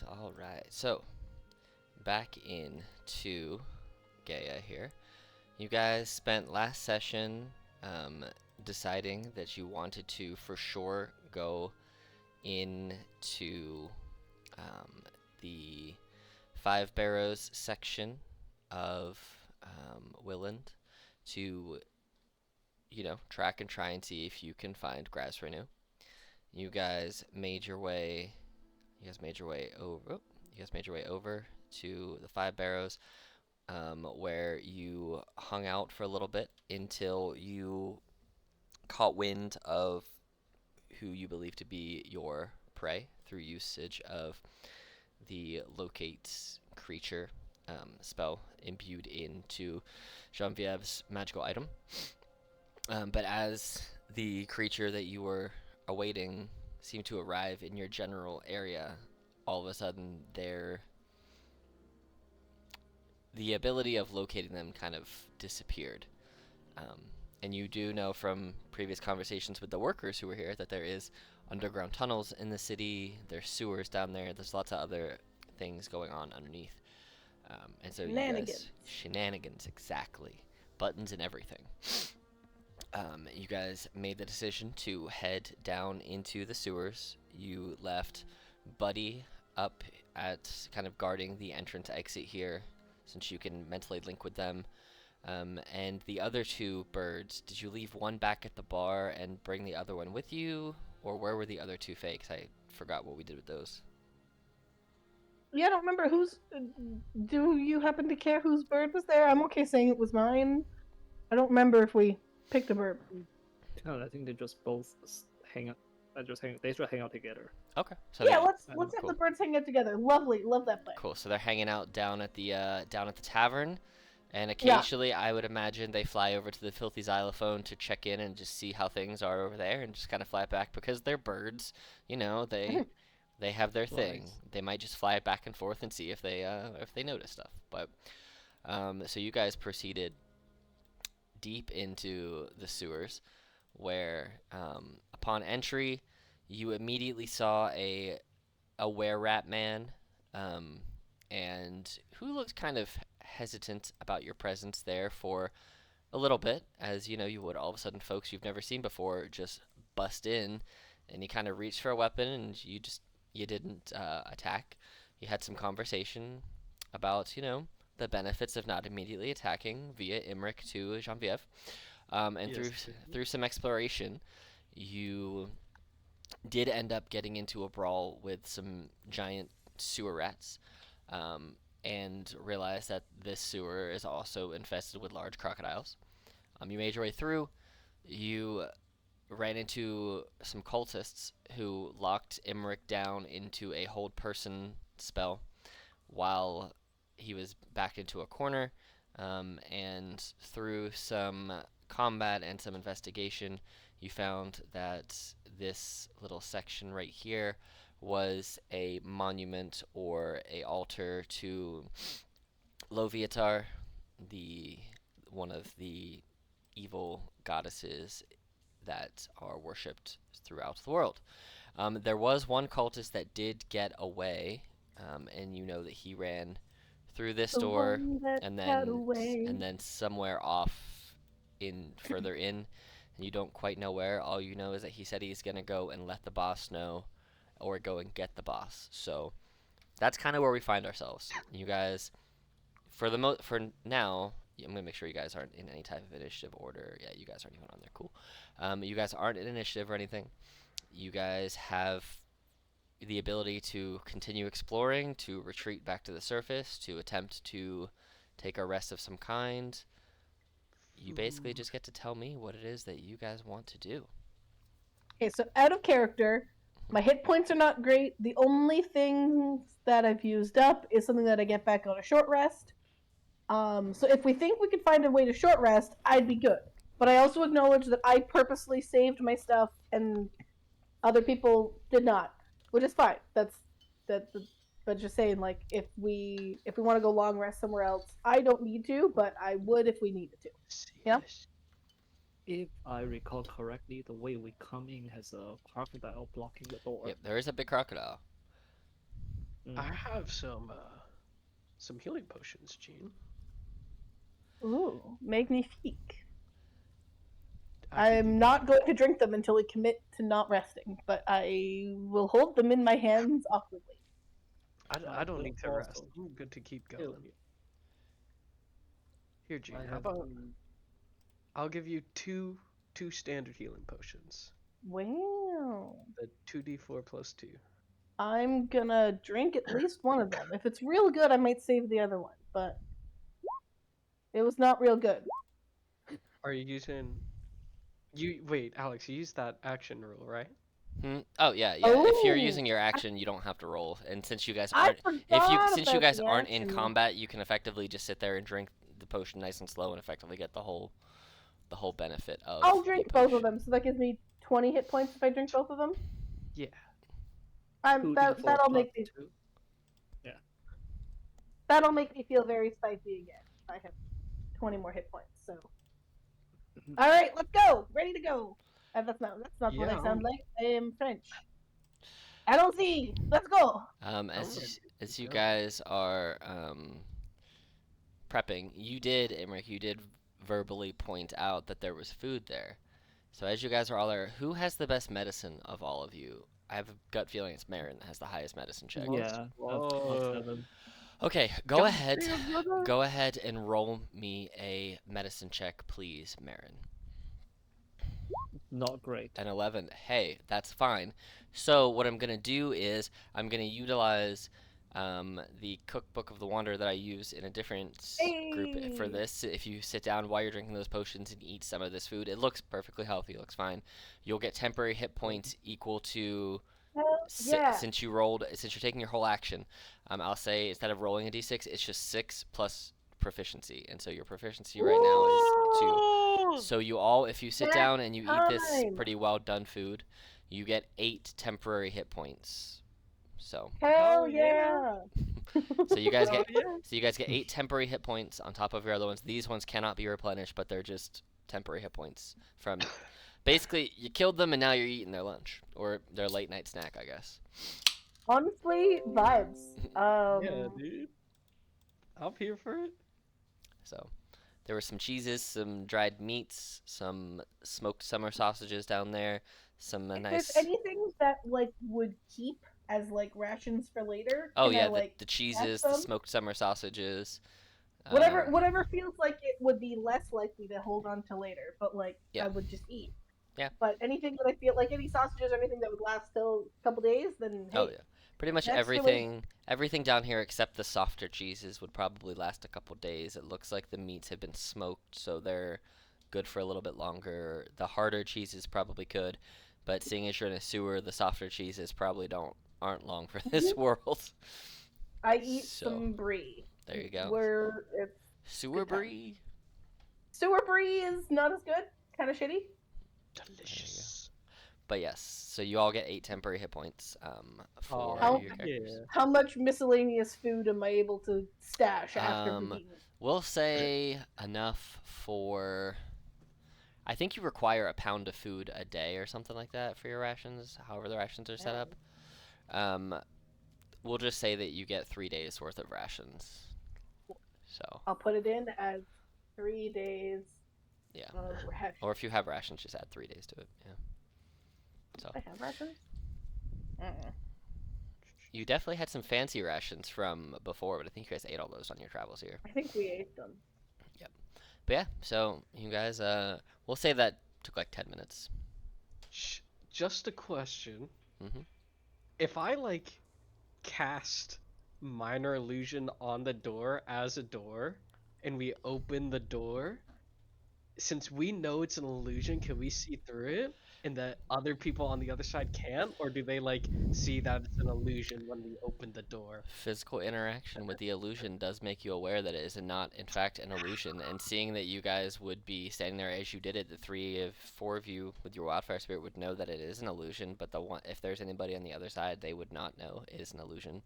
All right. So, back in to Gaia here. You guys spent last session um, deciding that you wanted to, for sure, go into the Five Barrows section of Willand to, track and try and see if you can find grass renew. You guys made your way. You guys made your way over. You guys made your way over to the Five Barrows, where you hung out for a little bit until you caught wind of who you believe to be your prey through usage of the locate creature spell imbued into Genevieve's magical item. But as the creature that you were awaiting seemed to arrive in your general area, all of a sudden the ability of locating them kind of disappeared. And you do know from previous conversations with the workers who were here that there is underground tunnels in the city, there's sewers down there, there's lots of other things going on underneath. And so shenanigans, exactly. Buttons and everything. You guys made the decision to head down into the sewers. You left Buddy up at kind of guarding the entrance exit here, since you can mentally link with them. And the other two birds, did you leave one back at the bar and bring the other one with you? Or where were the other two fakes? I forgot what we did with those. Yeah, I don't remember whose. Do you happen to care whose bird was there? I'm okay saying it was mine. I don't remember if we picked a bird. I think they just both hang out. They just hang out together. Okay. So yeah, let's cool. have the birds hang out together. Lovely, love that plan. Cool. So they're hanging out down at the tavern, and occasionally I would imagine they fly over to the Filthy Xylophone to check in and just see how things are over there, and just kind of fly back because they're birds. They have their thing. They might just fly back and forth and see if they notice stuff. But so you guys proceeded deep into the sewers, where upon entry, you immediately saw a were-rat man, and who looked kind of hesitant about your presence there for a little bit, as you would. All of a sudden, folks you've never seen before just bust in, and he kind of reached for a weapon, and you didn't attack. You had some conversation about the benefits of not immediately attacking via Imric to Genevieve. And yes, through some exploration, you did end up getting into a brawl with some giant sewer rats, and realized that this sewer is also infested with large crocodiles. You made your way through. You ran into some cultists who locked Imric down into a hold person spell while he was backed into a corner, and through some combat and some investigation, you found that this little section right here was a monument or a altar to Loviatar, one of the evil goddesses that are worshipped throughout the world. There was one cultist that did get away, and you know that he ran through this door and then somewhere off further in, and you don't quite know where. All you know is that he said he's gonna go and let the boss know, or go and get the boss. So that's kind of where we find ourselves. You guys, for now, I'm gonna make sure you guys aren't in any type of initiative order. Yeah, you guys aren't even on there. Cool. You guys aren't in initiative or anything. You guys have the ability to continue exploring, to retreat back to the surface, to attempt to take a rest of some kind. You basically just get to tell me what it is that you guys want to do. Okay, so out of character, my hit points are not great. The only things that I've used up is something that I get back on a short rest. So if we think we could find a way to short rest, I'd be good. But I also acknowledge that I purposely saved my stuff and other people did not, which is fine. But just saying, like, if we want to go long rest somewhere else, I don't need to, but I would if we needed to. Yeah. If I recall correctly, the way we come in has a crocodile blocking the door. Yep, there is a big crocodile. I have some healing potions, Gene. Ooh, magnifique. I could I'm use- not going to drink them until we commit to not resting, but I will hold them in my hands awkwardly. I don't will need to rest. also I'm good to keep heal going. you. Here, Gene. I How have about I'll give you two standard healing potions. Wow. The 2d4 plus 2. I'm gonna drink at least one of them. If it's real good, I might save the other one, but it was not real good. Are you using you wait, Alex, you used that action rule, right? Oh yeah, yeah. If you're Oh, using your action, you don't have to roll. And since you guys I aren't, forgot since you about guys the aren't in action. combat, you can effectively just sit there and drink the potion nice and slow, and effectively get the whole benefit of I'll the drink both of potion. them, so that gives me 20 hit points if I drink both of them. Yeah. That'll plus make me 2. that'll make me feel very spicy again. I have 20 more hit points. So, all right, let's go. Ready to go. That's not what Yeah, I sound like. I am French. Allons-y. Let's go. I'm ready As to you go. guys are prepping, Imric, you did verbally point out that there was food there. So as you guys are all there, who has the best medicine of all of you? I have a gut feeling it's Marin that has the highest medicine check. Yeah, I've 7. Okay, God damn, brother. go ahead and roll me a medicine check, please, Marin. Not great. An 11. Hey, that's fine. So what I'm gonna do is I'm gonna utilize the cookbook of the wanderer that I use in a different group for Hey. this. If you sit down while you're drinking those potions and eat some of this food, it looks perfectly healthy. It looks fine. You'll get temporary hit points equal to Hell yeah. since you're taking your whole action. I'll say instead of rolling a d6, it's just 6 plus proficiency, and so your proficiency right now is 2. So if you sit That down and you eat this time. pretty well done food, you get 8 temporary hit points. So Hell yeah. yeah. so you guys Oh, get yeah. 8 temporary hit points on top of your other ones. These ones cannot be replenished, but they're just temporary hit points from basically you killed them and now you're eating their lunch or their late night snack, I guess. Honestly, vibes. Yeah, dude. I'm here for it. So there were some cheeses, some dried meats, some smoked summer sausages down there, some If nice. there's anything that like would keep as like rations for later, Oh can yeah, I, like, the cheeses, the them? smoked summer sausages. Whatever feels like it would be less likely to hold on to later, but like Yeah. I would just eat. Yeah. But anything that I feel like any sausages or anything that would last till a couple days, then hey. Oh yeah. Pretty much that's everything down here except the softer cheeses would probably last a couple days. It looks like the meats have been smoked, so they're good for a little bit longer. The harder cheeses probably could, but seeing as you're in a sewer, the softer cheeses probably aren't long for this world. I eat So, some brie. There you go. Where it's Sewer good time. brie. sewer brie is not as good, kind of shitty. Delicious. But yes, so you all get 8 temporary hit points for How- your characters. Yeah. How much miscellaneous food am I able to stash after cooking? We'll say enough for. I think you require a pound of food a day or something like that for your rations, however the rations are set up. We'll just say that you get 3 days worth of rations. So, I'll put it in as 3 days yeah. of rations. Or if you have rations, just add 3 days to it. Yeah. So, I have rations? you definitely had some fancy rations from before, but I think you guys ate all those on your travels here. I think we ate them. But yeah, so you guys, we'll say that took like 10 minutes. Just a question. Mhm. If I like cast minor illusion on the door as a door, and we open the door, since we know it's an illusion, can we see through it, and that other people on the other side can't, or do they like see that it's an illusion when we open the door? Physical interaction with the illusion does make you aware that it is not, in fact, an illusion. And seeing that you guys would be standing there as you did it, the 4 of you with your wildfire spirit would know that it is an illusion. But if there's anybody on the other side, they would not know it is an illusion,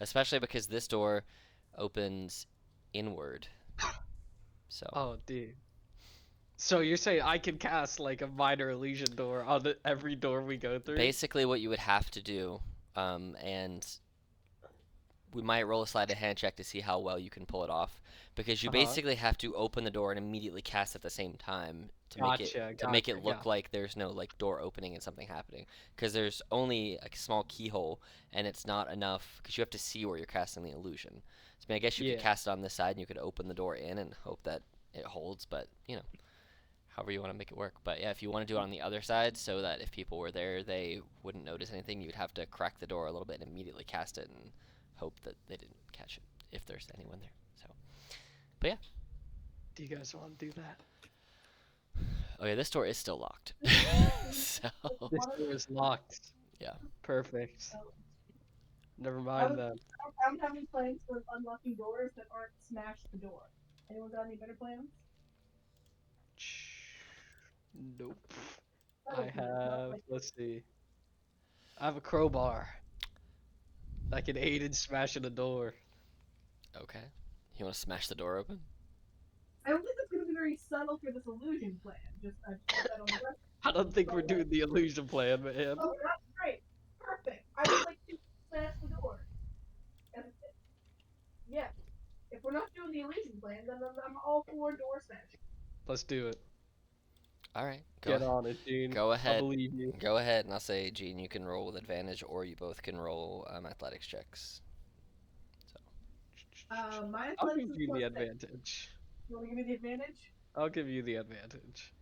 especially because this door opens inward. So. Oh, dude. So you're saying I can cast like a minor illusion door on every door we go through? Basically, what you would have to do, and we might roll a sleight of hand check to see how well you can pull it off, because you Uh-huh. basically have to open the door and immediately cast at the same time to make it look Gotcha. like there's no like door opening and something happening, because there's only a small keyhole and it's not enough because you have to see where you're casting the illusion. So I mean, I guess you could Yeah. cast it on this side and you could open the door in and hope that it holds, but you know, however you want to make it work. But yeah, if you want to do it on the other side so that if people were there they wouldn't notice anything, you'd have to crack the door a little bit and immediately cast it and hope that they didn't catch it if there's anyone there. So, but yeah. Do you guys want to do that? Okay, this door is still locked. So This door is locked. Yeah. Perfect. Never I'm mind then. having plans for unlocking doors that aren't smash the door. Anyone got any better plans? Nope. I I don't think it's not have. like- Let's see. I have a crowbar. I can aid in smashing the door. Okay. You want to smash the door open? I don't think that's going to be very subtle for this illusion plan. Just I put that on the record. I don't think we're doing the illusion plan, man. Oh, that's great. Perfect. I would like to smash the door. And, yeah. If we're not doing the illusion plan, then I'm all for door smashing. Let's do it. All right. Get on it, Gene. Go I ahead. believe you. Go ahead, and I'll say, Gene, you can roll with advantage, or you both can roll athletics checks. My I'll athletics give is you the +6. advantage. You want to give me the advantage? I'll give you the advantage.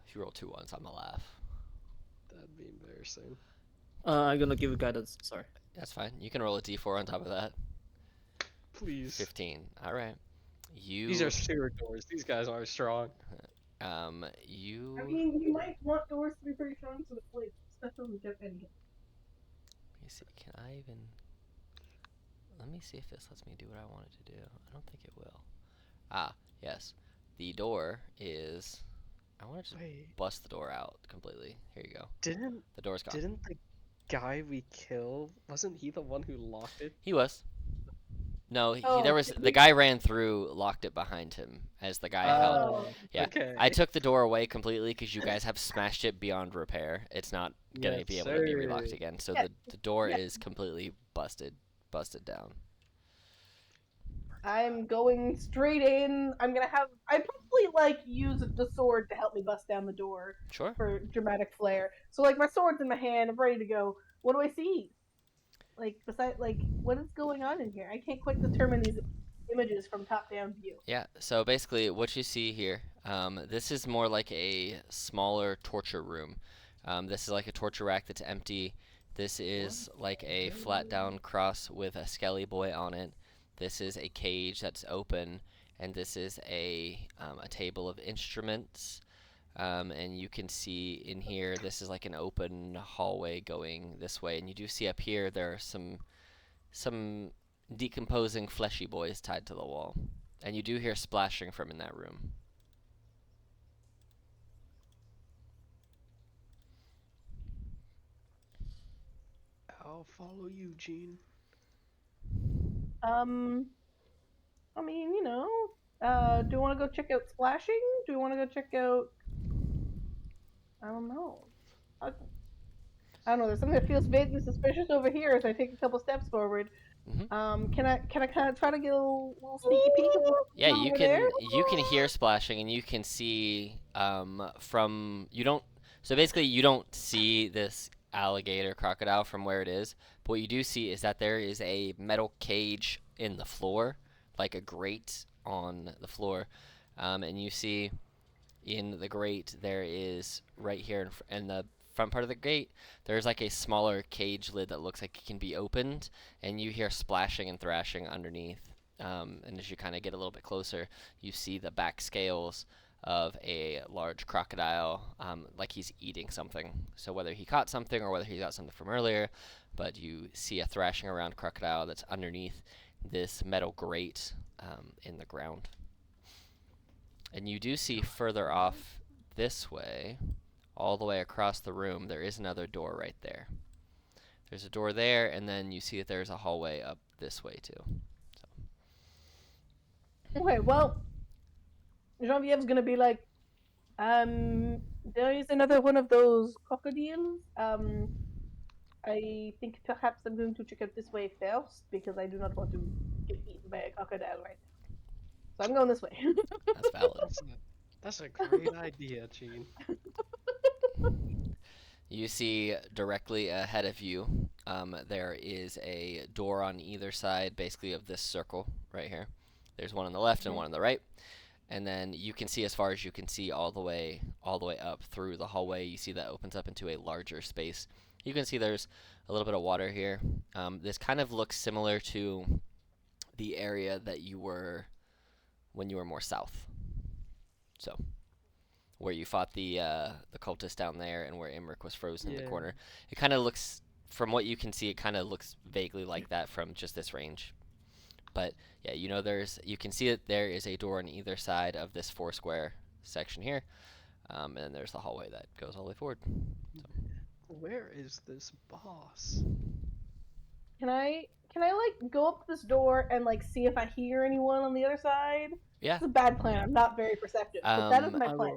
If you roll 2 ones, I'm gonna laugh. That'd be embarrassing. I'm gonna give you guidance. Sorry. That's fine. You can roll a d4 on top of that. Please. 15. All right. You. These are sewer doors. These guys aren't strong. You. I mean, you might want doors to be pretty strong so it's like stuff doesn't get any. Let me see. Can I even? Let me see if this lets me do what I wanted to do. I don't think it will. Ah, yes. The door is. I want to just Wait, bust the door out completely. Here you go. didn't The door's gone. didn't the guy we killed, wasn't he the one who locked it? He was. No, Oh, there was the guy ran through, locked it behind him as the guy held. Oh, Yeah, Okay. I took the door away completely because you guys have smashed it beyond repair. It's not gonna Yes, be able to be relocked sir. again. So Yeah, the door yeah. is completely busted down. I'm going straight in. I probably like use the sword to help me bust down the door Sure. for dramatic flair. So like my sword's in my hand, I'm ready to go. What do I see? Like what is going on in here? I can't quite determine these images from top down view. Yeah. So basically, what you see here, this is more like a smaller torture room. This is like a torture rack that's empty. This is like a flat down cross with a skelly boy on it. This is a cage that's open, and this is a table of instruments. And you can see in here, this is like an open hallway going this way, and you do see up here there are some decomposing fleshy boys tied to the wall, and you do hear splashing from in that room. I'll follow you, Gene. I mean, do you want to go check out splashing? Do you want to go check out? I don't know. I don't know. There's something that feels vaguely suspicious over here as I take a couple steps forward. Can I kind of try to get a little sneaky peek? Yeah, over you there? can hear splashing, and you can see from you don't. So basically, you don't see this alligator crocodile from where it is, but what you do see is that there is a metal cage in the floor, like a grate on the floor, and you see in the grate there is right here in the front part of the gate, there's like a smaller cage lid that looks like it can be opened, and you hear splashing and thrashing underneath. And as you kind of get a little bit closer, you see the back scales of a large crocodile, like he's eating something. So whether he caught something or whether he got something from earlier, but you see a thrashing around crocodile that's underneath this metal grate in the ground. And you do see further off this way, all the way across the room, there is another door right there. There's a door there, and then you see that there's a hallway up this way too. Okay, well, Genevieve's gonna be like, there is another one of those crocodiles. I think perhaps I'm going to check out this way first because I do not want to get eaten by a crocodile right now. So I'm going this way. That's valid. That's a great idea, Gene. You see directly ahead of you, there is a door on either side, basically of this circle right here. There's one on the left and Okay. one on the right, and then you can see as far as you can see all the way up through the hallway. You see that opens up into a larger space. You can see there's a little bit of water here. This kind of looks similar to the area that you were when you were more south. So, where you fought the cultist down there, and where Imric was frozen in the Yeah. corner. It kind of looks, from what you can see, it kind of looks vaguely like that from just this range. But yeah, you can see that there is a door on either side of this 4 square section here, and then there's the hallway that goes all the way forward. Where is this boss? Can I like go up this door and like see if I hear anyone on the other side? Yeah. It's a bad plan. I'm not very perceptive, but that is my I plan.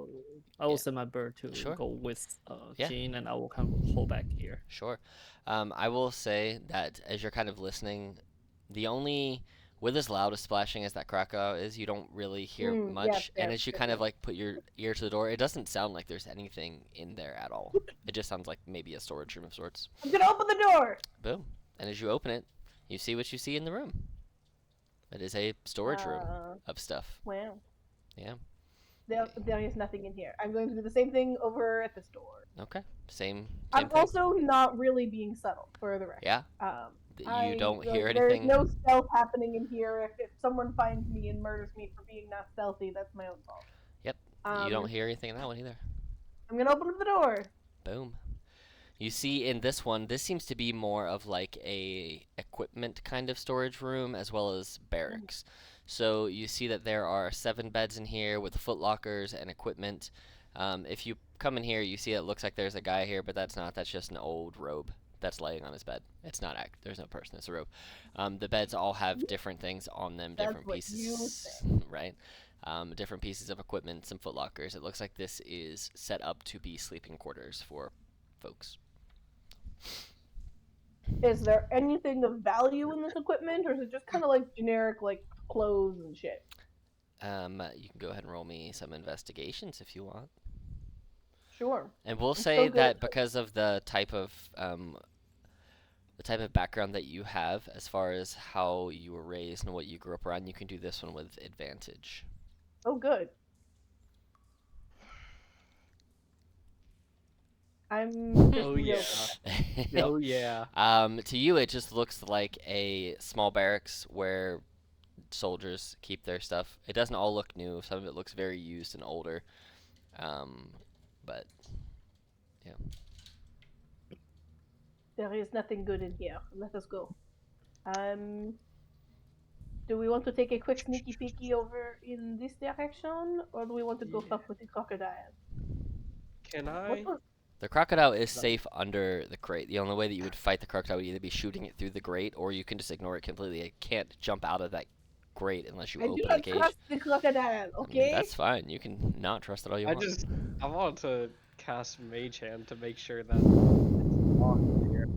will Yeah. send my bird to Sure. go with Yeah. Jean, and I will kind of hold back here. Sure. I will say that as you're kind of listening, the only with as loud as splashing as that crocodile is, you don't really hear much. Yes, And yes, as you yes, kind of yes. like put your ear to the door, it doesn't sound like there's anything in there at all. It just sounds like maybe a storage room of sorts. I'm gonna open the door. Boom. And as you open it, you see what you see in the room. It is a storage room of stuff. Wow. Yeah. There is nothing in here. I'm going to do the same thing over at this door. Okay. Same I'm thing. also not really being subtle, for the record. Yeah. You don't hear anything. There's no stealth happening in here. If someone finds me and murders me for being not stealthy, that's my own fault. Yep. You don't hear anything in that one either. I'm gonna open up the door. Boom. You see in this one, this seems to be more of like a equipment kind of storage room as well as barracks. So you see that there are 7 beds in here with foot lockers and equipment. If you come in here, you see it looks like there's a guy here, but that's not. That's just an old robe that's laying on his bed. It's not there's no person. It's a robe. The beds all have different things on them, That's different what pieces, you right? Different pieces of equipment, some foot lockers. It looks like this is set up to be sleeping quarters for folks. Is there anything of value in this equipment, or is it just kind of like generic, like clothes and shit? You can go ahead and roll me some investigations if you want. Sure. And we'll I'm so say good that at this. because of the type of background that you have, as far as how you were raised and what you grew up around, you can do this one with advantage. Oh, good. I'm. Oh yeah. Oh yeah. To you, it just looks like a small barracks where soldiers keep their stuff. It doesn't all look new. Some of it looks very used and older. But yeah. There is nothing good in here. Let us go. Do we want to take a quick sneaky peeky over in this direction, or do we want to go Yeah. fuck with the crocodile? Can What I? was- The crocodile is safe under the crate. The only way that you would fight the crocodile would either be shooting it through the grate, or you can just ignore it completely. It can't jump out of that grate unless you I do open the not cage. trust the crocodile. I mean, Okay. that's fine. You can not trust it all you I want. want to cast Mage Hand to make sure that it's locked here.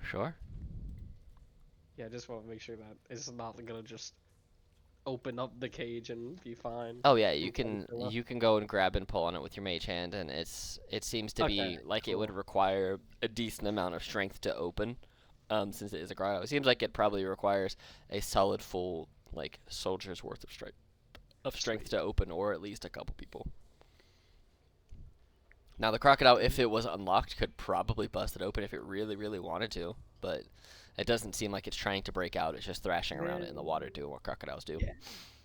Sure. Yeah, I just want to make sure that it's not gonna just open up the cage and be fine. Oh yeah, you Okay, can so, you can go and grab and pull on it with your mage hand, and it seems to be Okay, like it would cool. require a decent amount of strength to open, since it is a cryo. It seems like it probably requires a solid full like soldier's worth of strength to open, or at least a couple people. Now the crocodile, if it was unlocked, could probably bust it open if it really, really wanted to, but it doesn't seem like it's trying to break out. It's just thrashing around it in the water, doing what crocodiles do. Yeah.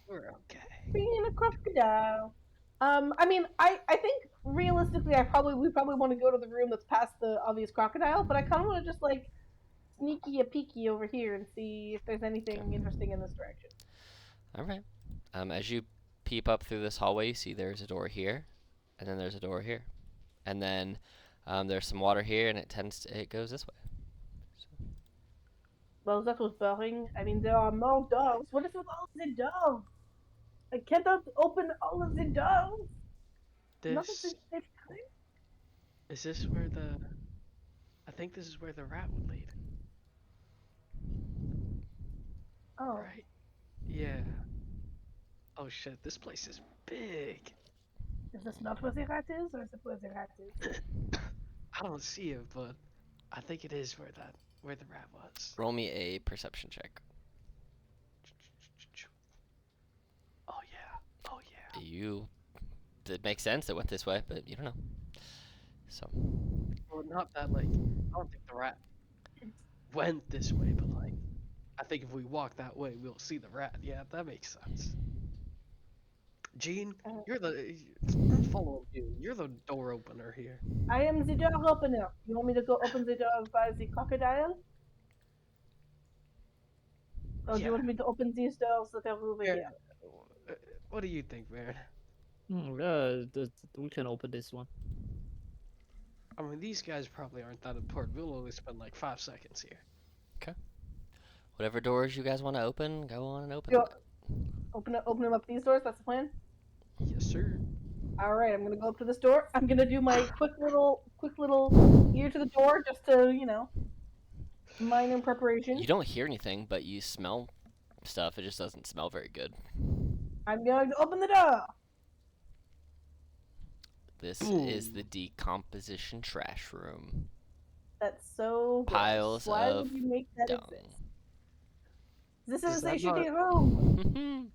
We're okay. Being a crocodile. I mean, I think realistically, we probably want to go to the room that's past the obvious crocodile, but I kind of want to just like sneaky a peeky over here and see if there's anything interesting in this direction. All right. As you peep up through this hallway, you see there's a door here, and then there's a door here, and then there's some water here, and it goes this way. Well, that was boring. I mean, there are more doors. What is with all the doors? I cannot open all of the doors. Not at the This same time. is this where the think this is where the rat would lead. Oh. Right? Yeah. Oh shit, this place is big. Is this not where the rat is, or is it where the rat is? I don't see it, but I think it is where the rat was. Roll me a perception check. Oh yeah. Oh yeah. You. It makes sense. It went this way, but you don't know. So. Well, not that like I don't think the rat went this way, but like I think if we walk that way, we'll see the rat. Yeah, that makes sense. Gene, you're the I'm following you. You're the door opener here. I am the door opener. You want me to go open the door by the crocodile? Or do you want me to open these doors that are over Yeah. here? What do you think, man? We can open this one. I mean, these guys probably aren't that important. We'll only spend like 5 seconds here. Whatever doors you guys want to open, go on and open Yo- them. Open them up these doors. That's the plan. Yes, sir. All right, I'm gonna go up to this door. I'm gonna do my quick little ear to the door, just to minor preparation. You don't hear anything, but you smell stuff. It just doesn't smell very good. I'm going to open the door. This is the decomposition trash room. That's so gross. Piles Why of would you make that dung. exist? This Is is a that shitty not- room.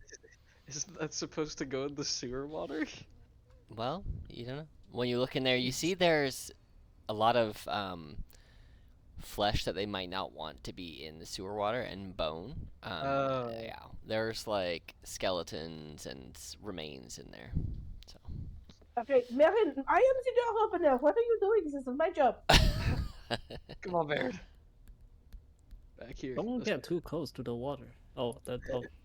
Isn't that supposed to go in the sewer water? Well, you don't know. When you look in there, you see there's a lot of flesh that they might not want to be in the sewer water and bone. Oh. Yeah, there's like skeletons and remains in there. So. Okay, Marin, I am the door opener. What are you doing? This is my job. Come on, Baird. Back here. Don't Let's get too close to the water. Oh,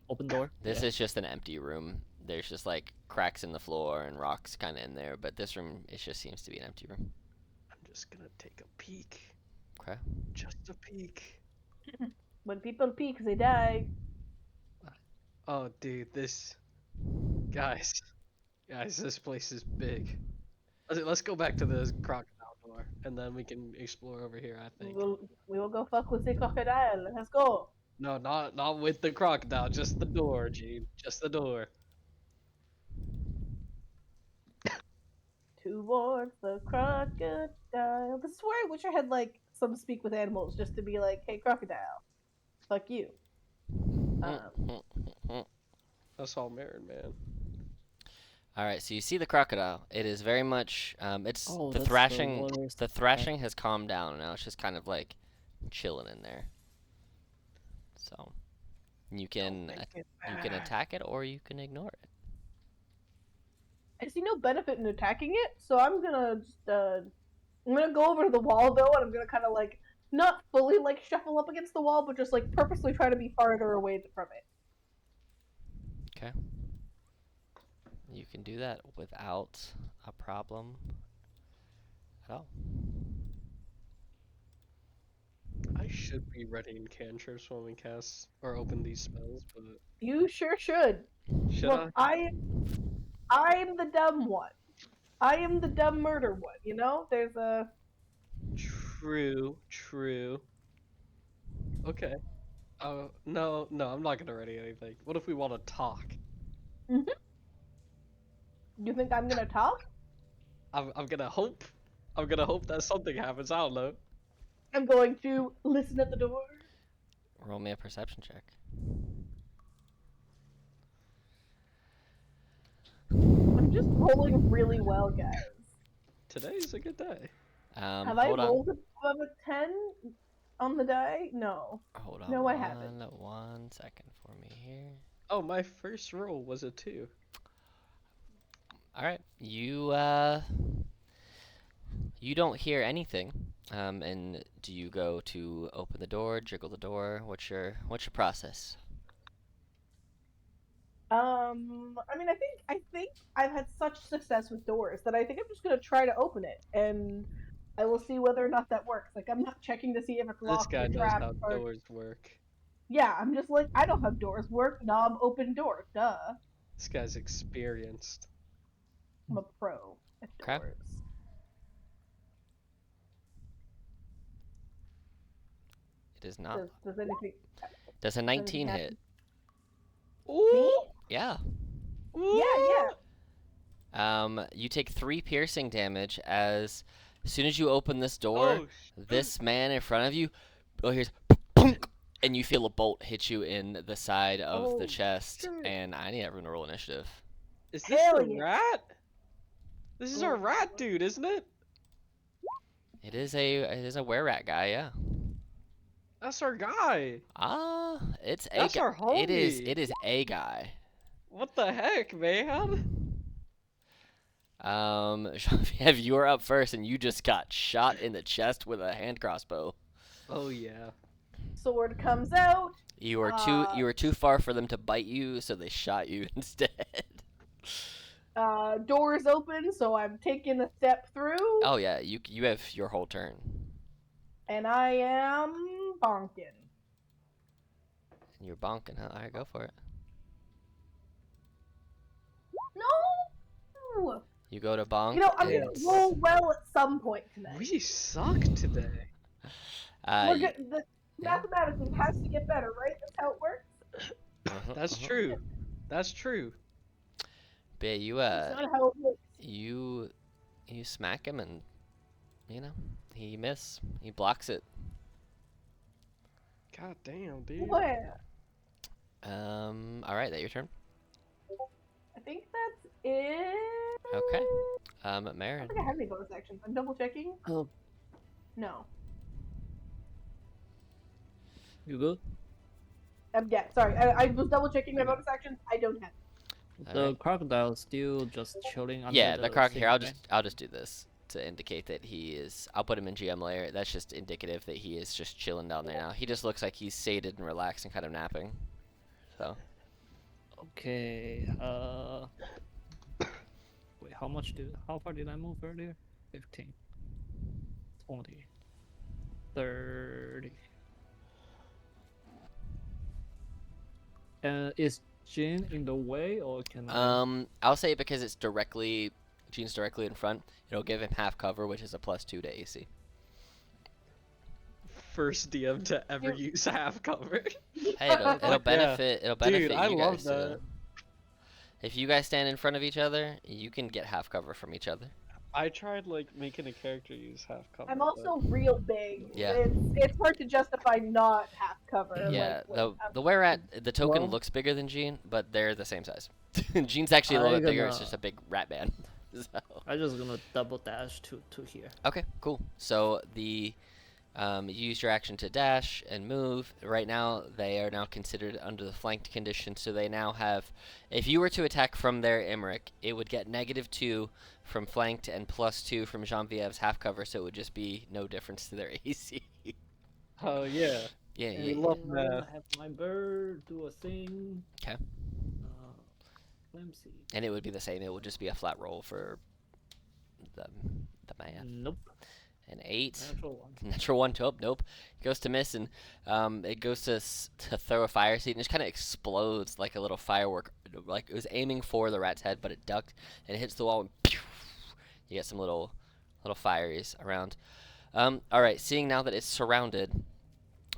open door. This Yeah. is just an empty room. There's just like cracks in the floor and rocks kind of in there, but this room, it just seems to be an empty room. I'm just gonna take a peek. Okay. Just a peek. When people peek, they die. Oh, dude, this. Guys. Guys, this place is big. Let's go back to the crocodile door, and then we can explore over here, I think. We will go fuck with the crocodile. Let's go. No, not with the crocodile, just the door, Gene. Just the door. Towards the crocodile. This is where I wish I had like some speak with animals, just to be like, "Hey, crocodile, fuck you." That's all Marin, man. All right, so you see the crocodile. It is very much it's Oh, the that's the thrashing. worst. The thrashing has calmed down now. It's just kind of like chilling in there. So you can attack it or you can ignore it. I see no benefit in attacking it, so I'm gonna just I'm gonna go over to the wall though, and I'm gonna kind of like not fully like shuffle up against the wall, but just like purposely try to be farther away from it. Okay. You can do that without a problem at all. Mm-hmm. I should be running cantrips when we cast or open these spells, but You sure should. should Look, I'm the dumb one. I am the dumb murder one. You know, there's a. True. Okay. No, I'm not gonna ready anything. What if we want to talk? You think I'm gonna talk? I'm gonna hope. I'm gonna hope that something happens. I don't know. I'm going to listen at the door. Roll me a perception check. I'm just rolling really well, guys. Today's a good day. Have I Hold on. rolled above a 10 on the die? No. Hold on. No, I haven't. 1 second for me here. Oh, my first roll was a 2. All right. You don't hear anything. And do you go to open the door, jiggle the door? What's your process? I mean, I think I've had such success with doors that I think I'm just gonna try to open it, and I will see whether or not that works. Like, I'm not checking to see if it's This locked guy or knows trapped. how Or... doors work. Yeah, I'm just like, I know how doors work. Knob, open door. Duh. This guy's experienced. I'm a pro at Okay. doors. It is not. Does anything? Does a 19 happen? hit? Me? Ooh. Yeah. Yeah. You take 3 piercing damage as soon as you open this door, Oh, this man in front of you, here's punk, and you feel a bolt hit you in the side of the Oh, chest, shit. and I need everyone to roll initiative. Is this Hell the yeah. rat? This is our Oh, rat dude, isn't it? It is a were-rat guy, yeah. That's our guy. It's a That's guy. our homie. It is a guy. What the heck, man? Genevieve, you are up first, and you just got shot in the chest with a hand crossbow. Oh yeah. Sword comes out. You were too far for them to bite you, so they shot you instead. Doors open, so I'm taking a step through, Oh yeah, you have your whole turn. and I am bonking. And you're bonking, huh? Alright, go for it. No. You go to bonk. You know, I'm and, gonna roll well at some point tonight. We suck today. We're y- good. The mathematically it has to get better, right? That's how it works. That's true. That's true. But yeah, you That's not how it works. you smack him, and he miss. He blocks it. God damn, dude. Where? All right, that your turn. I think that's it. Okay. I Marin. don't think I have any bonus actions. I'm double checking. Oh, No. you good? Yeah, sorry. I was double checking my bonus actions. I don't have. All The right. crocodile still just chilling under Yeah, the the croc. thing, Here, right? I'll just do this to indicate that he is. I'll put him in GM layer. That's just indicative that he is just chilling down there now. He just looks like he's sated and relaxed and kind of napping. So. Okay. Wait, how far did I move earlier? 15, 20, 30. Is Jin in the way, or can I? I'll say because it's directly, Gene's directly in front. It'll give him half cover, which is a +2 to AC. First DM to ever You- use half cover. Hey, it'll Yeah. benefit. It'll benefit Dude, I you love guys that. too. If you guys stand in front of each other, you can get half cover from each other. I tried like making a character use half cover. I'm but- also real big. Yeah. It's hard to justify not half cover. Yeah, like, the were-rat, the token Well- looks bigger than Gene, but they're the same size. Gene's actually a little bit bigger. It's gonna- just a big rat man. So. I'm just gonna double dash to here. Okay, cool. So you use your action to dash and move. Right now, they are now considered under the flanked condition, so they now have, if you were to attack from their Emmerich, it would get -2 from flanked and +2 from Genevieve's half cover, so it would just be no difference to their AC. Oh yeah. Yeah, We yeah. love And math. I have my bird do a thing. 'Kay. Let me see. And it would be the same. It would just be a flat roll for the math. Nope. An 8. Natural one. Natural 1 to nope. It goes to miss, and it goes to throw a fire seed, and it just kind of explodes like a little firework. Like it was aiming for the rat's head, but it ducked and it hits the wall, and pew! You get some little fireys around. All right. Seeing now that it's surrounded,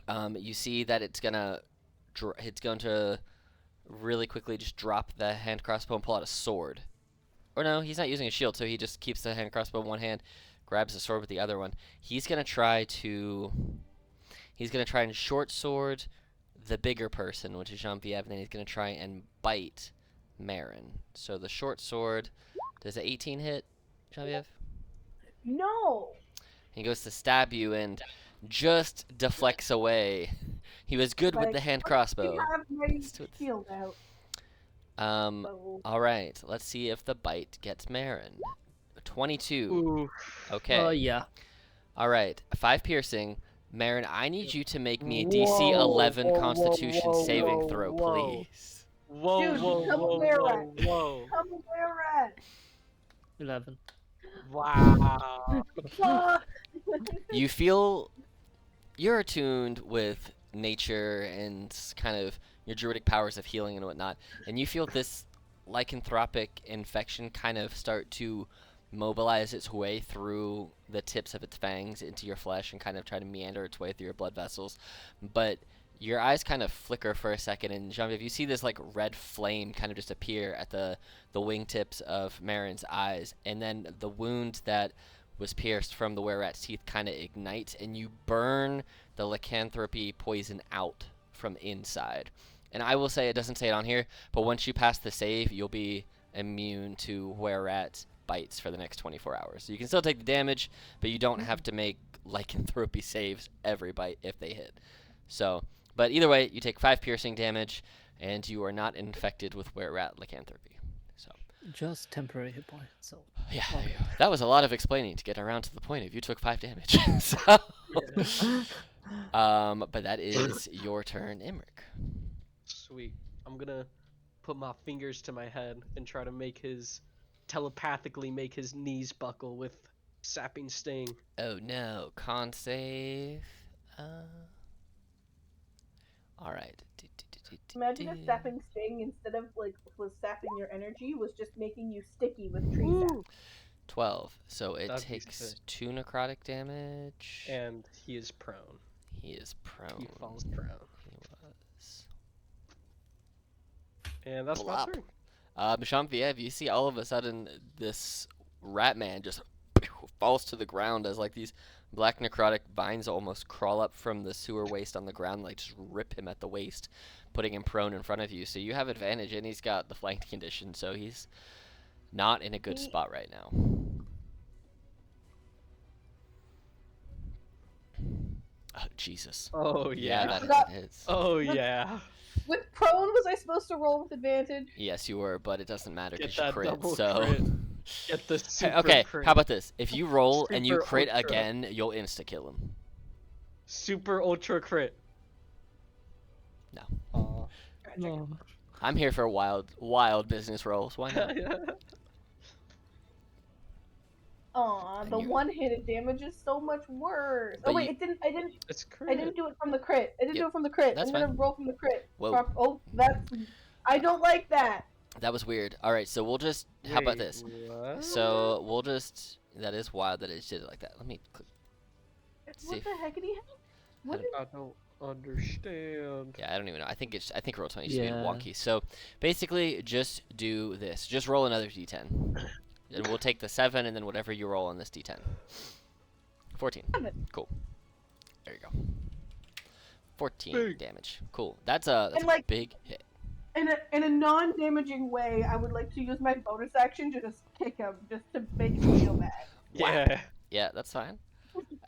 you see that it's going to really quickly just drop the hand crossbow and pull out a sword. Or no, he's not using a shield, so he just keeps the hand crossbow in one hand, grabs the sword with the other one. He's gonna try and short sword the bigger person, which is Jean-Pierre, and then he's gonna try and bite Marin. So the short sword, does a 18 hit, Jean-Pierre? No. He goes to stab you and just deflects away. He was good with Like, the hand I crossbow. have my Let's do it. shield out. So. All right. Let's see if the bite gets Marin. 22. Ooh. Okay. Yeah. All right. 5 piercing. Marin, I need you to make me a DC 11 Constitution saving throw, whoa. please. Whoa, Dude, whoa, come whoa, where whoa, whoa. Come where at? 11. Wow. Fuck. You feel you're attuned with nature and kind of your druidic powers of healing and whatnot, and you feel this lycanthropic infection kind of start to mobilize its way through the tips of its fangs into your flesh and kind of try to meander its way through your blood vessels. But your eyes kind of flicker for a second, and Genevieve, you see this like red flame kind of just appear at the wingtips of Marin's eyes, and then the wound that was pierced from the were-rat's teeth kind of ignites, and you burn the lycanthropy poison out from inside. And I will say, it doesn't say it on here, but once you pass the save, you'll be immune to were-rat bites for the next 24 hours. So you can still take the damage, but you don't have to make lycanthropy saves every bite if they hit. So, but either way, you take 5 piercing damage, and you are not infected with were-rat lycanthropy. So Just temporary hit point. So yeah, okay. that was a lot of explaining to get around to the point of you took 5 damage. So, but that is your turn, Imric. Sweet. I'm gonna put my fingers to my head and try to telepathically make his knees buckle with sapping sting. Oh no, con save. Alright. Imagine if sapping sting, instead of like was sapping your energy, was just making you sticky with tree sap. 12. So it That'd be takes sick. 2 necrotic damage. And he is prone. He is prone. He falls prone. He was. And that's my Blop. turn. Jean-Pierre, you see all of a sudden this rat man just falls to the ground as like these black necrotic vines almost crawl up from the sewer waste on the ground, like just rip him at the waist, putting him prone in front of you. So you have advantage, and he's got the flanked condition, so he's not in a good spot right now. Oh, Jesus. Oh Yeah, yeah. that hits. Oh yeah. With prone, was I supposed to roll with advantage? Yes, you were, but it doesn't matter Get because you that crit, double so... crit. Get the super Okay, crit. how about this? If you roll and you Super crit ultra. again, you'll insta-kill him. Super ultra crit? No. No. I'm here for wild business rolls. Why not? Aw, And the you- one-handed damage is so much worse. But Oh wait, you- it didn't. I didn't. It's I crit. didn't do it from the crit. I didn't Yep, do it from the crit. that's I'm gonna fine. roll from the crit. Whoa. Oh, that's. I don't like that. That was weird. Alright, so we'll just... How about Wait, this? what? So, we'll just... That is wild that it did it like that. Let me click... See What if- the heck did he have? What don't- is... I don't understand. Yeah, I don't even know. I think roll 20 is being Yeah. wonky. So, basically, just do this. Just roll another d10. And we'll take the 7 and then whatever you roll on this d10. 14. 7. Cool. There you go. 14 Big. damage. Cool. That's a And, like- big hit. In a non-damaging way, I would like to use my bonus action to just kick him, just to make him feel bad. Yeah. Yeah, that's fine.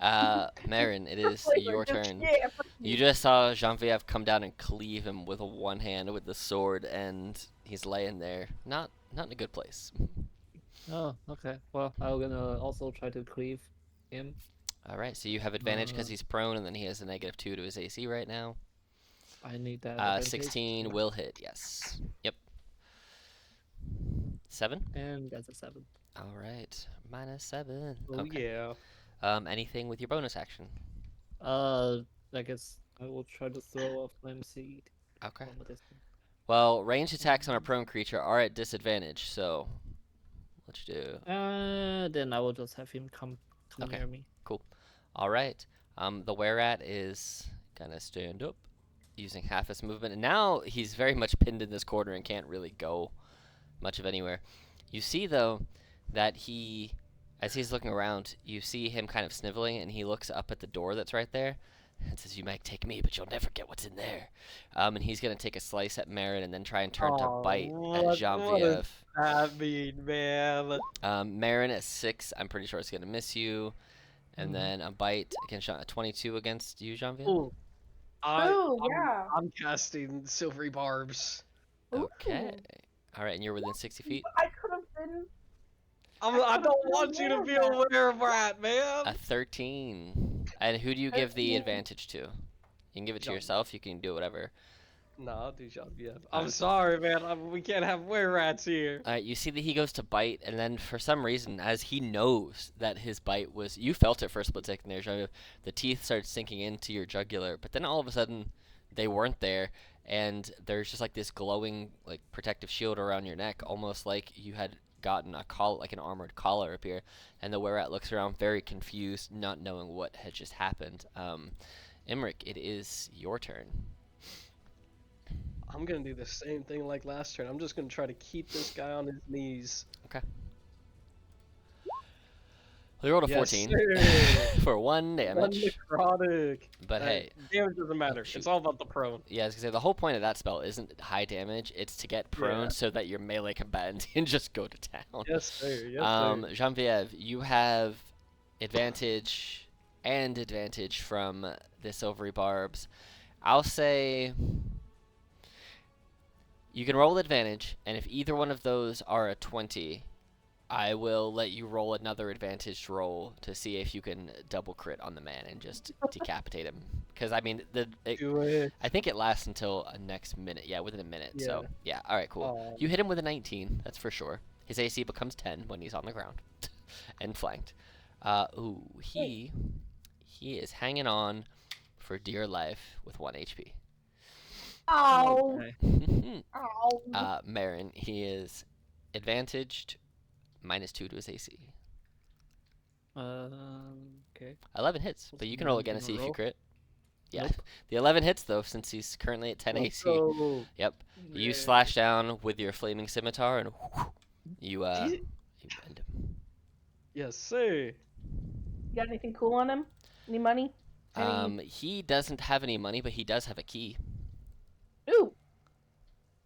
Marin, it is Like, your just, turn. yeah, You just saw Jean-Pierre come down and cleave him with one hand with the sword, and he's laying there, not in a good place. Oh, okay. Well, I'm gonna also try to cleave him. All right, so you have advantage because Uh, he's prone, and then he has a -2 to his AC right now. I need that. advantage. 16 will hit. Yes. Yep. 7. And that's a 7. All right, -7. Oh Okay. yeah. Anything with your bonus action? I guess I will try to throw a flame seed Okay. from a distance. Well, ranged attacks on a prone creature are at disadvantage, so what you do? Then I will just have him come Okay. near me. All right. The were-rat is gonna stand up, using half his movement, and now he's very much pinned in this corner and can't really go much of anywhere. You see though that he, as he's looking around, you see him kind of sniveling, and he looks up at the door that's right there and says, "You might take me, but you'll never get what's in there." And he's gonna take a slice at Marin and then try and turn to Aw, bite at what Jean-Pierre. I mean, man. Marin at 6, I'm pretty sure it's gonna miss you. And Mhm. then a bite against 22 against you, Jean-Pierre. Ooh. Oh, I'm, yeah. I'm casting silvery barbs. Okay. Ooh. All right, and you're within 60 feet. I could have been. I could've don't been want you to be aware of that. aware of that, man. A 13. And who do you give the 13. advantage to? You can give it to Jean- yourself. You can do whatever. No, I'll do Jean-Pierre. Alright. I'm sorry, man. We can't have were-rats here. All right, you see that he goes to bite, and then for some reason, as he knows that his bite was, you felt it for a split second there, Jean-Pierre. The teeth started sinking into your jugular, but then all of a sudden, they weren't there, and there's just like this glowing, like protective shield around your neck, almost like you had gotten a like an armored collar appear, and the were-rat looks around very confused, not knowing what had just happened. Emmerich, it is your turn. I'm gonna do the same thing like last turn. I'm just gonna try to keep this guy on his knees. Okay. Well, you rolled a Yes, 14 sir. for 1 One damage. necrotic. But hey, damage doesn't matter. shoot. It's all about the prone. yeah, I was gonna say the whole point of that spell isn't high damage; it's to get prone Yeah. so that your melee combatant can just go to town. Yes, sir. Yes, sir. Genevieve, you have advantage and advantage from the silvery barbs. I'll say you can roll advantage, and if either one of those are a 20, I will let you roll another advantage roll to see if you can double crit on the man and just decapitate him. Because I mean, Do it. I think it lasts until next minute. Yeah, within a minute. So yeah, all right, cool. Um, You hit him with a 19, that's for sure. His AC becomes 10 when he's on the ground and flanked. He is hanging on for dear life with 1 HP. Ow! Okay. Ow! Marin, he is advantaged, -2 to his AC. Okay. 11 hits, but you can roll again and Wanna see if you roll? crit. Yeah, Nope. the 11 hits though, since he's currently at 10 let's AC. go. Yep. You Yeah. slash down with your flaming scimitar and you Ye- you end him. Yes, sir. You got anything cool on him? Any money? He doesn't have any money, but he does have a key. Ooh.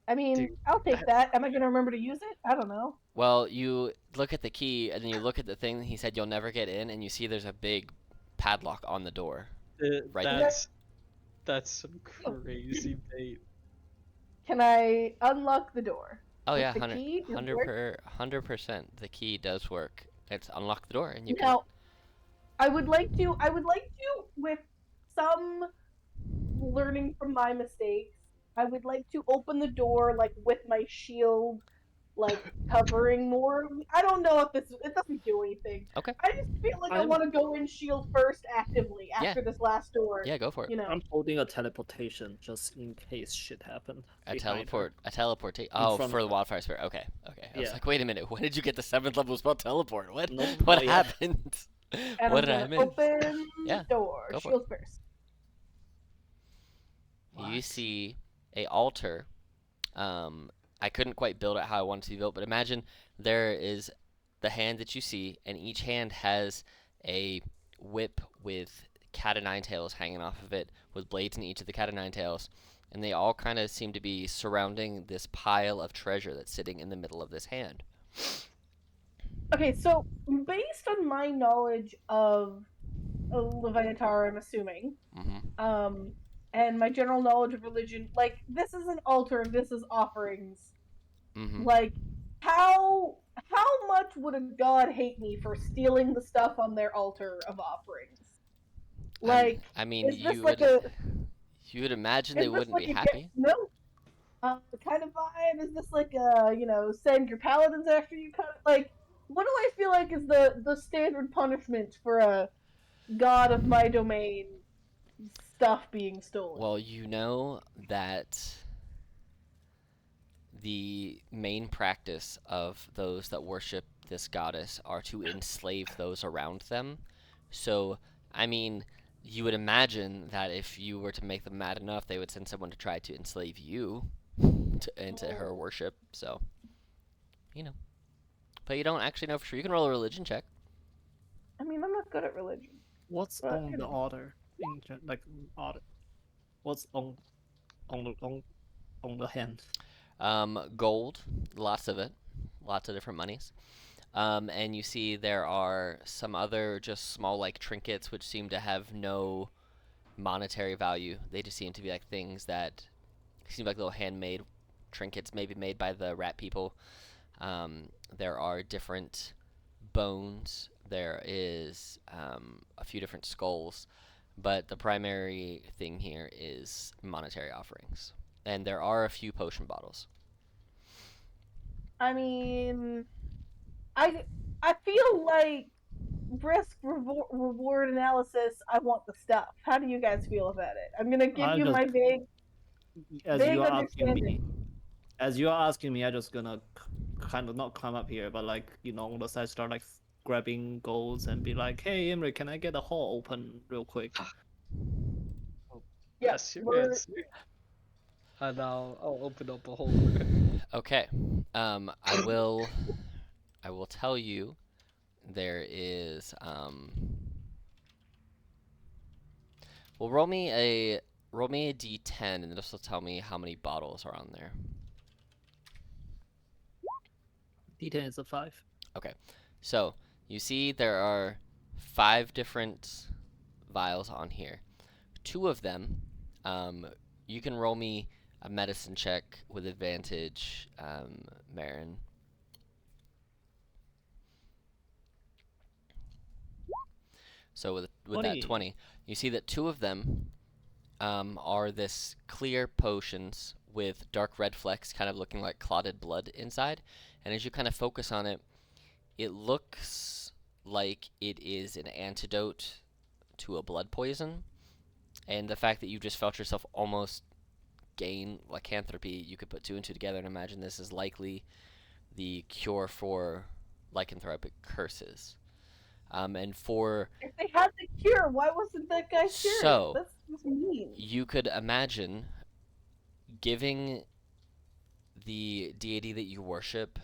I mean, Dude, I'll take that. Am I gonna remember to use it? I don't know. Well, you look at the key and then you look at the thing he said you'll never get in, and you see there's a big padlock on the door. Right there. That's some crazy bait. Can I unlock the door? Oh With yeah, the key? Does it work? 100%. The key does work. It's unlock the door and you Now, I would like to, with some learning from my mistakes, I would like to open the door, like, with my shield, like, covering more. I don't know if it doesn't do anything. Okay. I just feel like I I'm- want to go in shield first actively Yeah. after this last door. Yeah, go for it. You know. I'm holding a teleportation just in case shit happened. A behind her. teleport. Oh, front for of the her. wildfire spirit. Okay. I was Yeah. like, wait a minute. When did you get the 7th level spell teleport? What? Nope, What not yet. happened? And What I'm did I gonna miss? open Yeah, the door. go for it. Shield first. You What? see a altar. I couldn't quite build it how I wanted to be built, but imagine there is the hand that you see, and each hand has a whip with cat o' nine tails hanging off of it, with blades in each of the cat o' nine tails, and they all kind of seem to be surrounding this pile of treasure that's sitting in the middle of this hand. Okay, so based on my knowledge of Leviatar, I'm assuming, hmm and my general knowledge of religion, like, this is an altar, this is offerings. hmm Like, how much would a god hate me for stealing the stuff on their altar of offerings? Like, I mean, is this you like would you would imagine is they this wouldn't like be a happy. no kind of vibe? Is this like a, send your paladins after you kind of, like, what do I feel like is the standard punishment for a god of my domain stuff being stolen? Well, you know that the main practice of those that worship this goddess are to enslave those around them. So, I mean, you would imagine that if you were to make them mad enough, they would send someone to try to enslave you into her worship. So, you know. But you don't actually know for sure. You can roll a religion check. I mean, I'm not good at religion. What's But, on you the know. order? Like order. What's on the hand? Gold, lots of it, lots of different monies. And you see there are some other just small like trinkets which seem to have no monetary value. They just seem to be like things that seem like little handmade trinkets, maybe made by the rat people. There are different bones. There is a few different skulls, but the primary thing here is monetary offerings. And there are a few potion bottles. I mean, I feel like risk reward analysis. I want the stuff. How do you guys feel about it? I'm gonna give I you just- my vague As vague you are asking understanding. me, as you are asking me, I just gonna kind of not climb up here, but like on the side start like grabbing golds and be like, hey Imri, can I get a hole open real quick? Yeah, That's your we're answer. And I'll open up a hole for him. Okay. I will tell you there is well, roll me a d10 and this will tell me how many bottles are on there. D10 is a 5. Okay. So, you see there are 5 different vials on here. 2 of them, you can roll me a medicine check with advantage, Marin. So with that 20, you see that 2 of them are this clear potions with dark red flecks kind of looking like clotted blood inside. And as you kind of focus on it, it looks like it is an antidote to a blood poison. And the fact that you just felt yourself almost gain lycanthropy, you could put 2 and 2 together and imagine this is likely the cure for lycanthropic curses. And for if they had the cure, why wasn't that guy cured? So, That's just mean. you could imagine giving the deity that you worship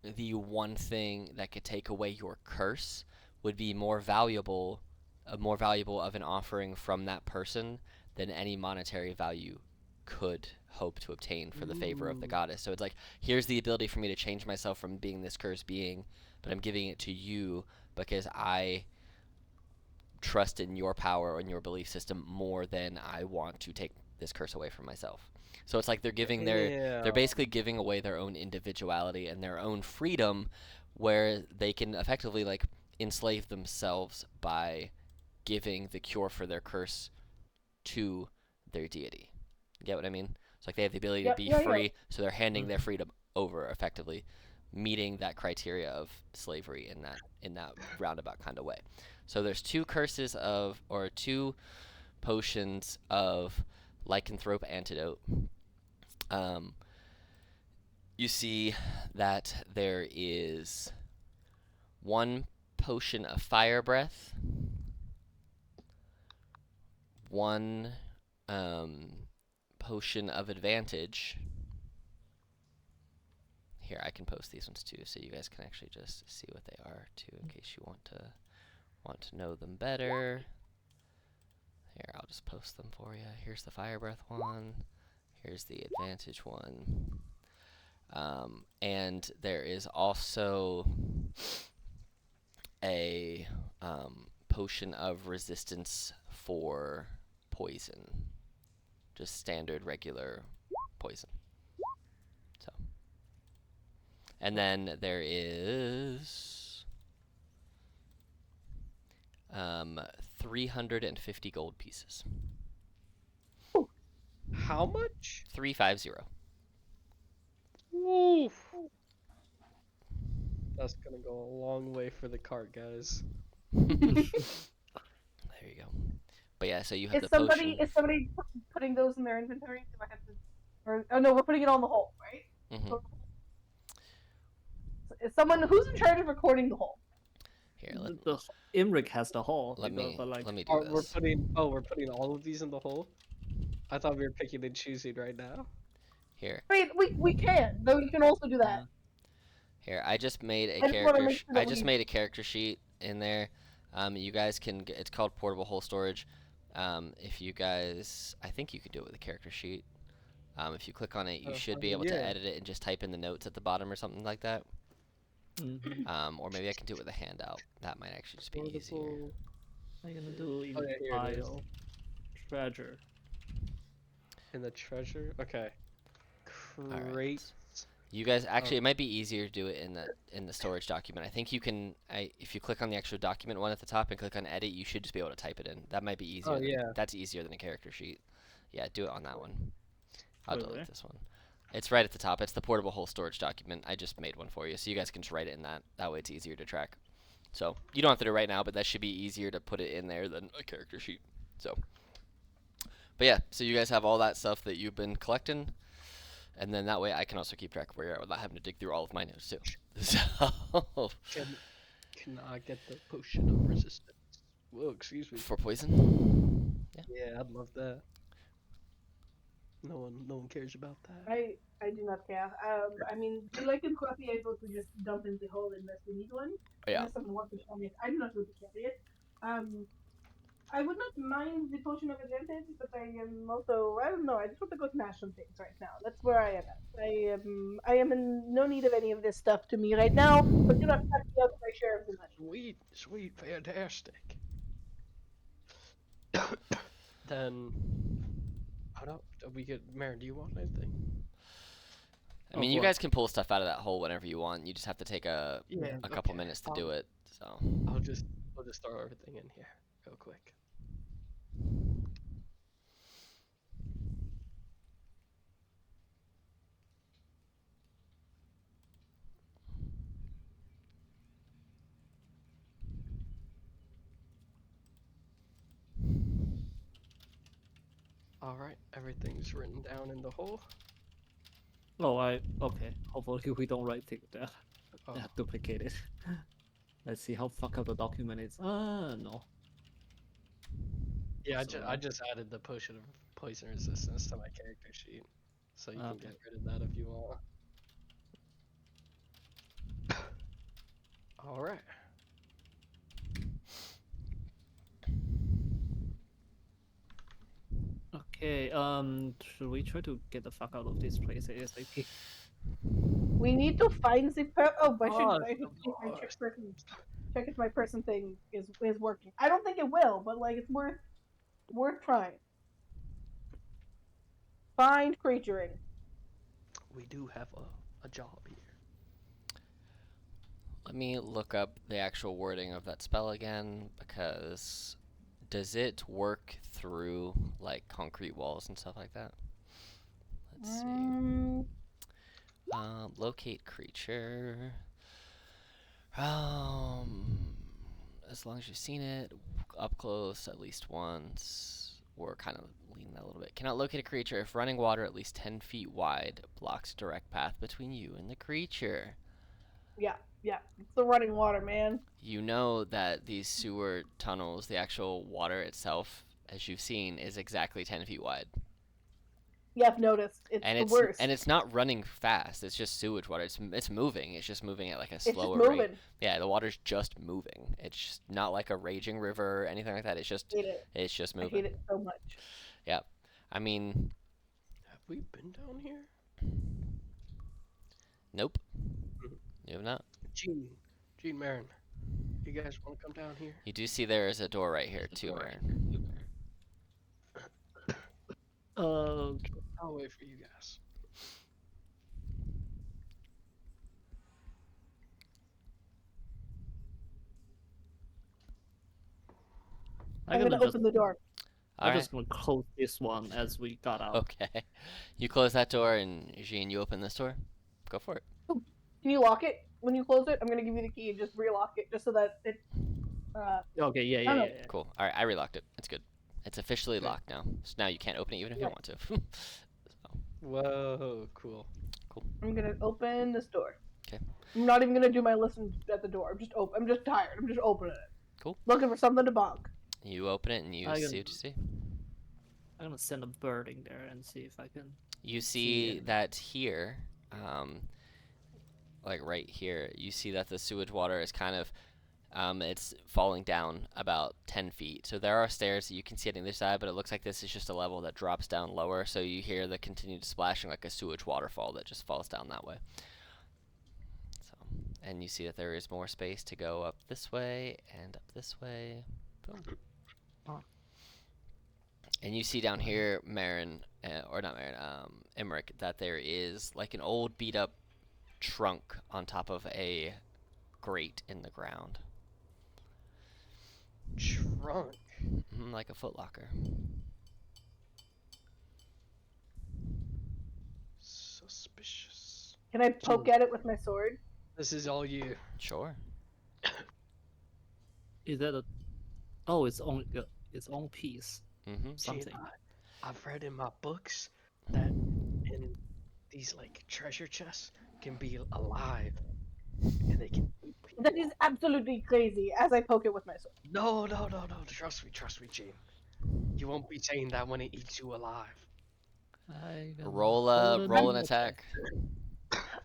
the one thing that could take away your curse would be more valuable of an offering from that person than any monetary value could hope to obtain for the favor of the goddess. So it's like, here's the ability for me to change myself from being this cursed being, but I'm giving it to you because I trust in your power and your belief system more than I want to take this curse away from myself. So it's like they're giving they're basically giving away their own individuality and their own freedom, where they can effectively like enslave themselves by giving the cure for their curse to their deity. You get what I mean? It's like they have the ability to be free, so they're handing their freedom over, effectively meeting that criteria of slavery in that roundabout kind of way. So there's 2 potions of lycanthrope antidote. You see that there is 1 potion of fire breath, 1 potion of advantage. Here, I can post these ones too, so you guys can actually just see what they are too, in case you want to know them better. Here, I'll just post them for you. Here's the fire breath one. Here's the advantage one. And there is also a potion of resistance for poison. Just standard, regular poison. So. And then there is 350 gold pieces. How much? 350. Oof. That's gonna go a long way for the cart, guys. There you go. But yeah, so you have the potion. Is somebody putting those in their inventory? Do I have to? Or oh no, we're putting it on the hole, right? Mm-hmm. Is someone who's in charge of recording the hole? Here, The Imric has the hole. let me do We're this. putting all of these in the hole. I thought we were picking and choosing right now. Here, I mean, we can. Though you can also do that. here. I just made a I just wanna character. make sure that I just we- made a character sheet in there. You guys can. It's called portable hole storage. If you guys, I think you could do it with a character sheet. If you click on it, you should be able to edit it and just type in the notes at the bottom or something like that. Or maybe I can do it with a handout. That might actually just be easier. I'm gonna do in Oh, yeah, here it is. pile treasure. In the treasure? Okay. Alright. Great. You guys actually, it might be easier to do it in the storage document. I think you can. If you click on the actual document one at the top and click on edit, you should just be able to type it in. That might be easier. That's easier than a character sheet. Yeah, do it on that one. I'll delete this one. It's right at the top. It's the portable hole storage document. I just made one for you, so you guys can just write it in that. That way it's easier to track. So you don't have to do it right now, but that should be easier to put it in there than a character sheet. So, but yeah, so you guys have all that stuff that you've been collecting. And then that way I can also keep track of where you're at without having to dig through all of my notes too. So Can I get the potion of resistance? Whoa, excuse me. for poison, Yeah, I'd love that. No one cares about that. I do not care. I mean, they like in be able to just dump in the hole unless we need one. yeah. Unless someone wants to carry it. I do not want to carry it. I would not mind the potion of advantage, but I am also I don't know. I just want to go smash some things right now. That's where I am at. I am in no need of any of this stuff to me right now. But do not cut me out of my share of the money. Sweet, fantastic. Then, how do we get Marin? Do you want anything? I mean, you guys can pull stuff out of that hole whenever you want. You just have to take a couple okay. minutes to do it. So I'll just throw everything in here real quick. All right, everything's written down in the hole. Oh, okay. Hopefully we don't write it there. Oh, Duplicate it. Let's see how fucked up the document is. No. yeah, So, I just added the potion of poison resistance to my character sheet, so you can Okay. get rid of that if you want. All right. Okay, should we try to get the fuck out of this place ASAP? We need to find the I should Oh, check if my person thing is working. I don't think it will, but like it's worth trying. Find creaturing. we do have a job here. let me look up the actual wording of that spell again, because does it work through like concrete walls and stuff like that? Let's see. Locate creature. As long as you've seen it up close at least once, or kind of lean that a little bit. Cannot locate a creature if running water at least 10 feet wide blocks a direct path between you and the creature. Yeah, it's the running water, man. You know that these sewer tunnels, the actual water itself, as you've seen, is exactly 10 feet wide. Yeah, I've noticed. It's And the worst. it's not running fast. It's just sewage water. It's moving. It's just moving at like a It's just slower moving. rate. Yeah, the water's just moving. It's just not like a raging river or anything like that. It's just I hate it. it's just I moving. hate it so much. I mean, Have we been down here? nope. You have not. Gene Marin, you guys want to come down here? You do see there is a door right here too, Marin. I'll wait for you guys. I'm gonna open the door. All I'm right. just gonna close this one as we got out. Okay. You close that door, and Jean, you open this door. Go for it. Can you lock it when you close it? I'm gonna give you the key and just relock it, just so that it. Okay, yeah. Cool. All right, I relocked it. It's good. It's officially Okay. locked now. So now you can't open it even if you Yeah. want to. Whoa, cool. I'm gonna open this door. 'Kay. I'm not even gonna do my listen at the door. I'm just tired. I'm just opening it. Cool. Looking for something to bonk. You open it and you I see can- what you see. I'm gonna send a bird in there and see if I can. You see see it. that here, like right here, you see that the sewage water is kind of, it's falling down about 10 feet. So there are stairs that you can see on the other side, but it looks like this is just a level that drops down lower. So you hear the continued splashing like a sewage waterfall that just falls down that way. So, and you see that there is more space to go up this way and up this way. Boom. Oh. And you see down here, Marin, or not Marin, Emmerich, that there is like an old beat up trunk on top of a grate in the ground. Trunk. Like a footlocker. Suspicious. Can I poke at it with my sword? This is all you. Sure. Is that a? Oh, it's on its own piece. Mm-hmm. Something. Gene, I've read in my books that in these like treasure chests can be alive, and they can eat people. That is absolutely crazy. As I poke it with my sword. No, no, no, no. Trust me, Gene. You won't be saying that when it eats you alive. Roll an attack.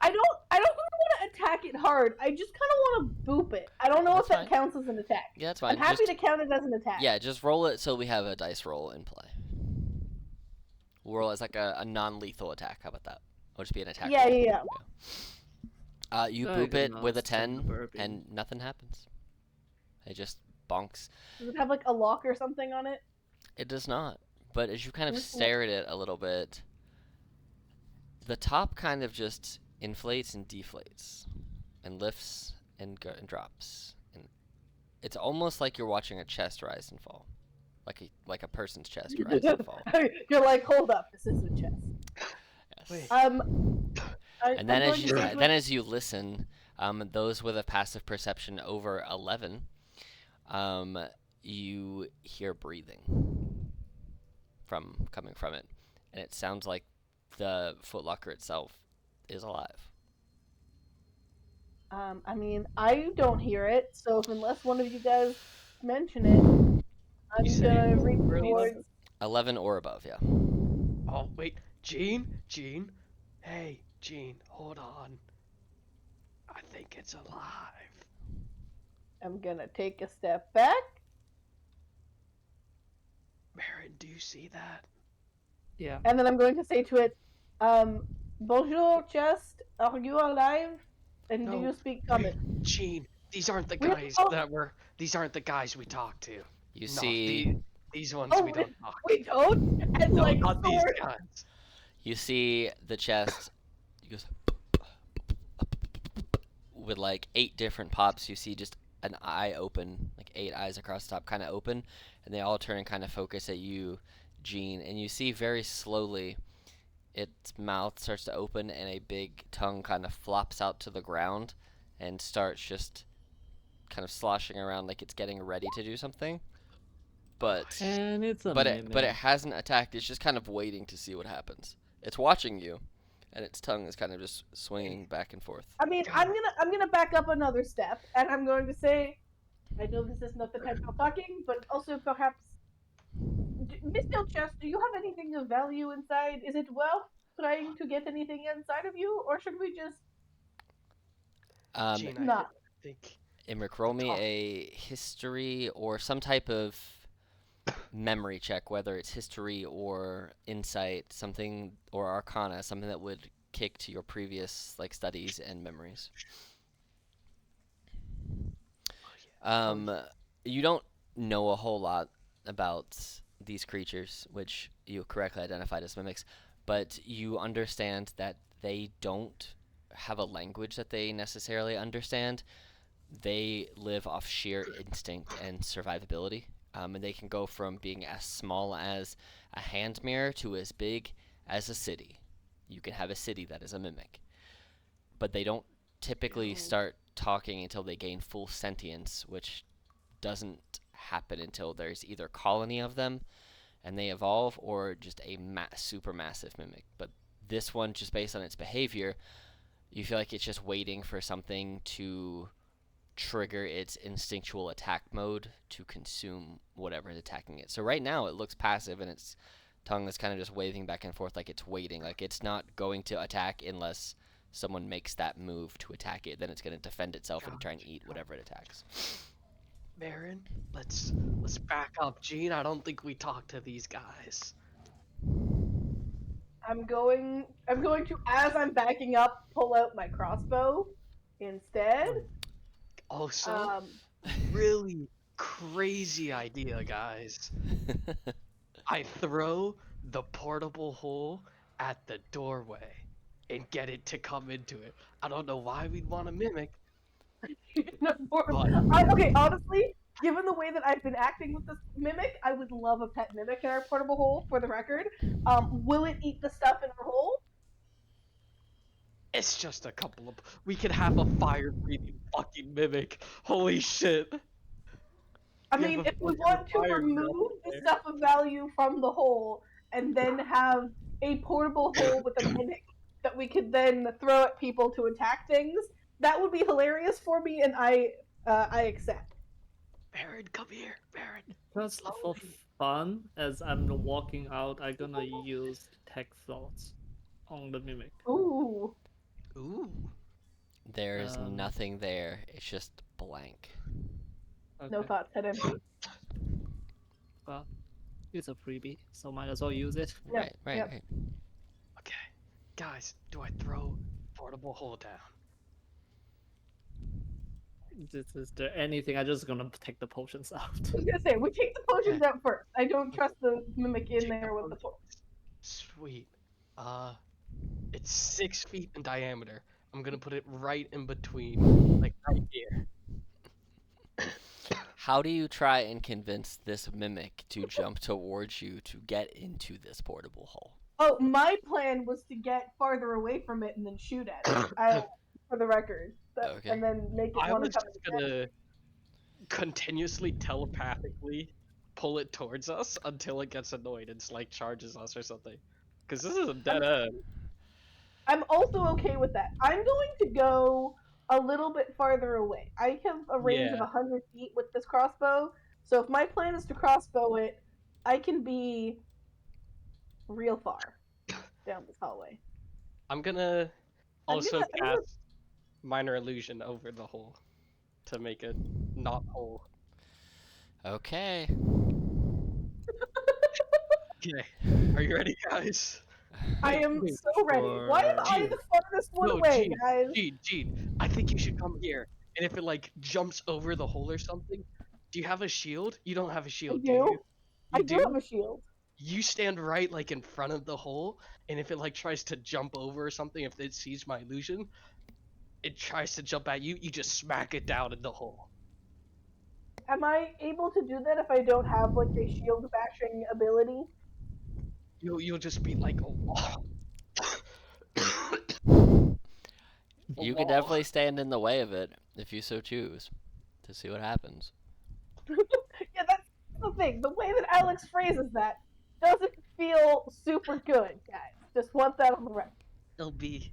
I don't really want to attack it hard. I just kind of want to boop it. I don't know That's if that fine. counts as an attack. Yeah, that's I'm fine. happy Just, to count it as an attack. yeah, just roll it so we have a dice roll in play. We'll roll as like a non-lethal attack. How about that? It'll just be an attack. Yeah, roll. yeah, yeah. You I boop it cannot with a stand 10, burping. and nothing happens. It just bonks. Does it have like a lock or something on it? It does not. But as you kind of Okay. stare at it a little bit, the top kind of just inflates and deflates, and lifts and drops, and it's almost like you're watching a chest rise and fall, like a person's chest rise and fall. You're like, hold up, this is a chest. Yes. Wait. And then as you listen, those with a passive perception over 11, you hear breathing coming from it, and it sounds like the footlocker itself is alive. I mean, I don't hear it, so unless one of you guys mention it, I'm You gonna saying reach over 11? towards. 11 or above, yeah. Oh wait, Gene. Hey, Gene, hold on. I think it's alive. I'm gonna take a step back. Marin, do you see that? Yeah. And then I'm going to say to it, bonjour, chest, are you alive? And do No. you speak common? Gene, these aren't the We're- guys oh. These aren't the guys we talked to. You No, see, these ones Oh, we don't talk to. we don't? And No, like, not these sword. guys. you see the chest. It goes with like 8 different pops. You see just an eye open, like 8 eyes across the top, kind of open, and they all turn and kind of focus at you, Gene. And you see very slowly, its mouth starts to open, and a big tongue kind of flops out to the ground, and starts just kind of sloshing around like it's getting ready to do something. But And it's a but it mimic. hasn't attacked. It's just kind of waiting to see what happens. It's watching you, and its tongue is kind of just swinging back and forth. I mean, God. I'm gonna back up another step, and I'm going to say, I know this is not the type of talking, but also perhaps, Mr. Chest, do you have anything of value inside? Is it worth trying to get anything inside of you, or should we just Gene, not? I think Imric, roll me Talk. a history or some type of memory check, whether it's history or insight, something, or arcana, something that would kick to your previous like studies and memories. You don't know a whole lot about these creatures, which you correctly identified as mimics, but you understand that they don't have a language that they necessarily understand. They live off sheer instinct and survivability, and they can go from being as small as a hand mirror to as big as a city. You can have a city that is a mimic, but they don't typically start talking until they gain full sentience, which doesn't happen until there's either a colony of them and they evolve, or just a super massive mimic. But this one, just based on its behavior, you feel like it's just waiting for something to trigger its instinctual attack mode to consume whatever is attacking it. So right now it looks passive, and its tongue is kind of just waving back and forth like it's waiting, like it's not going to attack unless someone makes that move to attack it. Then it's going to defend itself and try and eat whatever it attacks. Marin, let's back up, Gene. I don't think we talked to these guys. I'm going to, as I'm backing up, pull out my crossbow instead. Also, really crazy idea, guys. I throw the portable hole at the doorway and get it to come into it. I don't know why we'd want to mimic. Okay, honestly, given the way that I've been acting with this mimic, I would love a pet mimic in our portable hole, for the record. Will it eat the stuff in our hole? It's just a couple of. We could have a fire-breathing fucking mimic. Holy shit. I We mean, have a if we fucking want to fire remove breath the there. stuff of value from the hole and then have a portable hole with a mimic, that we could then throw at people to attack things. That would be hilarious for me, and I accept. Baron, come here, Baron. Just for Slowly. fun, as I'm walking out, I'm gonna use detect thoughts on the mimic. Ooh. Ooh. There's Um, nothing there. It's just blank. Okay. No thoughts, head empty. Well, it's a freebie, so might as well use it. Right, right, yep. right. Okay. Guys, do I throw portable hole down? Is there anything? I'm just gonna take the potions out. I was gonna say, we take the potions out first. I don't trust the mimic in Take the there with the potions. potions. Sweet. It's 6 feet in diameter. I'm gonna put it right in between, like right here. How do you try and convince this mimic to jump towards you to get into this portable hole? Oh, my plan was to get farther away from it and then shoot at it. For the record, Okay. and then make it I want to was come. just gonna continuously telepathically pull it towards us until it gets annoyed and like charges us or something. Because this is a dead end. I'm also okay with that. I'm going to go a little bit farther away. I have a range of Yeah. 100 feet with this crossbow, so if my plan is to crossbow it, I can be real far down this hallway. I'm gonna I'm also gonna- cast minor illusion over the hole to make it not hole. Okay. Okay. Are you ready, guys? I am wait, so ready. Why am I Gene. the farthest one No, away, Gene, guys? Gene, I think you should come here. And if it like jumps over the hole or something, do you have a shield? You don't have a I shield, do do. you? I You do do? have a shield. You stand right like in front of the hole, and if it like tries to jump over or something, if it sees my illusion, it tries to jump at you, you just smack it down in the hole. Am I able to do that if I don't have like a shield bashing ability? You'll just be like, oh. You could definitely stand in the way of it if you so choose to see what happens. Yeah, that's the thing. The way that Alex phrases that doesn't feel super good, guys. Just want that on the record. It'll be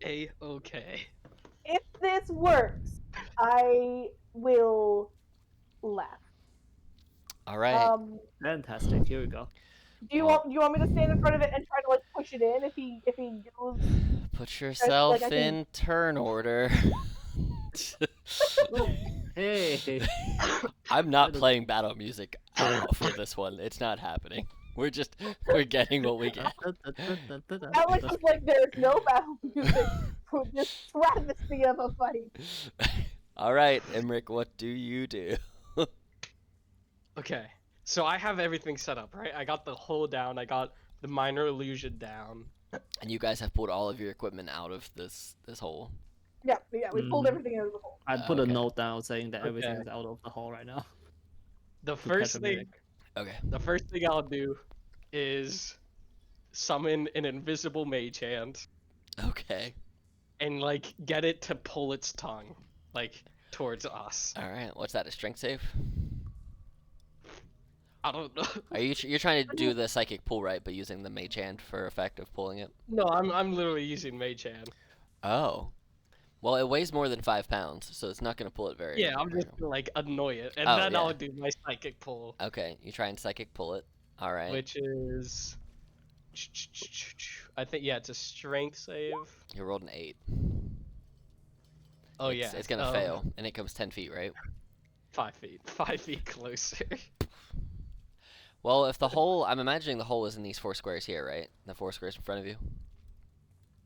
a-okay. If this works, I will laugh. All right. Fantastic. Here we go. Do you want me to stand in front of it and try to like push it in if he goes? Put yourself I can- in turn order. Hey. I'm not playing battle music at all for this one. It's not happening. We're getting what we get. Alex is like, there's no battle music for this travesty of a fight. All right, Emmerich, what do you do? Okay, so I have everything set up, right? I got the hole down, I got the minor illusion down. And you guys have pulled all of your equipment out of this hole. Yeah, we pulled Mhm. everything out of the hole. I put a Okay. note down saying that everything Okay. is out of the hall right now. The to first catch a thing, mimic. Okay. the first thing I'll do is summon an invisible mage hand Okay. and like get it to pull its tongue like towards us. All right. What's that? A strength save? I don't know. Are you're trying to do the psychic pull, right? But using the mage hand for effect of pulling it. No, I'm literally using mage hand. Oh. Well, it weighs more than 5 pounds, so it's not gonna pull it very. Yeah, I'm just very- gonna like annoy it, and Oh, then yeah. I'll do my psychic pull, Okay. You try and psychic pull it. All right. which is, I think, yeah, it's a strength save. You rolled an 8. Oh It's- yeah, It's gonna fail, and it comes 10 feet, right? 5 feet, 5 feet closer. Well, if the hole, I'm imagining the hole is in these 4 squares here, right? The 4 squares in front of you.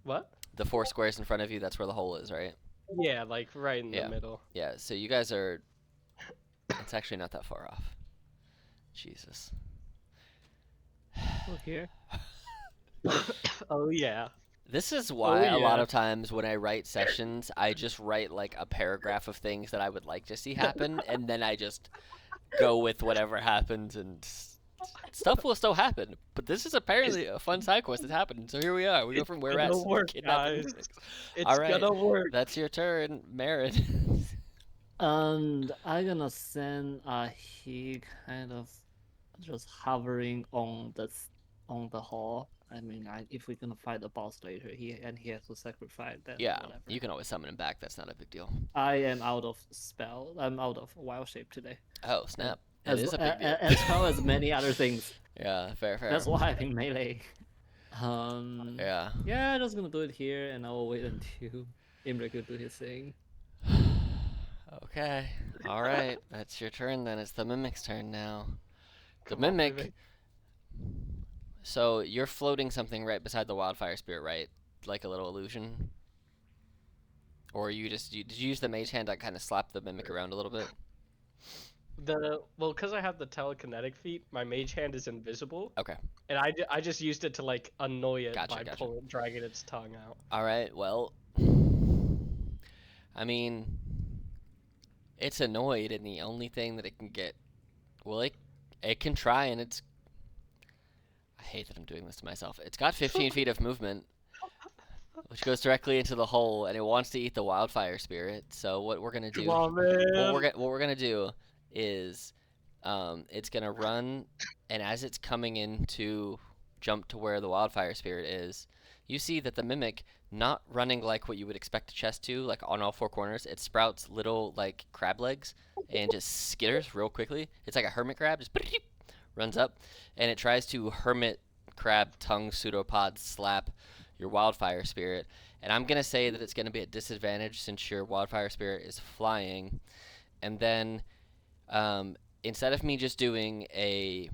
What? The 4 squares in front of you. That's where the hole is, right? Yeah, like right in Yeah. the middle. Yeah. So you guys are. It's actually not that far off. Jesus. Look here. Oh yeah. This is why a lot yeah. of times when I write sessions, I just write like a paragraph of things that I would like to see happen, and then I just go with whatever happens, and stuff will still happen. But this is apparently a fun side quest that's happened, so here we are. We go from where we're at. It'll work, kidnapping guys. mimics. It's All right. gonna work. That's your turn, Marin. And I'm gonna send he kind of just hovering on the hall, I mean, if we're gonna fight the boss later, he has to sacrifice, then Yeah, whatever. you can always summon him back. That's not a big deal. I am out of spell. I'm out of wild shape today, Oh, snap. It as is a big deal. as well as many other things. Yeah, fair. That's why I'm in melee. Yeah. Yeah, I'm just gonna do it here, and I will wait until Imre could do his thing. Okay. All right. That's your turn then. It's the Mimic's turn now. The Come on, Mimic. So you're floating something right beside the Wildfire Spirit, right? Like a little illusion? Or did you use the Mage Hand to kind of slap the Mimic around a little bit? Well, because I have the telekinetic feat, my mage hand is invisible. Okay. And I just used it to like annoy it Gotcha, by gotcha. dragging its tongue out. All right. Well, I mean, it's annoyed, and the only thing that it can get, well, it can try, and it's. I hate that I'm doing this to myself. It's got 15 feet of movement, which goes directly into the hole, and it wants to eat the Wildfire Spirit. So what we're gonna do? Come on, man. What we're gonna do is, it's gonna run, and as it's coming in to jump to where the Wildfire Spirit is, you see that the Mimic, not running like what you would expect a chest to, like on all four corners, it sprouts little like crab legs and just skitters real quickly. It's like a hermit crab, just runs up, and it tries to hermit crab tongue pseudopod slap your Wildfire Spirit. And I'm gonna say that it's gonna be at disadvantage since your Wildfire Spirit is flying. And then instead of me just doing a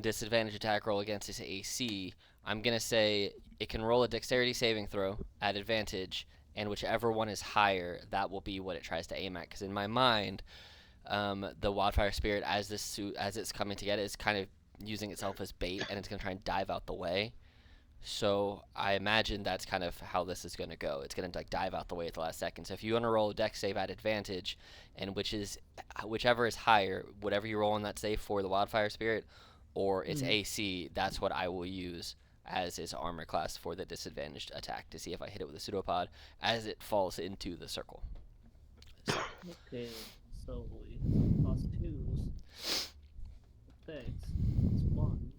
disadvantage attack roll against its AC, I'm going to say it can roll a dexterity saving throw at advantage, and whichever one is higher, that will be what it tries to aim at. Because in my mind, the Wildfire Spirit, as it's coming to get it, is kind of using itself as bait, and it's going to try and dive out the way. So I imagine that's kind of how this is going to go. It's going to like dive out the way at the last second. So if you want to roll a dex save at advantage, and whichever is higher, whatever you roll on that save for the Wildfire Spirit or its AC, that's what I will use as its armor class for the disadvantaged attack to see if I hit it with a pseudopod as it falls into the circle. So. Okay, so we plus twos. Thanks. It's 1.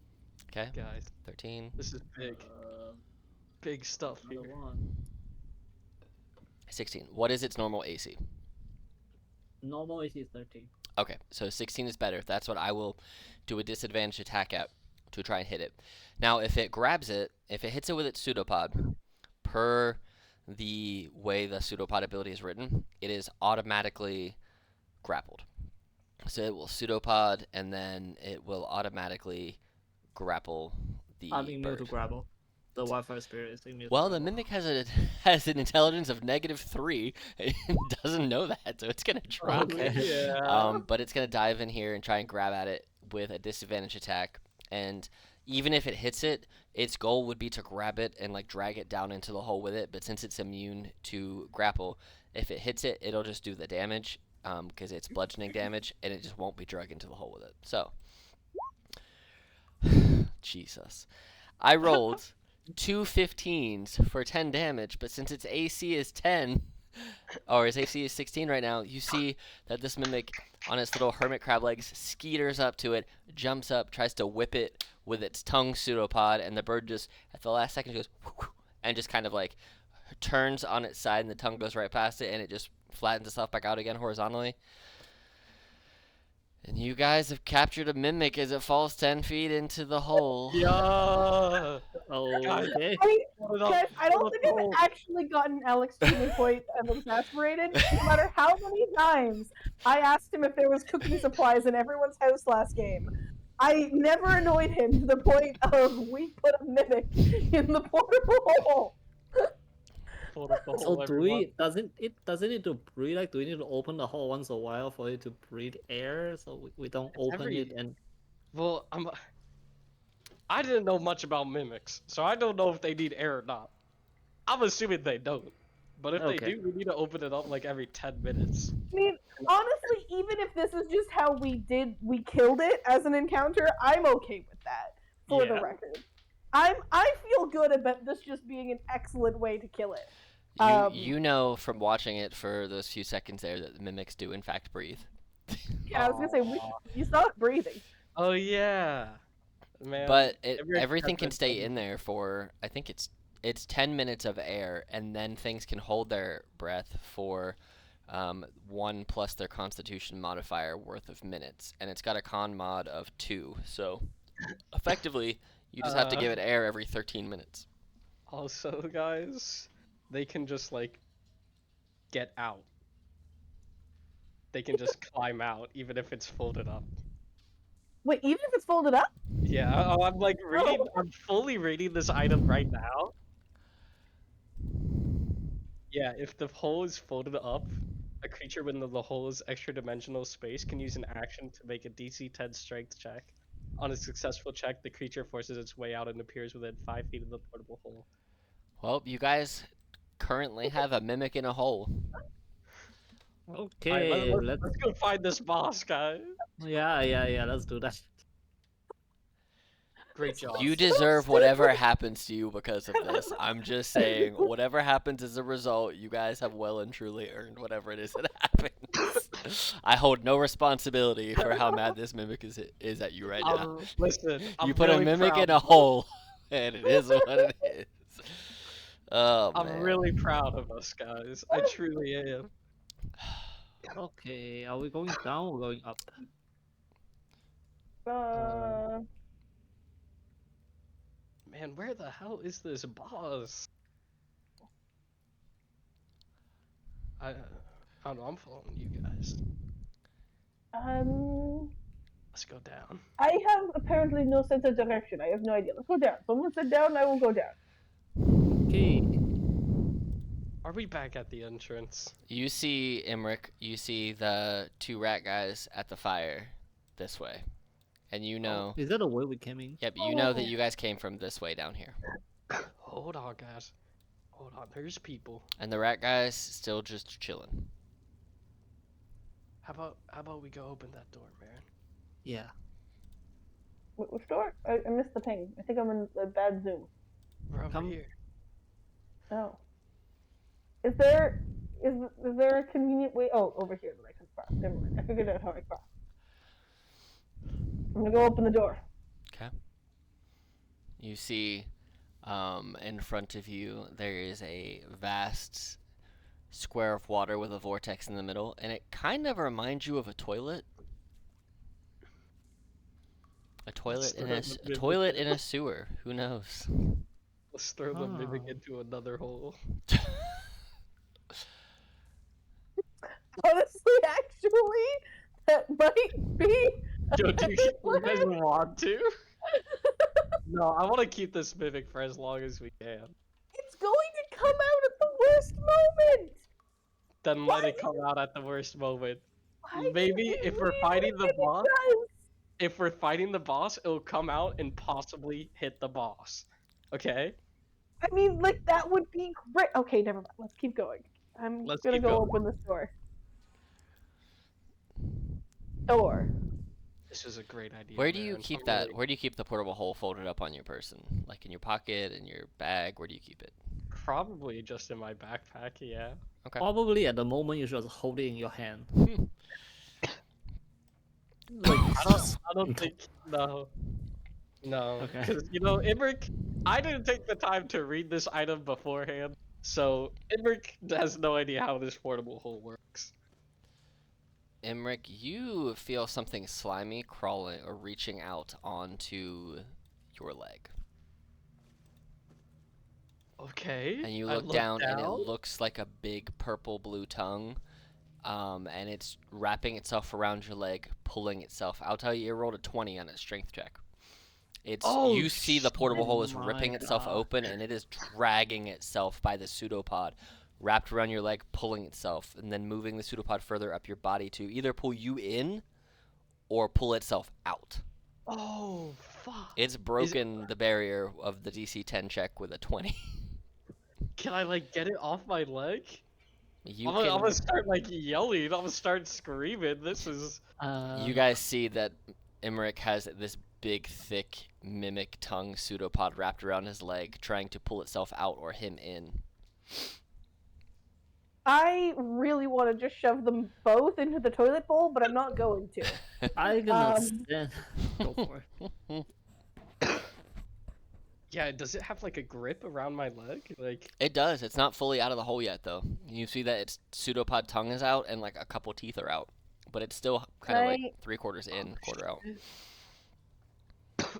Okay. Guys, 13. this is big. Uh, Big stuff here. another 1. 16. What is its normal AC? Normal AC is 13. Okay, so 16 is better. That's what I will do a disadvantage attack at to try and hit it. Now, if it grabs it, if it hits it with its pseudopod, per the way the pseudopod ability is written, it is automatically grappled. So it will pseudopod, and then it will automatically grapple the I'm immune bird. to grapple. The Wi-Fi spirit is immune. Well, to the grapple. Mimic has an intelligence of -3 and doesn't know that, so it's gonna try. Okay. Yeah. But it's gonna dive in here and try and grab at it with a disadvantage attack. And even if it hits it, its goal would be to grab it and like drag it down into the hole with it. But since it's immune to grapple, if it hits it, it'll just do the damage because it's bludgeoning damage, and it just won't be dragged into the hole with it. So, Jesus, I rolled 2 15s for 10 damage, but since its AC is 10, or its AC is 16 right now, you see that this Mimic on its little hermit crab legs skeeters up to it, jumps up, tries to whip it with its tongue pseudopod, and the bird just, at the last second, goes, and just kind of like turns on its side, and the tongue goes right past it, and it just flattens itself back out again horizontally. And you guys have captured a Mimic as it falls 10 feet into the hole. Yeah. Okay. Guys, I don't think I've actually gotten Alex to the point of exasperated. No matter how many times I asked him if there was cooking supplies in everyone's house last game, I never annoyed him to the point of we put a Mimic in the portable hole. So doesn't it need to breathe? Like, do we need to open the hole once a while for it to breathe air? So we don't open it and. Well, I didn't know much about mimics, so I don't know if they need air or not. I'm assuming they don't. But if they Okay. do, we need to open it up like every 10 minutes. I mean, honestly, even if this is just how we killed it as an encounter, I'm okay with that. For the Yeah. record, I feel good about this just being an excellent way to kill it. You know from watching it for those few seconds there that the Mimics do in fact breathe. Yeah, I was gonna say you saw it breathing. Oh yeah. Man, But Emmerich everything has can been stay telling in there for, I think it's 10 minutes of air, and then things can hold their breath for 1 plus their Constitution modifier worth of minutes, and it's got a con mod of 2. So effectively, you just have to give it air every 13 minutes. Also, guys, they can just like get out. They can just climb out, even if it's folded up. Wait, even if it's folded up? Yeah, I'm like reading. Oh. I'm fully reading this item right now. Yeah, if the hole is folded up, a creature within the hole's extra dimensional space can use an action to make a DC 10 strength check. On a successful check, the creature forces its way out and appears within 5 feet of the portable hole. Well, you guys currently have a mimic in a hole. Alright, Okay, let's go find this boss, guys. yeah, let's do that. Great job. You So deserve whatever stupid. happens to you because of this. I'm just saying, whatever happens as a result, you guys have well and truly earned whatever it is that happens. I hold no responsibility for how mad this mimic is at you right now. Listen, I'm You put a really mimic proud. in a hole, and it is what it is. Oh, I'm man. really proud of us, guys. I truly am. Okay, are we going down or going up? Man, where the hell is this boss? I don't know. I'm following you guys. um, Let's go down. I have apparently no sense of direction. I have no idea. Let's go down. Someone sit down. I will go down. Okay. Are we back at the entrance? You see Imric, you see the 2 rat guys at the fire this way. And you know, Is that the way we came in? yep, you know that you guys came from this way down here. Hold on, guys. Hold on. There's people. And the rat guys still just chilling. How about we go open that door, man? Yeah. Which door? I missed the ping. I think I'm in a bad Zoom. We're over Come- here. Oh. Is there a convenient way? Oh, over here that I can cross. Never mind. I figured out how I cross. I'm gonna go open the door. Okay. You see, in front of you, there is a vast square of water with a vortex in the middle, and it kind of reminds you of a toilet. A toilet in a toilet in a sewer. Who knows? Let's throw the mimic Oh. into another hole. Honestly, actually, that might be. Yo, do you guys want to? No, I want to keep this mimic for as long as we can. It's going to come out at the worst moment. Then let Why it come out at the worst moment. Why Maybe do you if we're really fighting the think it boss, does? if we're fighting the boss, it'll come out and possibly hit the boss. Okay? I mean, like that would be great. Okay, never mind. Let's keep going. I'm Let's gonna keep go going. open this door. Door. This is a great idea. Where do you man. keep I'm that? really- Where do you keep the portable hole folded up on your person? Like in your pocket, in your bag? Where do you keep it? Probably just in my backpack, yeah. Okay. Probably at the moment you should hold it in your hand. I don't think no. No. Okay. Because you know, Imric, I didn't take the time to read this item beforehand, so Imric has no idea how this portable hole works. Imric, you feel something slimy crawling or reaching out onto your leg. Okay. And you I look down, and it looks like a big purple blue tongue. And it's wrapping itself around your leg, pulling itself. I'll tell you, it rolled a 20 on its strength check. You see the portable hole is my ripping itself God. open, and it is dragging itself by the pseudopod, wrapped around your leg, pulling itself, and then moving the pseudopod further up your body to either pull you in or pull itself out. Oh fuck. It's broken the barrier of the DC 10 check with a 20. Can I like get it off my leg? You I'm can. gonna start like yelling. I'm gonna start screaming. This is You guys see that Imric has this big, thick, mimic tongue pseudopod wrapped around his leg, trying to pull itself out or him in. I really want to just shove them both into the toilet bowl, but I'm not going to. I'm gonna Um, stand. Go for it. Yeah, does it have like a grip around my leg? Like, It does. It's not fully out of the hole yet, though. You see that its pseudopod tongue is out and like a couple teeth are out, but it's still kind of like Right. 3/4 in, quarter out.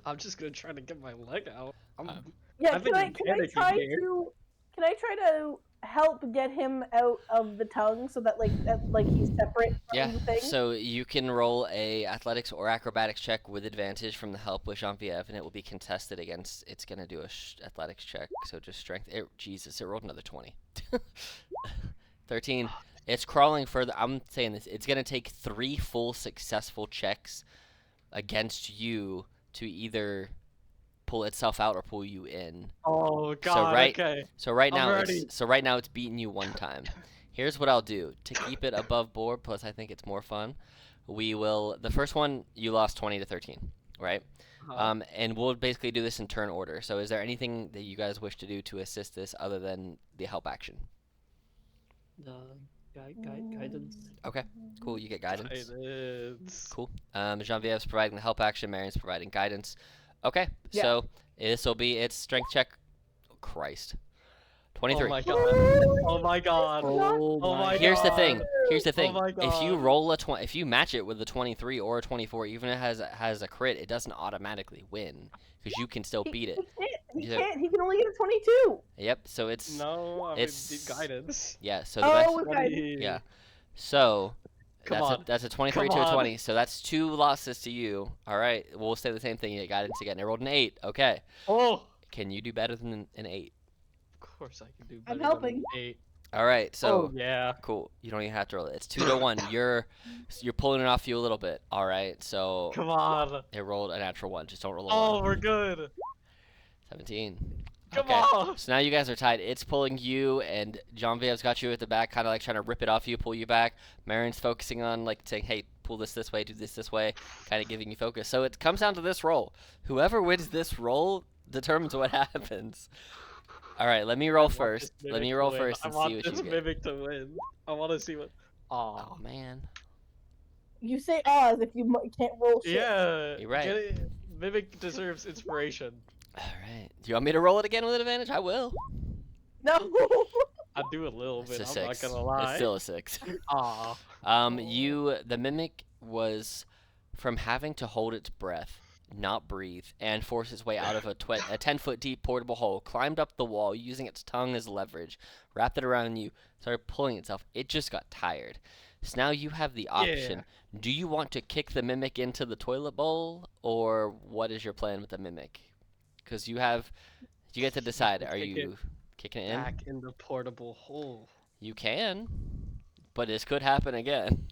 I'm just gonna try to get my leg out. Um, Yeah, I've can been I panicking try here. to help get him out of the tongue so that like he's separate Yeah, from the thing? so you can roll a athletics or acrobatics check with advantage from the help with Genevieve, and it will be contested against. It's gonna do a athletics check, so just strength. Jesus, it rolled another 20. 13. It's crawling further. I'm saying this. It's gonna take 3 full successful checks against you to either pull itself out or pull you in. Oh So god, right, okay. so right I'm now ready. it's beating you one time. Here's what I'll do to keep it above board. Plus, I think it's more fun. We will. The first one you lost 20 to 13, right? And we'll basically do this in turn order. So, is there anything that you guys wish to do to assist this other than the help action? Guidance. Okay, cool. You get guidance. Guidance. Cool. Genevieve's providing the help action. Marion's providing guidance. Okay, Yeah. so this will be its strength check. Oh, Christ. 23. Oh my god. Oh my god. Oh Oh my Here's the god. thing. Here's the thing. my If you God. roll if you match it with a 23 or a 24, even if it has a crit, it doesn't automatically win because you can still beat it. He Yeah. can't. He can only get a 22. Yep. So it's No, I it's mean, guidance. yeah. So the best. Oh, okay. Yeah. So Come that's on. that's a 23 Come to a on. 20. So that's 2 losses to you. All right. We'll say the same thing. You get guidance again. I rolled an 8. Okay. Oh. Can you do better than an 8? Of course I can do I'm better helping. than 8. All right. So Oh yeah. cool. You don't even have to roll it. It's 2 to 1. You're pulling it off you a little bit. All right. So Come on. it rolled a natural 1. Just don't roll a Oh, 1. we're good. 17. Come Okay. on. So now you guys are tied. It's pulling you, and Genevieve's got you at the back, kind of like trying to rip it off you, pull you back. Marion's focusing on like saying, "Hey, pull this way, do this way," kind of giving you focus. So it comes down to this roll. Whoever wins this roll determines what happens. All right. Let me roll I want this first. Let mimic me to roll win. first I and see want what this you get. mimic to win. I want to see what. Oh Aw. man. You say Oz if you can't roll shit. Yeah. You're right. Get it? Mimic deserves inspiration. All right. Do you want me to roll it again with advantage? I will. No. I do a little It's bit. a I'm 6. not gonna lie. It's still a 6. Aw. The mimic was from having to hold its breath, not breathe, and force its way out of a 10-foot deep portable hole, climbed up the wall using its tongue as leverage, wrapped it around you, started pulling itself. It just got tired. So now you have the option. Do you want to kick the mimic into the toilet bowl, or what is your plan with the mimic? Because you get to decide. Are Kick you kicking it in? Back in the portable hole. You can, but this could happen again.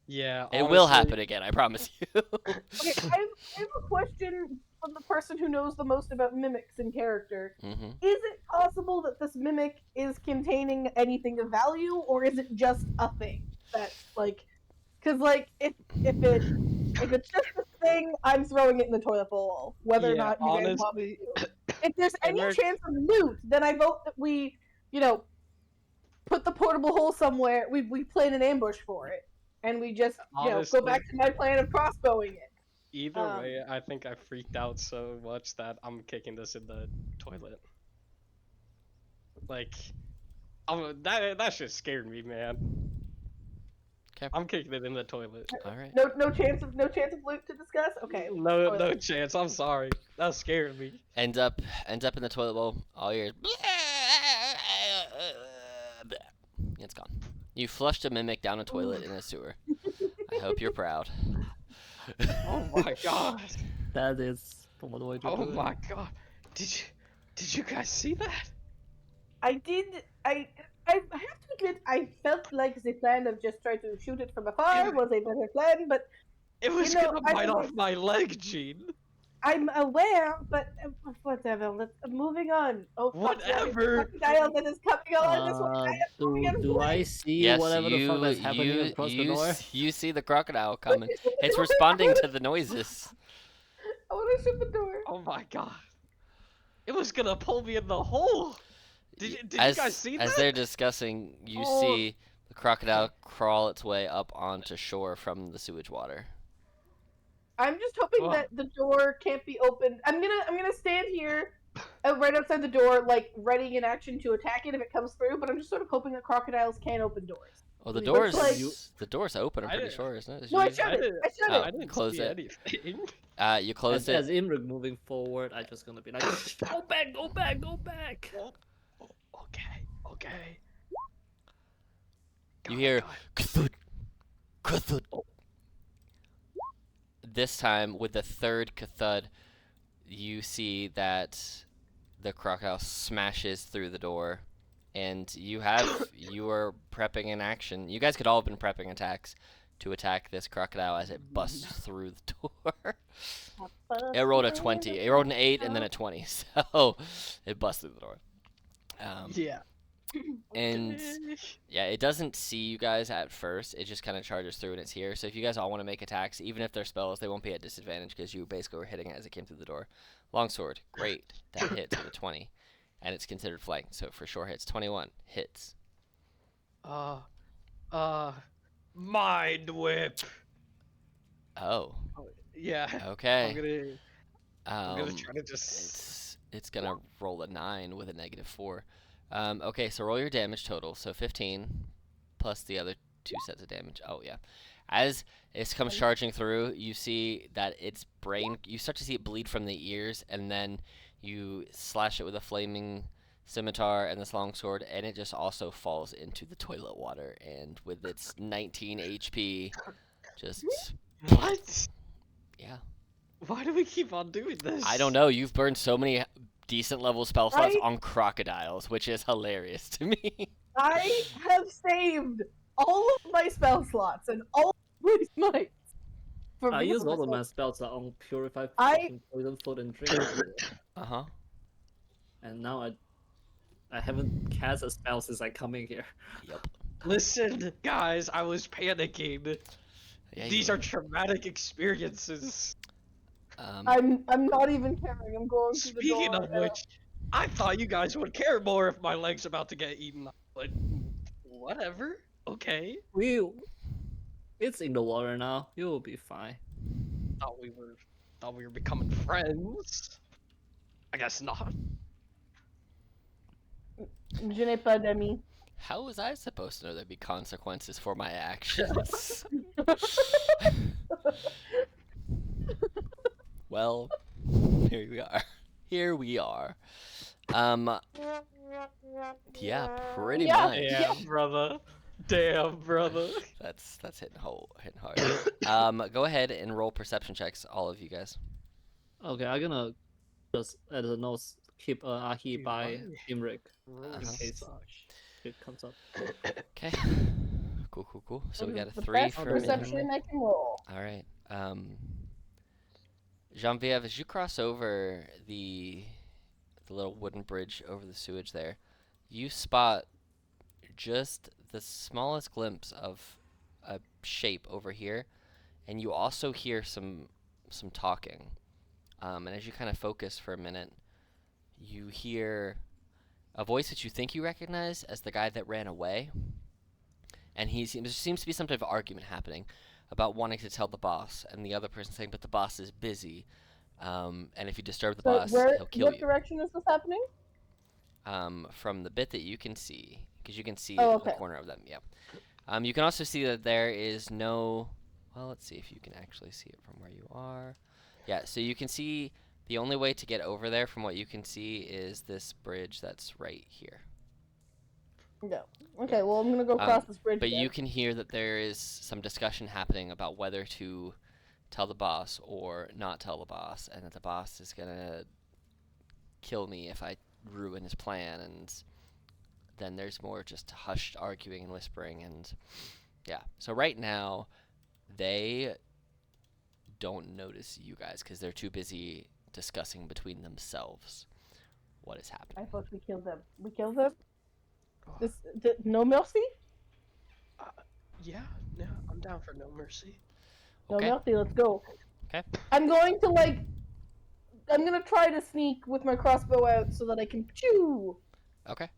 Yeah. It will honestly, happen again, I promise you. Okay, I have a question from the person who knows the most about mimics in character. hmm Is it possible that this mimic is containing anything of value, or is it just a thing that's like? Because like if it's just a thing, I'm throwing it in the toilet bowl, whether or Yeah, not you guys honest- want me to. If there's any Emer- chance of loot, then I vote that we, put the portable hole somewhere. We plan an ambush for it, and we just go Honestly- back to my plan of crossbowing it. Either Um, way, I think I freaked out so much that I'm kicking this in the toilet. Like, that shit scared me, man. 'Kay. I'm kicking it in the toilet. All right. No chance of loot to discuss. Okay. No chance. I'm sorry. That scared me. Ends up in the toilet bowl. All yours. It's gone. You flushed a mimic down a toilet in a sewer. I hope you're proud. Oh my god. That is the way to Oh do it. my god. Did you guys see that? I did. I have to admit, I felt like the plan of just trying to shoot it from afar was a better plan, but It was You know, gonna I bite don't off my leg, Gene. I'm aware. But whatever. Let's moving on. Oh, fuck, there is a Whatever. crocodile that is coming on this way. Do I see Yes, whatever the fuck that's happening you, across the you, door? you see the crocodile coming. It's responding to the noises. I want to shoot the door. Oh my god. It was gonna pull me in the hole. Did you guys see As that? they're discussing, you Oh. see the crocodile crawl its way up onto shore from the sewage water. I'm just hoping Well- that the door can't be opened. I'm gonna stand here, right outside the door, like ready in action to attack it if it comes through. But I'm just sort of hoping that crocodiles can't open doors. Well, the Wait, door's like- the door's open. I'm I pretty didn't- sure, isn't it? No, I You- shut I it. didn't. I shut Oh. it. I didn't Close see it. anything. You closed as it. Imrik moving forward, I'm just gonna be like, go back, go back, go back. Okay. Okay. You God, hear God. "Cthulhu, Cthulhu." This time, with the third Cthud, you see that the crocodile smashes through the door, and you are prepping an action. You guys could all have been prepping attacks to attack this crocodile as it busts through the door. It rolled a 20. It rolled an 8 and then a 20, so it busts through the door. Yeah. And Okay. yeah, it doesn't see you guys at first. It just kind of charges through and it's here. So if you guys all want to make attacks, even if they're spells, they won't be at disadvantage because you basically were hitting it as it came through the door. Longsword, great. That hits with a 20. And it's considered flank, so for sure hits. 21 hits. Mind whip. Oh, Yeah. okay. I'm gonna try to just. It's gonna roll a 9 with a -4. Okay, so roll your damage total. So 15 plus the other 2 sets of damage. Oh yeah. As it comes charging through, you see that its brain. You start to see it bleed from the ears, and then you slash it with a flaming scimitar and this longsword, and it just also falls into the toilet water. And with its 19 HP, just What? yeah. Why do we keep on doing this? I don't know. You've burned so many decent level spell slots I- on crocodiles, which is hilarious to me. I have saved all of my spell slots and all of my smites. For I because use of all of my myself. spells on purify, I- fucking poison, food, and drink, Uh-huh. and now I haven't cast a spell since I come in here. Yep. Listen, guys, I was panicking. Yeah, These you are traumatic experiences. I'm not even caring. I'm going through the Speaking door. of which, I thought you guys would care more if my leg's about to get eaten. But whatever. Okay. It's in the water now. You will be fine. Thought we were becoming friends. I guess not. Je n'ai pas d'amis. How was I supposed to know there'd be consequences for my actions? Well, here we are. Here we are. Yeah, pretty Yeah. much. Damn, brother. Damn, brother. That's hitting hard. Go ahead and roll perception checks, all of you guys. Okay, I'm gonna just at the nose keep Ahi by Imrik Uh-huh. in case it comes up. Okay. Cool. So we got a The 3 best for perception I can roll. All right. Genevieve, as you cross over the little wooden bridge over the sewage there, you spot just the smallest glimpse of a shape over here, and you also hear some talking. And as you kind of focus for a minute, you hear a voice that you think you recognize as the guy that ran away. And there seems to be some type of argument happening about wanting to tell the boss, and the other person saying, but the boss is busy. And if you disturb the So boss, where, he'll kill what you. direction is this happening? From the bit that you can see, because you can see Oh, the okay. corner of them, yeah. You can also see that there is no... Well, let's see if you can actually see it from where you are. Yeah, so you can see the only way to get over there from what you can see is this bridge that's right here. No. Okay, well, I'm gonna go cross this bridge But again. you can hear that there is some discussion happening about whether to tell the boss or not tell the boss, and that the boss is gonna kill me if I ruin his plan, and then there's more just hushed arguing and whispering, and yeah. So right now, they don't notice you guys because they're too busy discussing between themselves what is happening. I thought we killed them. We killed them? No mercy? Yeah, I'm down for no mercy. No Okay. mercy, let's go. Okay. I'm going to, I'm gonna try to sneak with my crossbow out so that I can chew. Okay.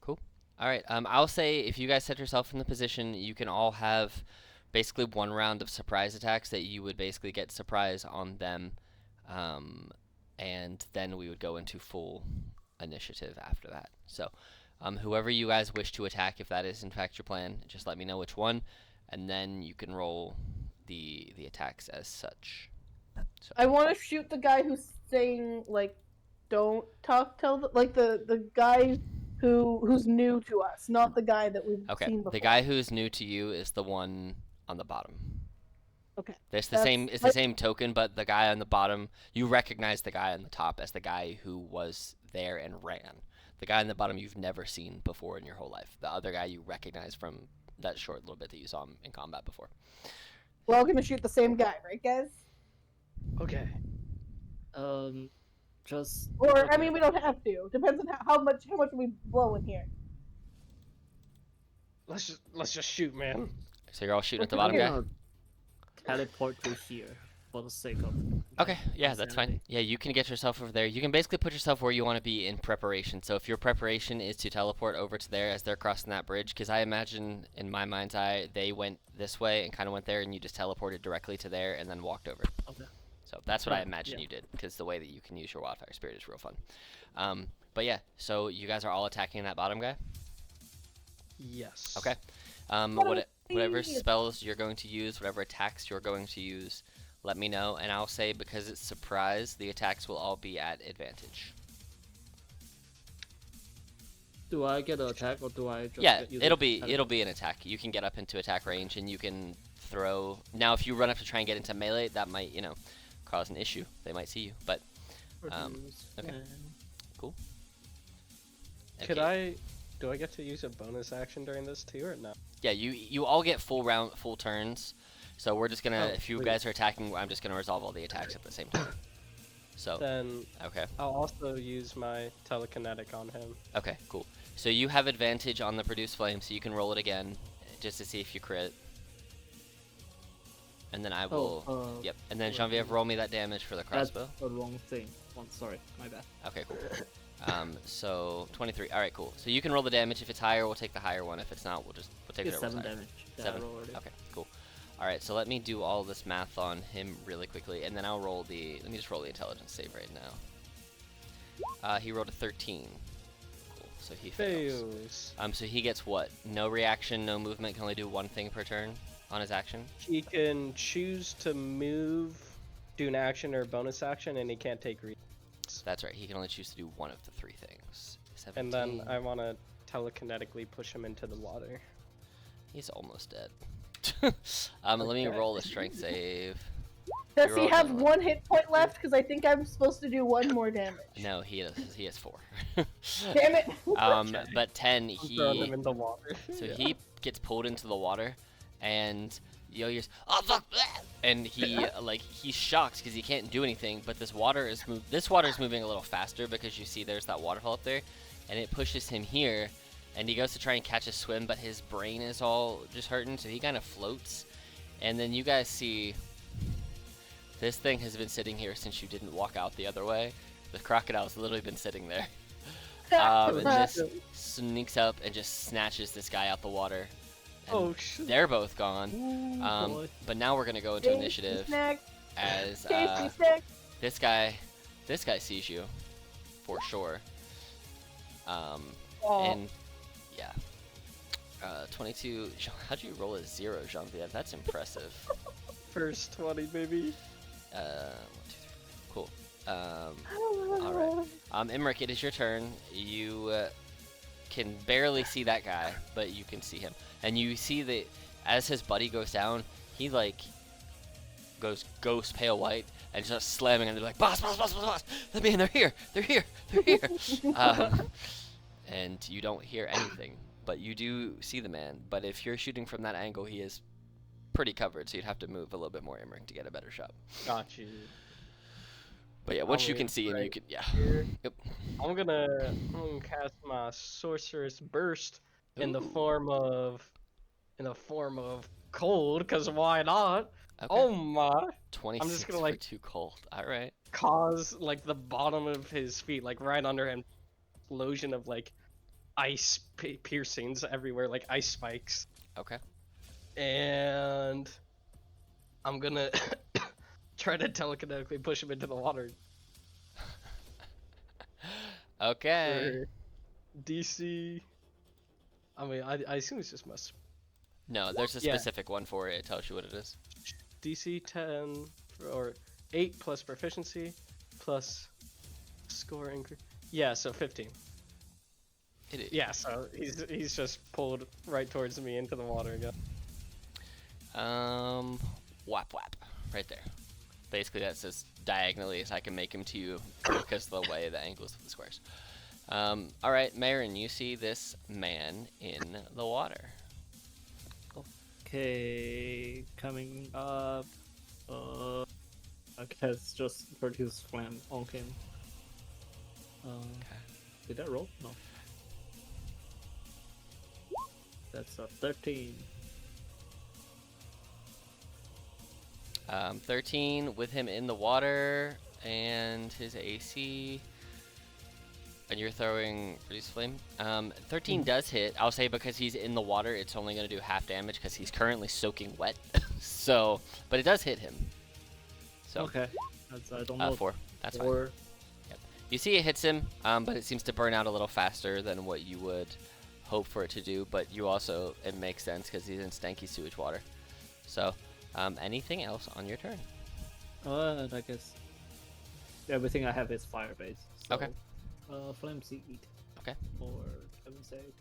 Cool. All right. I'll say if you guys set yourself in the position, you can all have basically one round of surprise attacks that you would basically get surprise on them, and then we would go into full initiative after that. So, whoever you guys wish to attack, if that is in fact your plan, just let me know which one, and then you can roll the attacks as such. So, I want to shoot the guy who's saying like, "Don't tell the guy who's new to us, not the guy that we've okay, seen before." the guy who's new to you is the one on the bottom. Okay. It's the That's same. It's the same token, but the guy on the bottom, you recognize the guy on the top as the guy who was there and ran. The guy on the bottom you've never seen before in your whole life. The other guy you recognize from that short little bit that you saw him in combat before. We're all gonna shoot the same guy, right, guys? Okay. Just. Or I okay. mean, we don't have to. Depends on how much we blow in here. Let's just shoot, man. So you're all shooting at the Okay. bottom I'm guy. gonna teleport to here for the sake of. Okay, yeah, that's fine. insanity. Yeah, you can get yourself over there. You can basically put yourself where you want to be in preparation. So if your preparation is to teleport over to there as they're crossing that bridge, because I imagine in my mind's eye they went this way and kind of went there, and you just teleported directly to there and then walked over. Okay. So that's what I Right, imagine yeah. you did, because the way that you can use your wildfire spirit is real fun. But yeah, so you guys are all attacking that bottom guy. Yes. Okay. Whatever spells you're going to use, whatever attacks you're going to use, let me know, and I'll say because it's surprise, the attacks will all be at advantage. Do I get an attack or do I just Yeah, use it'll it be teleport? it'll be an attack. You can get up into attack range, and you can throw. Now, if you run up to try and get into melee, that might cause an issue. They might see you, but Produce okay. and- Could okay. do I get to use a bonus action during this too, or no? Yeah, you all get full turns. So we're just gonna, Oh, if you sweet. guys are attacking, I'm just gonna resolve all the attacks at the same time. So Then okay. I'll also use my telekinetic on him. Okay, cool. So you have advantage on the produce flame, so you can roll it again, just to see if you crit. And then I will. Yep. And then wait, Genevieve, roll me that damage for the That's crossbow. the wrong thing. Oh, sorry, my bad. Okay, cool. So 23. All right, cool. So you can roll the damage. If it's higher, we'll take the higher one. If it's not, we'll take It's whatever's 7 higher. damage. that I 7. rolled already. Okay, cool. All right, so let me do all this math on him really quickly, and then I'll roll the. Let me just roll the intelligence save right now. He rolled a 13. Cool. So he fails. Fails. So he gets what? No reaction, no movement. Can only do one thing per turn on his action. He can choose to move, do an action or a bonus action, and he can't take re. That's right. He can only choose to do one of the 3 things. 17. And then I want to telekinetically push him into the water. He's almost dead. Let me roll a strength save. Does You're he all have done. 1 hit point left? Because I think I'm supposed to do 1 more damage. No, he has 4. Damn it! But 10, I'm throwing him he in the water. so Yeah. he gets pulled into the water, and Yo-Yo's oh fuck, and he he's shocked because he can't do anything. But this water is moving a little faster because you see there's that waterfall up there, and it pushes him here, and he goes to try and catch a swim, but his brain is all just hurting, so he kind of floats, and then you guys see this thing has been sitting here since you didn't walk out the other way. The crocodile's literally been sitting there. And this sneaks up and just snatches this guy out the water. And Oh shit. they're both gone. boy. But now we're gonna go into initiative Snack, as tasty snack. this guy sees you for sure. Oh. And yeah, 22. How'd you roll a 0, Jean-Pierre? That's impressive. First 20, baby. 1, 2, 3. Cool. All right. Imric, it is your turn. You can barely see that guy, but you can see him, and you see that as his buddy goes down, he goes ghost pale white and just slamming, and they're like, boss, let me in, they're here. And you don't hear anything, but you do see the man. But if you're shooting from that angle, he is pretty covered, so you'd have to move a little bit more, Imric, to get a better shot. Got you. But yeah, once you can wait see him, you right can, yeah. here. Yep. I'm gonna cast my sorceress burst in the Ooh. form of cold, cause why not? Okay. Oh my! 26 gonna, for like- too cold. All right. Cause like the bottom of his feet, like right under him, explosion of like ice piercings everywhere, like ice spikes. Okay. And I'm gonna try to telekinetically push him into the water. Okay. For DC. I mean, I assume it's just must. No, there's a Yeah. specific one for it. It tells you what it is. DC 10 or 8 plus proficiency plus score increase. Yeah, so 15. It is. Yeah, so he's just pulled right towards me into the water again. Whap whap, right there. Basically, that's as diagonally as I can make him to you because of the way the angles of the squares. All right, Marin, you see this man in the water. Okay, coming up. I guess just produce flame on him. Did I roll? No. That's a 13. 13 with him in the water and his AC. And you're throwing reduce flame. 13 does hit. I'll say because he's in the water, it's only going to do half damage because he's currently soaking wet. So, but it does hit him. So, Okay, I don't know. 4. That's fine. 4. You see it hits him, but it seems to burn out a little faster than what you would hope for it to do. But you also, it makes sense because he's in stanky sewage water. So, anything else on your turn? I guess everything I have is fire based. So, Okay. Flame seed. Okay. For heaven's sake.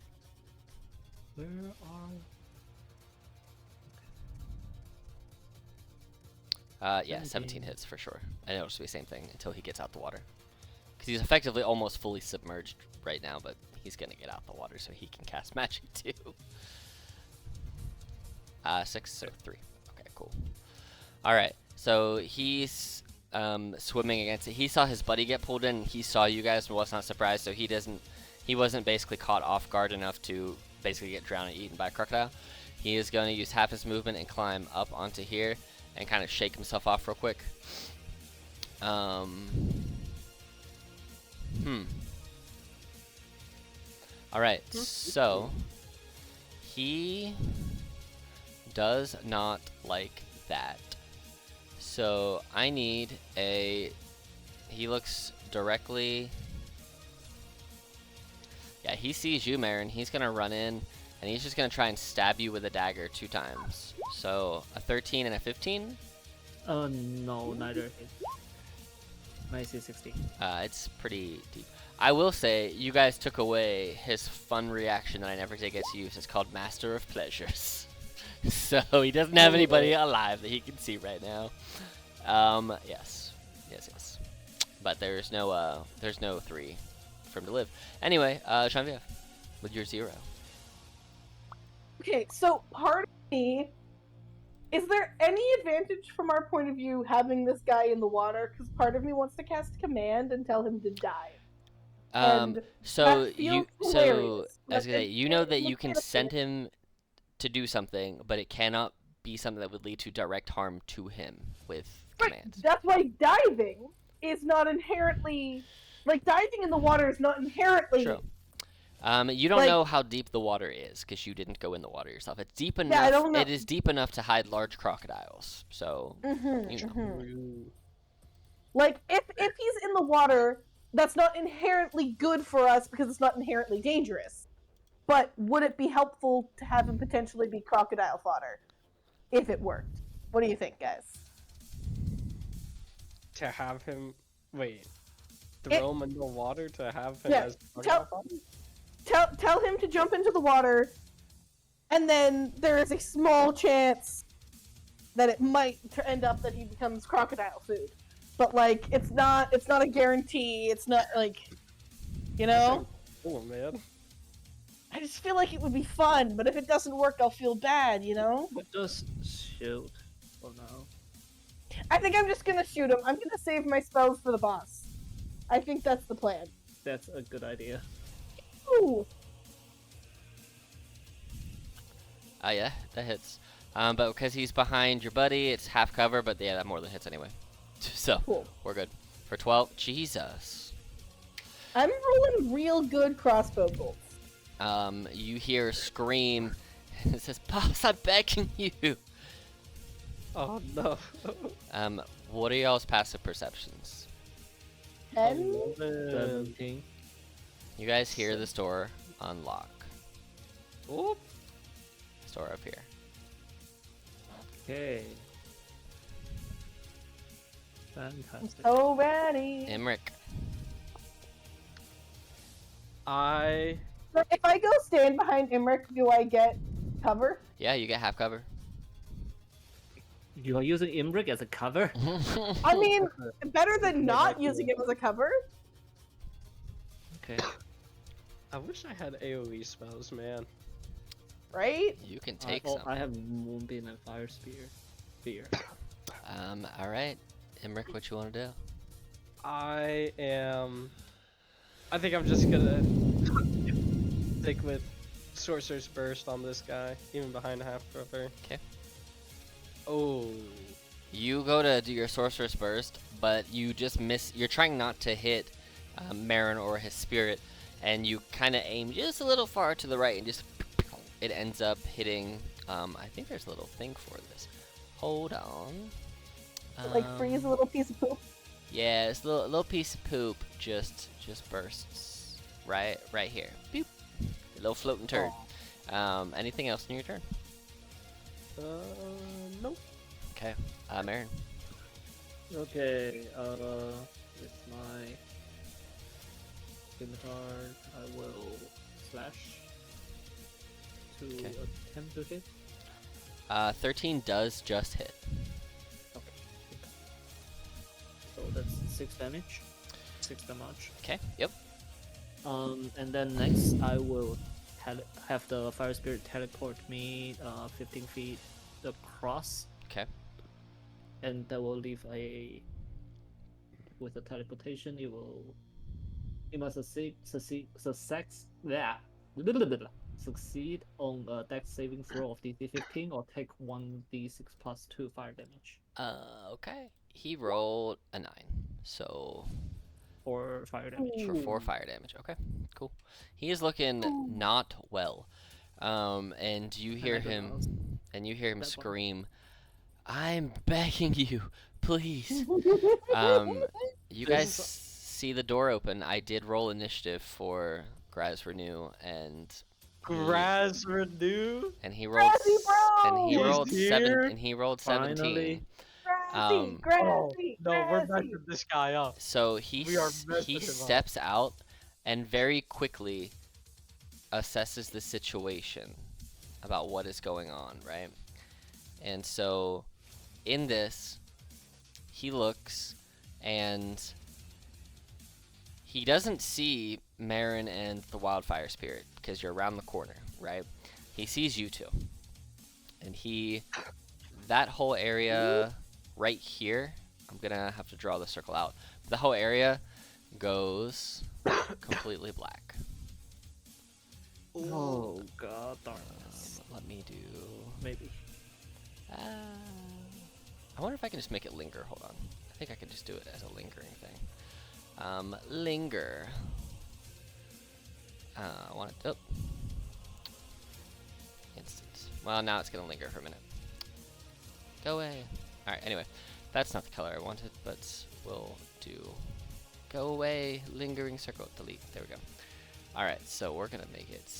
Where are? Yeah, 17 hits for sure. And it'll just be the same thing until he gets out the water. Because he's effectively almost fully submerged right now, but he's going to get out the water so he can cast magic too. 6 or 3. Okay, cool. Alright, so he's swimming against it. He saw his buddy get pulled in. He saw you guys and was not surprised, so he wasn't basically caught off guard enough to basically get drowned and eaten by a crocodile. He is going to use half his movement and climb up onto here and kind of shake himself off real quick. Alright, so he does not like that. So I need a... He looks directly... Yeah, he sees you, Marin. He's going to run in, and he's just going to try and stab you with a dagger 2 times. So a 13 and a 15? No, neither hit. Nice 16. It's pretty deep. I will say, you guys took away his fun reaction that I never get to use. It's called Master of Pleasures. So he doesn't have anybody alive that he can see right now. Yes. But there's no 3 for him to live. Anyway, Genevieve, with your 0. Okay, so part of me, is there any advantage from our point of view having this guy in the water? Because part of me wants to cast command and tell him to dive. So that you, feels so hilarious, as but I say, you know that it's you can mechanical. send him to do something, but it cannot be something that would lead to direct harm to him with Right, commands. that's why diving is not inherently, like diving in the water is not inherently. True. You don't Like- know how deep the water is because you didn't go in the water yourself. It's deep enough. Yeah, I don't know. It is deep enough to hide large crocodiles. So Mhm, you know. mhm. Like if he's in the water, that's not inherently good for us because it's not inherently dangerous. But would it be helpful to have him potentially be crocodile fodder if it worked? What do you think, guys? To have him throw him into the water to have him Yeah, as Tell him to jump into the water, and then there is a small chance that it might end up that he becomes crocodile food. But like, it's not a guarantee. It's not like, you know. Oh man. I just feel like it would be fun, but if it doesn't work, I'll feel bad, you know? Just shoot for now. I think I'm just gonna shoot him. I'm gonna save my spells for the boss. I think that's the plan. That's a good idea. Ooh. Yeah, that hits. But because he's behind your buddy, it's half cover, but yeah, that more than hits anyway. So, Cool. we're good. For 12, Jesus. I'm rolling real good crossbow bolts. You hear a scream. And it says, "Pops, I'm begging you." Oh no. What are y'all's passive perceptions? 10? 17. You guys hear this door unlock. Oop. This door up here. Okay. Fantastic. So ready. Emmerich. I So if I go stand behind Imric, do I get cover? Yeah, you get half cover. You are using Imbrick as a cover? I mean, better than Yeah, not like, using him as a cover. Okay. I wish I had AoE spells, man. Right? You can take oh, some. I have Moonbeam and Fire Spear. Alright. Emmerich, what you want to do? I think I'm just gonna stick with Sorcerer's Burst on this guy, even behind half cover. Okay. Oh. You go to do your Sorcerer's Burst, but you just miss. You're trying not to hit Marin or his spirit, and you kind of aim just a little far to the right, and just it ends up hitting. I think there's a little thing for this. Hold on. Like freeze a little piece of poop. Yeah, this little piece of poop just bursts right here. Boop. A little floating turd. Anything else in your turn? Nope. Okay. Marin. Okay, with my scimitar, I will slash to Okay. attempt to hit. 13 does just hit. Okay. So that's 6 damage. 6 damage. Okay. Yep. And then next I will have the Fire Spirit teleport me 15 feet across, Okay. and that will leave a. With the teleportation, it must succeed on a dex saving throw of DC 15 or take 1d6 plus 2 fire damage Okay. He rolled a 9, so for fire damage. for 4 fire damage. Okay. Cool. He is looking not well. And you hear him, That one. scream, "I'm begging you, please." You guys see the door open. I did roll initiative for Graz Renew, and Graz Renew? he rolled Grazzy, bro! and he He's rolled here? and he rolled Finally. 17. Grassy, Um, grassy, No, we're grassy. messing this guy up. So We are messing he him up. steps out and very quickly assesses the situation about what is going on, right? And so in this, he looks and he doesn't see Marin and the Wildfire Spirit because you're around the corner, right? He sees you two. And that whole area right here, I'm gonna have to draw the circle out. The whole area goes completely black. Oh god, darkness. Let me do. Maybe. I wonder if I can just make it linger. Hold on. I think I can just do it as a lingering thing. Linger. I want it. Oh. Instant. Well, now it's gonna linger for a minute. Go away. All right. Anyway, that's not the color I wanted, but we'll do. Go away. Lingering circle. Delete. There we go. All right. So we're gonna make it.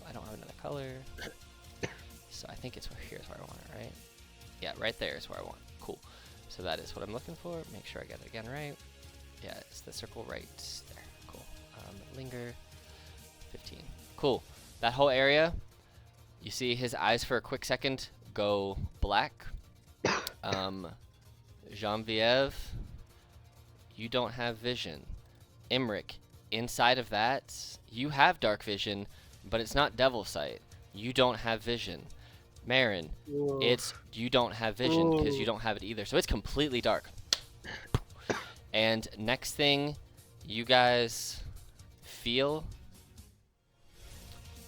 I don't have another color. So I think here's where I want it, right? Yeah, right there is where I want it. Cool. So that is what I'm looking for. Make sure I get it again right. Yeah, it's the circle right there. Cool. Linger. 15. Cool. That whole area, you see his eyes for a quick second go black. Genevieve, you don't have vision. Emmerich, inside of that, you have dark vision, but it's not devil sight. You don't have vision. Marin, you don't have vision because you don't have it either. So it's completely dark. And next thing you guys feel,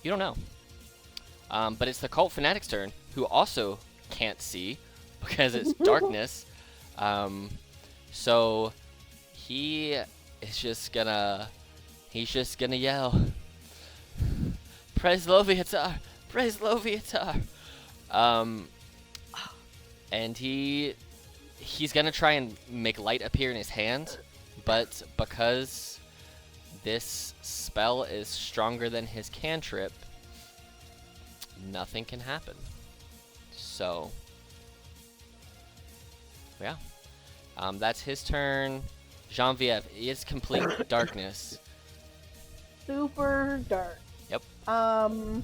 you don't know. But it's the cult fanatic's turn, who also can't see because it's darkness. So he's just gonna yell, "Praise Loviatar! Praise Loviatar. Um, and he's gonna try and make light appear in his hand, but because this spell is stronger than his cantrip, nothing can happen. So, yeah. That's his turn. Genevieve, it's complete darkness. Super dark. Yep. Um,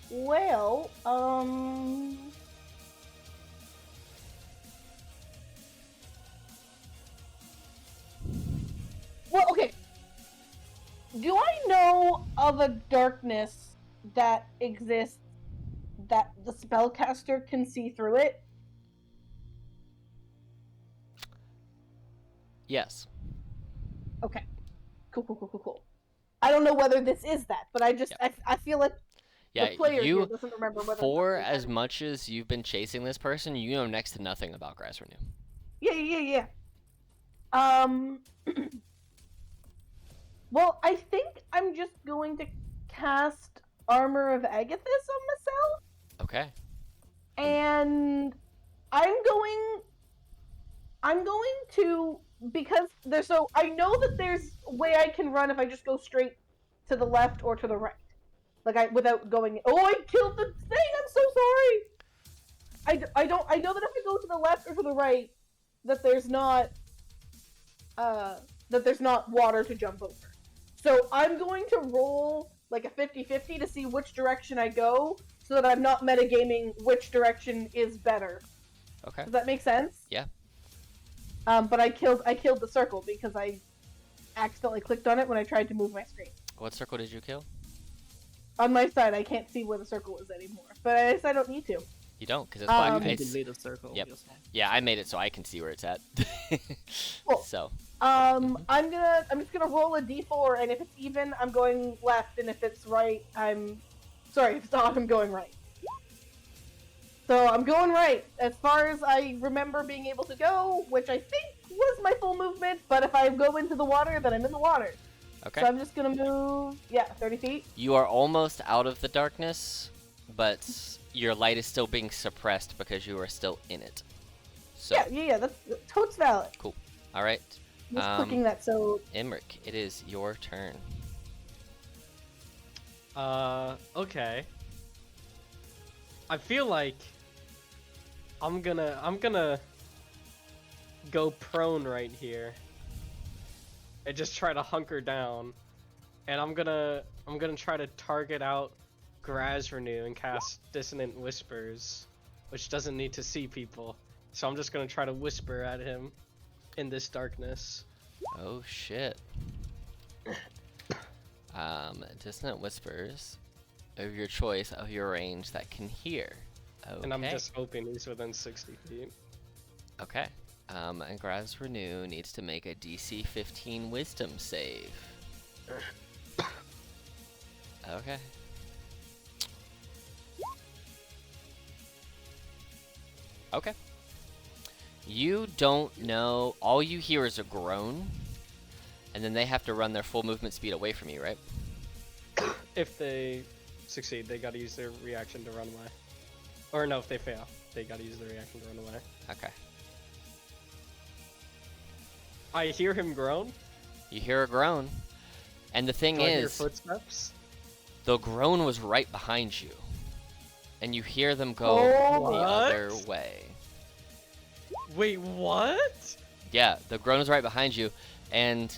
well, well, okay. Do I know of a darkness that exists that the spellcaster can see through it? Yes. Okay. Cool. I don't know whether this is that, but I just Yep. I feel like Yeah, the player here you, doesn't remember whether for or not as much as you've been chasing this person, you know next to nothing about Grass Renew. Yeah. Um. Well, I think I'm just going to cast Armor of Agathis on myself, Okay. and I'm going to, because there's, so I know that there's a way I can run if I just go straight to the left or to the right, like without going. Oh, I killed the thing. I'm so sorry. I don't. I know that if I go to the left or to the right, that there's not water to jump over. So I'm going to roll like a 50-50 to see which direction I go, so that I'm not metagaming which direction is better. Okay. Does that make sense? Yeah. But I killed the circle because I accidentally clicked on it when I tried to move my screen. What circle did you kill? On my side, I can't see where the circle is anymore, but I guess I don't need to. You don't, because it's black. Um, You It's, can lead a circle. Yep. Yourself. yeah, I made it so I can see where it's at. Cool. So, I'm just gonna roll a d4, and if it's even, I'm going left, and if it's right, if it's off, I'm going right. So I'm going right, as far as I remember being able to go, which I think was my full movement, but if I go into the water, then I'm in the water. okay. So I'm just gonna move, 30 feet. You are almost out of the darkness, but your light is still being suppressed because you are still in it. So, Yeah, that's totes valid. all right. Just clicking that, so Imric, it is your turn. Okay. I feel like I'm gonna go prone right here and just try to hunker down, and I'm gonna try to target out Grazrenew and cast Dissonant Whispers, which doesn't need to see people. So I'm just gonna try to whisper at him in this darkness. Oh shit. Dissonant whispers of your choice of your range that can hear. Okay. And I'm just hoping he's within 60 feet. Okay. And Grass Renew needs to make a DC 15 Wisdom save. Okay. Okay. You don't know. All you hear is a groan, and then they have to run their full movement speed away from you, right? If they succeed, they gotta use their reaction to run away. Or no, if they fail, they gotta use their reaction to run away. Okay. I hear him groan. You hear a groan, and the thing Do I hear is, footsteps? the groan was right behind you, and you hear them go Oh, the what? other way. Wait, what? Yeah, the groan is right behind you, and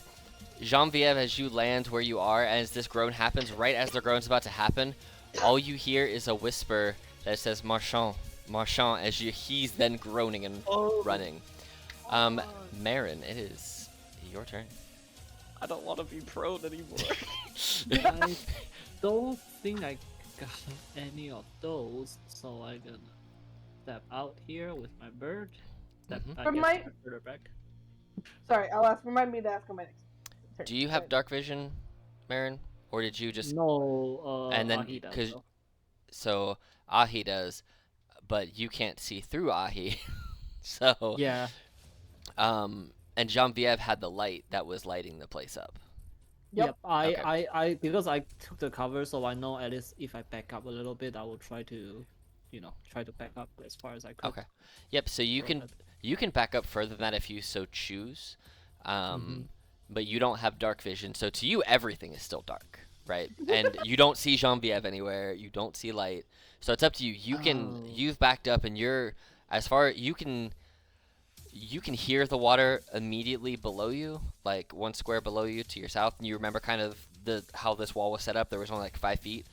Genevieve, as you land where you are, as this groan happens, right as the groan's about to happen, all you hear is a whisper that says "Marchand, Marchand," as he's then groaning and running. Marin, it is your turn. I don't want to be prone anymore. I don't think I got any of those, so I'm gonna step out here with my bird. Step, Mhm. I From guess, my- further back. sorry, remind me to ask on my next turn. Do you have dark vision, Marin, or did you just? No, and then Ahi does, because though. so Ahi does, but you can't see through Ahi, so Yeah, And Jean-Vieve had the light that was lighting the place up. Yep. Okay. I because I took the cover, so I know at least if I back up a little bit, I will try to, try to back up as far as I could. Okay. Yep. So you Go can ahead. you can back up further than that if you so choose, Mhm. but you don't have dark vision. So to you, everything is still dark, right? And you don't see Jean-Vieve anywhere. You don't see light. So it's up to you. Oh. You've backed up, and you're as far you can hear the water immediately below you, like 1 square below you to your south. And you remember kind of how this wall was set up. There was only like 5 feet.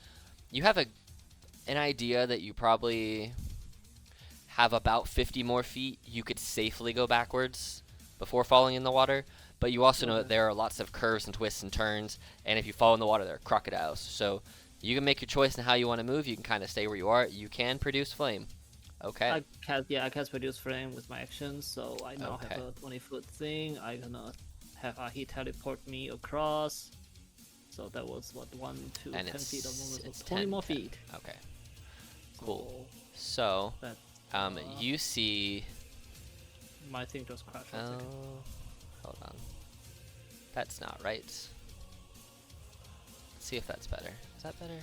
You have an idea that you probably have about 50 more feet you could safely go backwards before falling in the water. But you also know that Okay. there are lots of curves and twists and turns, and if you fall in the water, there are crocodiles. So you can make your choice in how you want to move. You can kind of stay where you are. You can produce flame. Okay. I cast produce flame with my actions, so I now Okay. have a 20-foot thing. I gonna have Ahi teleport me across. So that was what 1, 2, And 10 feet of movement. it's So 20 10, more 10. feet. Okay. Cool. So So, that you see. my thing just crashed. Oh, hold on. That's not right. Let's see if that's better. Is that better?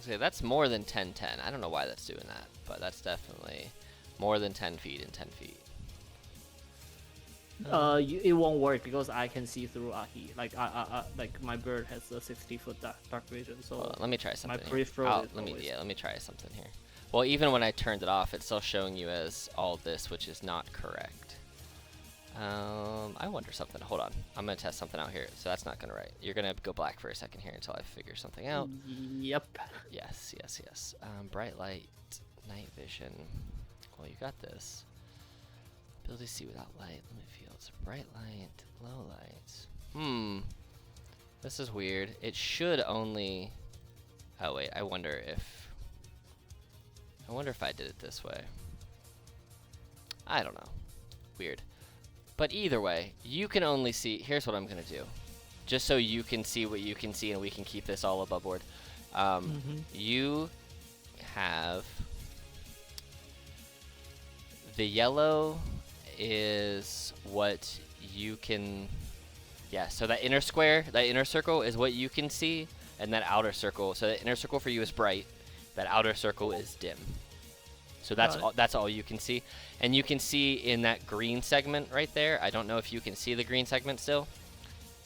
Okay, that's more than 10, 10. I don't know why that's doing that, but that's definitely more than 10 feet and 10 feet. It won't work because I can see through Ahi. Like my bird has a 60-foot dark vision. So Hold on, let me try something. Here. peripheral is Let me always- let me try something here. Well, even when I turned it off, it's still showing you as all this, which is not correct. I wonder something. Hold on, I'm gonna test something out here. So that's not gonna right. You're gonna go black for a second here until I figure something out. Yep. Yes, yes, yes. Bright light, night vision. Well, you got this. Ability to see without light, limit fields, bright light, low light. This is weird. It should only. Oh wait, I wonder if I did it this way. I don't know. Weird. But either way, you can only see. Here's what I'm gonna do, just so you can see what you can see, and we can keep this all above board. You have the yellow is what you can. Yeah. So that inner square, that inner circle is what you can see, and that outer circle. So the inner circle for you is bright. That outer circle is dim. So that's Got it. all, that's all you can see, and you can see in that green segment right there. I don't know if you can see the green segment still,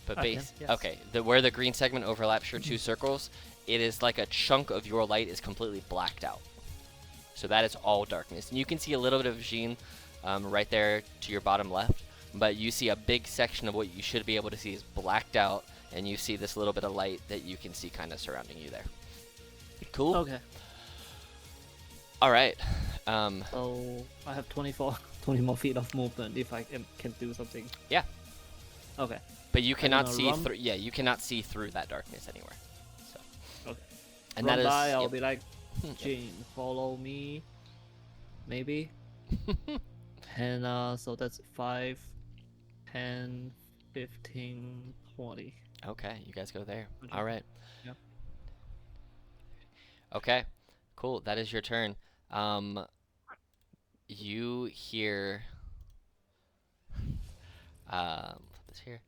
but I can, base. yes. Okay, where the green segment overlaps your two circles, it is like a chunk of your light is completely blacked out. So that is all darkness, and you can see a little bit of Jean right there to your bottom left, but you see a big section of what you should be able to see is blacked out, and you see this little bit of light that you can see kind of surrounding you there. Cool. Okay. All right. So I have 20 more feet of movement if I can do something. Yeah. Okay. But you cannot gonna see run? through. Yeah, you cannot see through that darkness anywhere. So. Okay. And Run that is. by, I'll Yep. be like, Jane, follow me. Maybe. And so that's 5, 10, 15, 20. Okay, you guys go there. Okay. All right. Yep. Okay, cool. That is your turn. You hear. Put this here.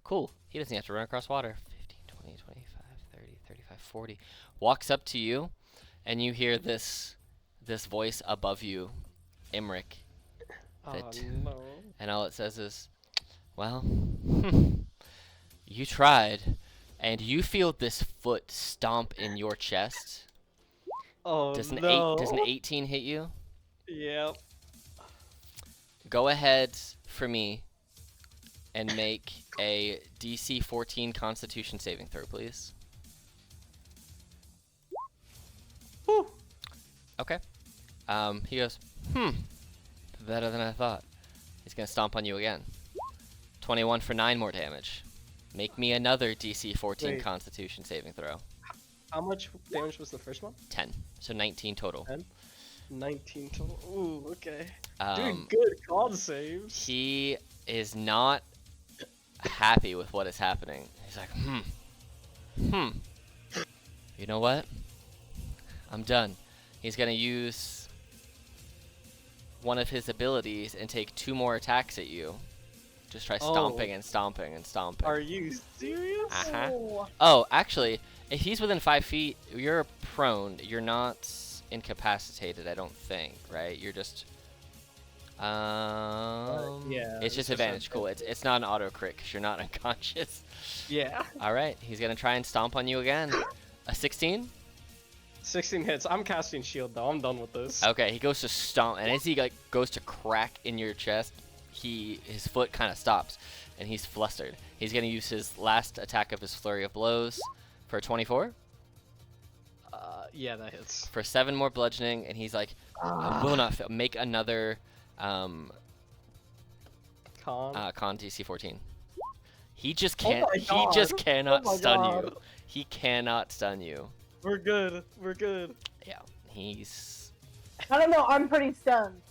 Cool. He doesn't have to run across water. 15, 20, 25, 30, 35, 40. Walks up to you, and you hear this voice above you, Imric. Oh That- no. And all it says is, well, you tried, and you feel this foot stomp in your chest. Oh Does an no. does an 18 hit you? Yep. Go ahead for me and make a DC 14 Constitution saving throw, please. Whew. Okay. He goes, better than I thought. He's gonna stomp on you again. 21 for 9 more damage. Make me another DC 14 Wait. Constitution saving throw. How much damage was the first one? 10. So 19 total. 10? 19 total. Ooh, okay. Doing Um, good con saves. he is not happy with what is happening. He's like, You know what? I'm done. He's gonna use one of his abilities and take 2 more attacks at you. Just try Oh. stomping and stomping and stomping. Are you serious? Uh-huh. Oh. Oh, actually, if he's within 5 feet, you're prone. You're not incapacitated, I don't think, right? You're just... yeah, it's just just advantage. Cool. It's not an auto crit because you're not unconscious. Yeah. All right, he's gonna try and stomp on you again. A 16? 16 hits. I'm casting shield though. I'm done with this. Okay, he goes to stomp, and as he like goes to crack in your chest, his foot kind of stops, and he's flustered. He's gonna use his last attack of his flurry of blows for 24 Yeah, that hits. for 7 more bludgeoning, and he's like, I will not fail. Make another Con. con DC 14. He just Oh can't. my He God. just cannot Oh my stun God. you. He cannot stun you. We're good. We're good. Yeah, he's I don't know. I'm pretty stunned.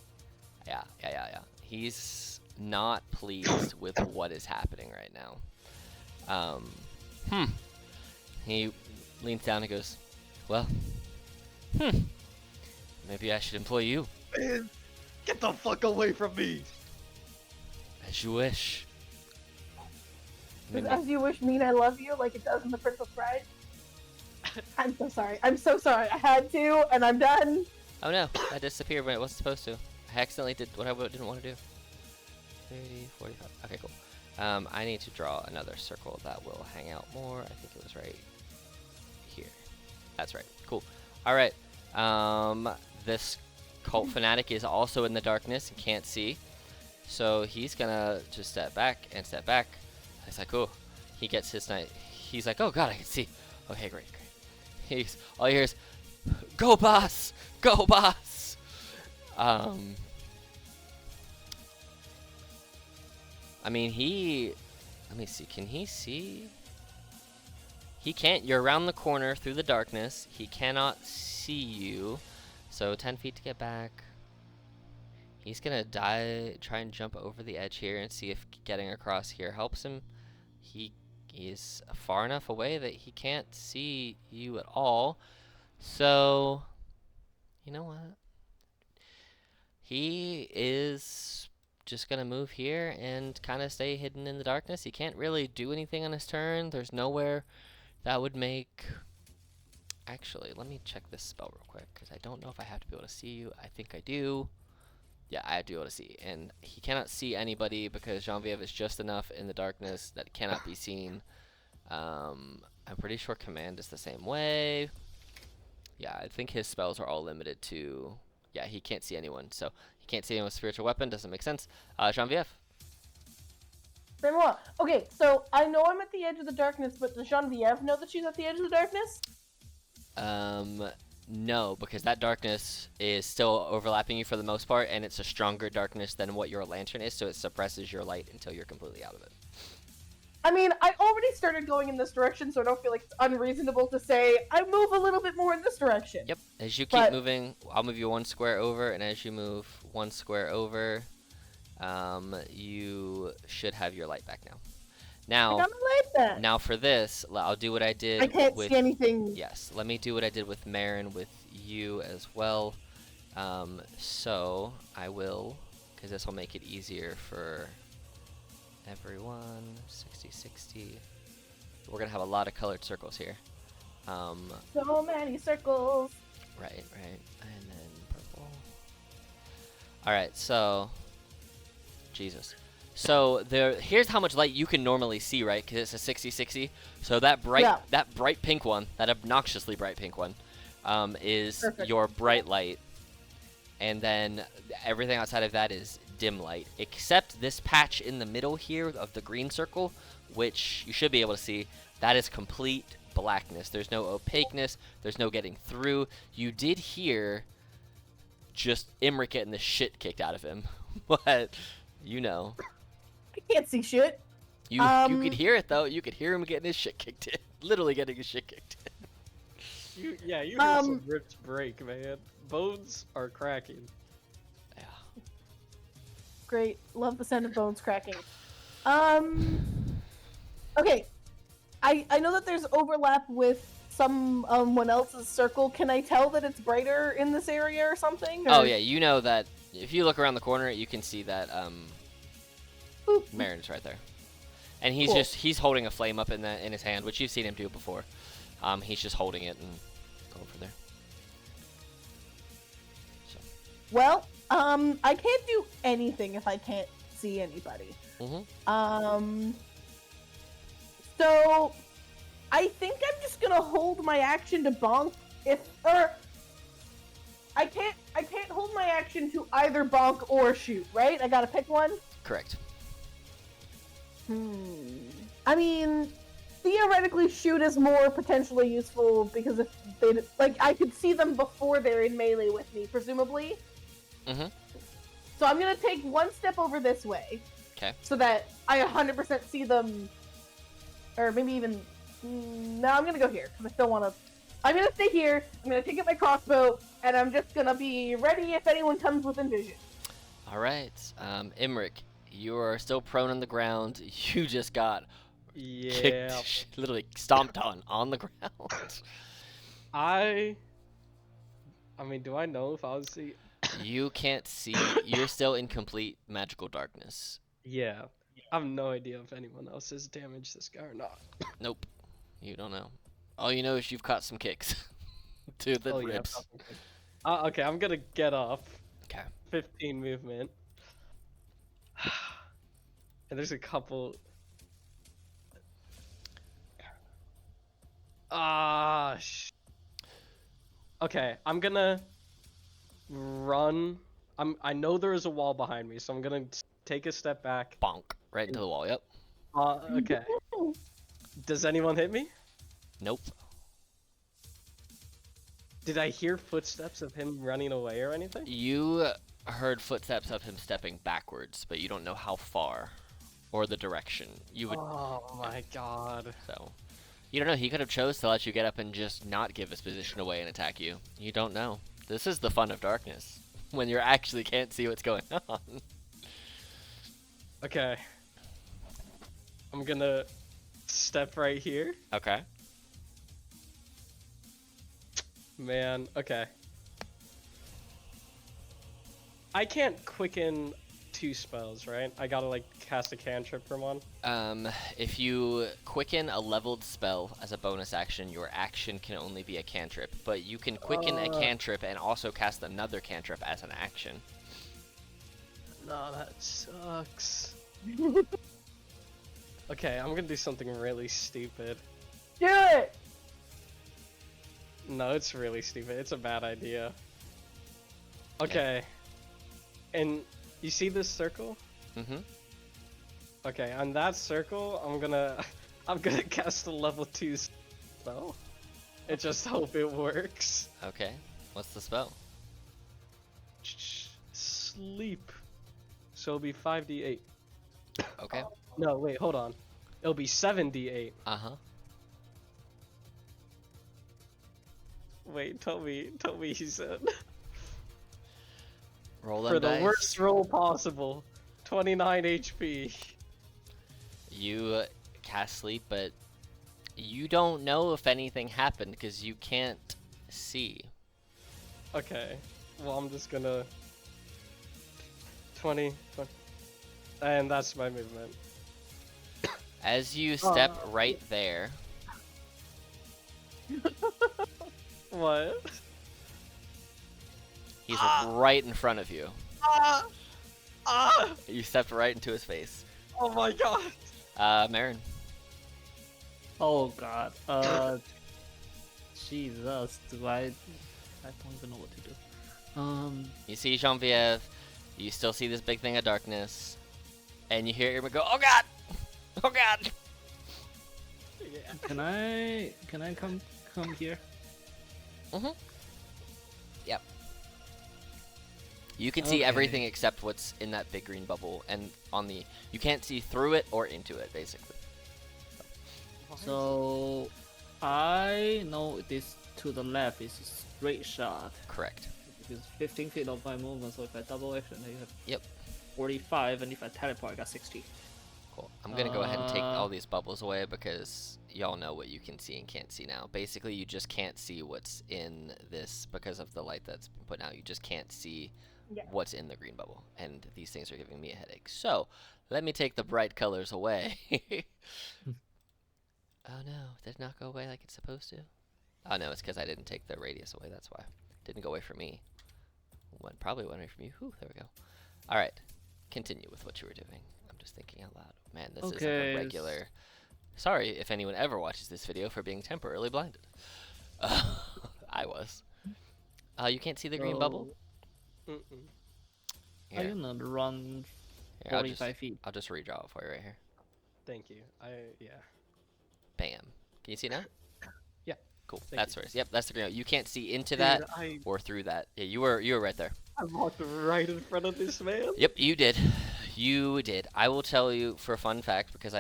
yeah. He's not pleased with what is happening right now. He leans down and goes, well, maybe I should employ you. Man, get the fuck away from me. As you wish. Does Maybe- As You Wish mean I love you like it does in The Princess Bride? I'm so sorry. I'm so sorry. I had to, and I'm done. Oh no, that disappeared when it wasn't supposed to. I accidentally did what I didn't want to do. 30, 45. Okay, cool. I need to draw another circle that will hang out more. I think it was right here. That's right. Cool. All right. This cult fanatic is also in the darkness and can't see. So he's gonna just step back and step back. He's like, oh, he gets his knife. He's like, oh god, I can see. Okay, great. All he hears, go boss, go boss. I mean, let me see. Can he see? He can't. You're around the corner through the darkness. He cannot see you. So 10 feet to get back. He's gonna try and jump over the edge here and see if getting across here helps him. He is far enough away that he can't see you at all. So, you know what? He is just gonna move here and kind of stay hidden in the darkness. He can't really do anything on his turn. There's nowhere that would make... Actually, let me check this spell real quick, because I don't know if I have to be able to see you. I think I do. Yeah, I have to be able to see. And he cannot see anybody because Genevieve is just enough in the darkness that it cannot be seen. I'm pretty sure command is the same way. Yeah, I think his spells are all limited to... Yeah, he can't see anyone. So he can't see anyone with spiritual weapon. Doesn't make sense. Genevieve? Benoit. Okay, so I know I'm at the edge of the darkness, but does Genevieve know that she's at the edge of the darkness? No, because that darkness is still overlapping you for the most part, and it's a stronger darkness than what your lantern is, so it suppresses your light until you're completely out of it. I mean, I already started going in this direction, so I don't feel like it's unreasonable to say I move a little bit more in this direction. Yep. As you keep But- moving, I'll move you 1 square over, and as you move 1 square over, you should have your light back now. I Now, got my light back. now for this, I'll do what I did I can't with... see anything. Yes, let me do what I did with Marin with you as well. So I will, because this will make it easier for everyone. 60, 60. We're gonna have a lot of colored circles here. So many circles. Right, and then purple. All right, so Jesus. So here's how much light you can normally see, right? Because it's a 60-60. So that bright pink one, that obnoxiously bright pink one, is Perfect. your bright light, and then everything outside of that is dim light, except this patch in the middle here of the green circle, which you should be able to see. That is complete blackness. There's no opaqueness. There's no getting through. You did hear just Imric getting the shit kicked out of him, but you know. I can't see shit. You could hear it though. You could hear him getting his shit kicked in. Literally getting his shit kicked in. You hear some ribs break, man. Bones are cracking. Yeah. Great. Love the sound of bones cracking. Okay. I know that there's overlap with someone else's circle. Can I tell that it's brighter in this area or something? Oh or- yeah, you know that If you look around the corner, you can see that Boop. Marin's right there, and he's Cool. he's holding a flame up in his hand, which you've seen him do before. He's just holding it and going from there. So. Well, I can't do anything if I can't see anybody. Mhm. So I think I'm just gonna hold my action to bonk or I can't hold my action to either bonk or shoot, right? I gotta pick one. Correct. I mean, theoretically, shoot is more potentially useful because if they I could see them before they're in melee with me, presumably. Mhm. So I'm gonna take one step over this way. Okay. So that I 100% see them, or maybe even. No, I'm gonna go here because I still want to. I'm gonna stay here. I'm gonna take out my crossbow, and I'm just gonna be ready if anyone comes within vision. All right. Imric, you are still prone on the ground. You just got Yeah. kicked, literally stomped on the ground. I mean, do I know if I was the? You can't see. You're still in complete magical darkness. Yeah. I have no idea if anyone else has damaged this guy or not. Nope. You don't know. All you know is you've caught some kicks to the Oh yeah. ribs. Okay, I'm gonna get up. Okay. 15 movement. And there's a couple. Okay, I'm gonna run. I know there is a wall behind me, so I'm gonna take a step back. Bonk. Right into the wall. Yep. Okay. Does anyone hit me? Nope. Did I hear footsteps of him running away or anything? You heard footsteps of him stepping backwards, but you don't know how far or the direction. You would. Oh my god. So. You don't know. He could have chose to let you get up and just not give his position away and attack you. You don't know. This is the fun of darkness. When you actually can't see what's going on. Okay. I'm gonna step right here. Okay. Man, okay. I can't quicken 2 spells, right? I gotta like cast a cantrip from one. If you quicken a leveled spell as a bonus action, your action can only be a cantrip. But you can quicken a cantrip and also cast another cantrip as an action. No, that sucks. Okay, I'm gonna do something really stupid. Do it. No, it's really stupid. It's a bad idea. Okay. And you see this circle? Mm-hmm. Okay, on that circle, I'm gonna cast a level 2 spell. And just hope it works. Okay. What's the spell? Sleep. So it'll be 5d8. Okay. No, wait, hold on. It'll be 7d8. Uh-huh. Wait, tell me he said. Roll them For the dice. worst roll possible. 29 HP. You cast sleep, but you don't know if anything happened because you can't see. Okay. Well, I'm just gonna 20. And that's my movement. As you step right there, What? he's right in front of you. Ah! Ah! You stepped right into his face. Oh my god! Marin. Oh god. Jesus. I don't even know what to do. You see Genevieve. You still see this big thing of darkness. And you hear him go, "Oh god! Oh god!" Can I come here? Mm-hmm. Yep. You can see Okay. everything except what's in that big green bubble, and you can't see through it or into it, basically. So I know this to the left is a straight shot. Correct. Because 15 feet of my movement, so if I double action, I have Yep. 45, and if I teleport, I got 60. Cool. I'm gonna go ahead and take all these bubbles away because y'all know what you can see and can't see now. Basically, you just can't see what's in this because of the light that's been put out. You just can't see Yeah. what's in the green bubble, and these things are giving me a headache. So let me take the bright colors away. Oh no, did it not go away like it's supposed to? Oh no, it's because I didn't take the radius away. That's why. Didn't go away from me. Probably went away from you. Whew, there we go. All right, continue with what you were doing. I'm just thinking out loud. Man, this is like Okay, a regular. Sorry if anyone ever watches this video for being temporarily blinded. I was. You can't see the green bubble? I'm Here, gonna run here, I'll 45 feet. I'll just redraw it for you right here. Thank you. Yeah. Bam. Can you see now? Yeah. Cool. Thank That's you. where it is. Yep, that's the green. You can't see into Dude, that I or through that. Yeah, you were right there. walked right in front of this man. Yep, you did. You did. I will tell you for a fun fact because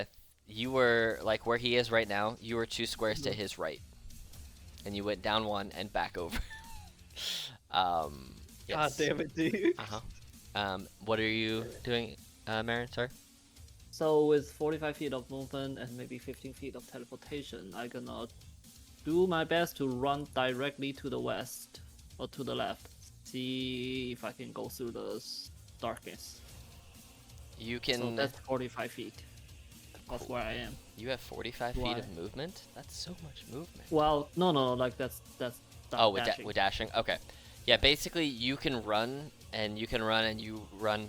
you were like where he is right now. You were 2 squares to his right, and you went down 1 and back over. God Yes. damn it, dude. What are you doing, Marin? Sorry. So with 45 feet of movement and maybe 15 feet of teleportation, I'm gonna do my best to run directly to the west or to the left. See if I can go through the darkness. You So can. that's 45 feet. That's Cool. where I am. You have 45 feet Why? of movement. That's so much movement. Well, no, like that's Oh, with dashing. with dashing. Okay. Yeah, basically you can run and you run,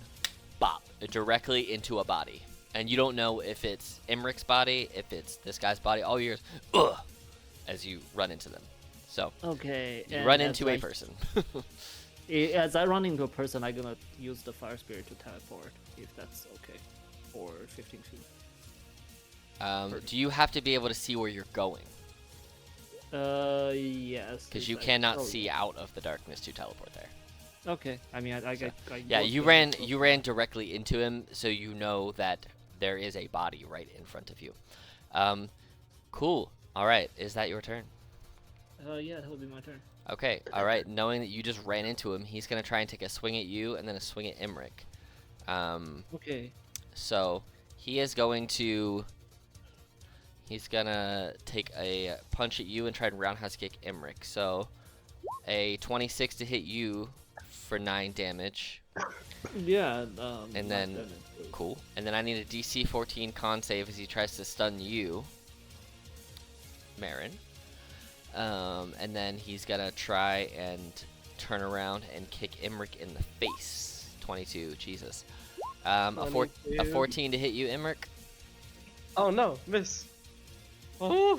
bop, directly into a body, and you don't know if it's Imric's body, if it's this guy's body. All you hear is ugh as you run into them. So Okay. you and run as into a I- person. As I run into a person, I'm gonna use the fire spirit to teleport, if that's okay, for 15 feet. Do you have to be able to see where you're going? Yes. Because you it's like- cannot oh, see out of the darkness to teleport there. Okay. I mean, I Yeah, looked you at ran it, so- you ran directly into him, so you know that there is a body right in front of you. Cool. All right, is that your turn? Yeah, that would be my turn. Okay. All right. Knowing that you just ran into him, he's gonna try and take a swing at you and then a swing at Imric. Okay. So he is going to. He's gonna take a punch at you and try and roundhouse kick Imric. So a 26 to hit you for 9 damage. Yeah. And not then- damage. Cool. And then I need a DC 14 con save as he tries to stun you, Marin. And then he's gonna try and turn around and kick Imric in the face. 22. Jesus. A 22. 14 to hit you, Imric. Oh no, miss. Oh,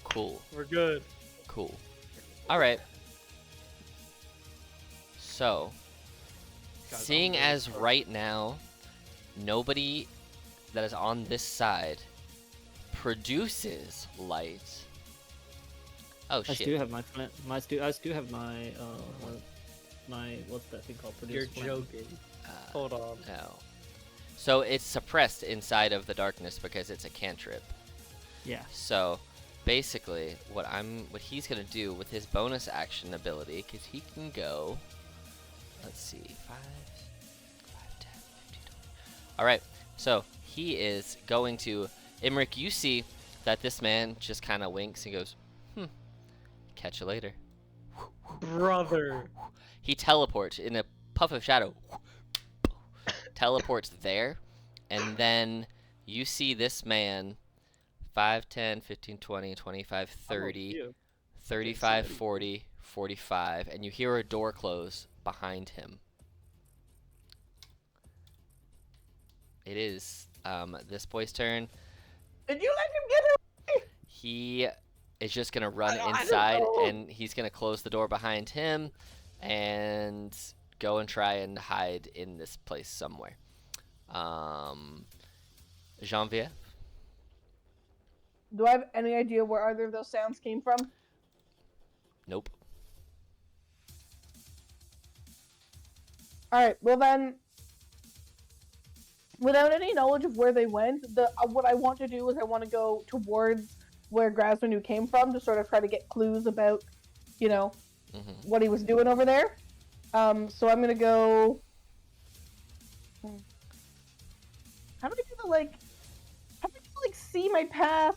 Cool. we're good. Cool. All right. So, Guys, I'm seeing really as sorry. right now, nobody that is on this side produces light. Oh I shit. still have my flint. I still have my my what's that thing called? You're Produce flint. joking. Uh, Hold on. no. So it's suppressed inside of the darkness because it's a cantrip. Yeah. So basically, what he's gonna do with his bonus action ability, because he can go. Let's see, 5, 10, 15, 20. All right. So he is going to Imric. You see that this man just kind of winks and goes, catch you later. Brother. He teleports in a puff of shadow. Teleports there, and then you see this man 5, 10, 15, 20, 25, 30, you. 35, anything. 40, 45, and you hear a door close behind him. It is this boy's turn. Did you let him get away? He is just gonna run I don't inside, know. and he's gonna close the door behind him, and go and try and hide in this place somewhere. Janvier. Do I have any idea where either of those sounds came from? Nope. All right. Well then, without any knowledge of where they went, what I want to do is I want to go towards where Grasmanu came from to sort of try to get clues about, hmm what he was doing over there. So I'm gonna go. How do I do the like? How do I see my path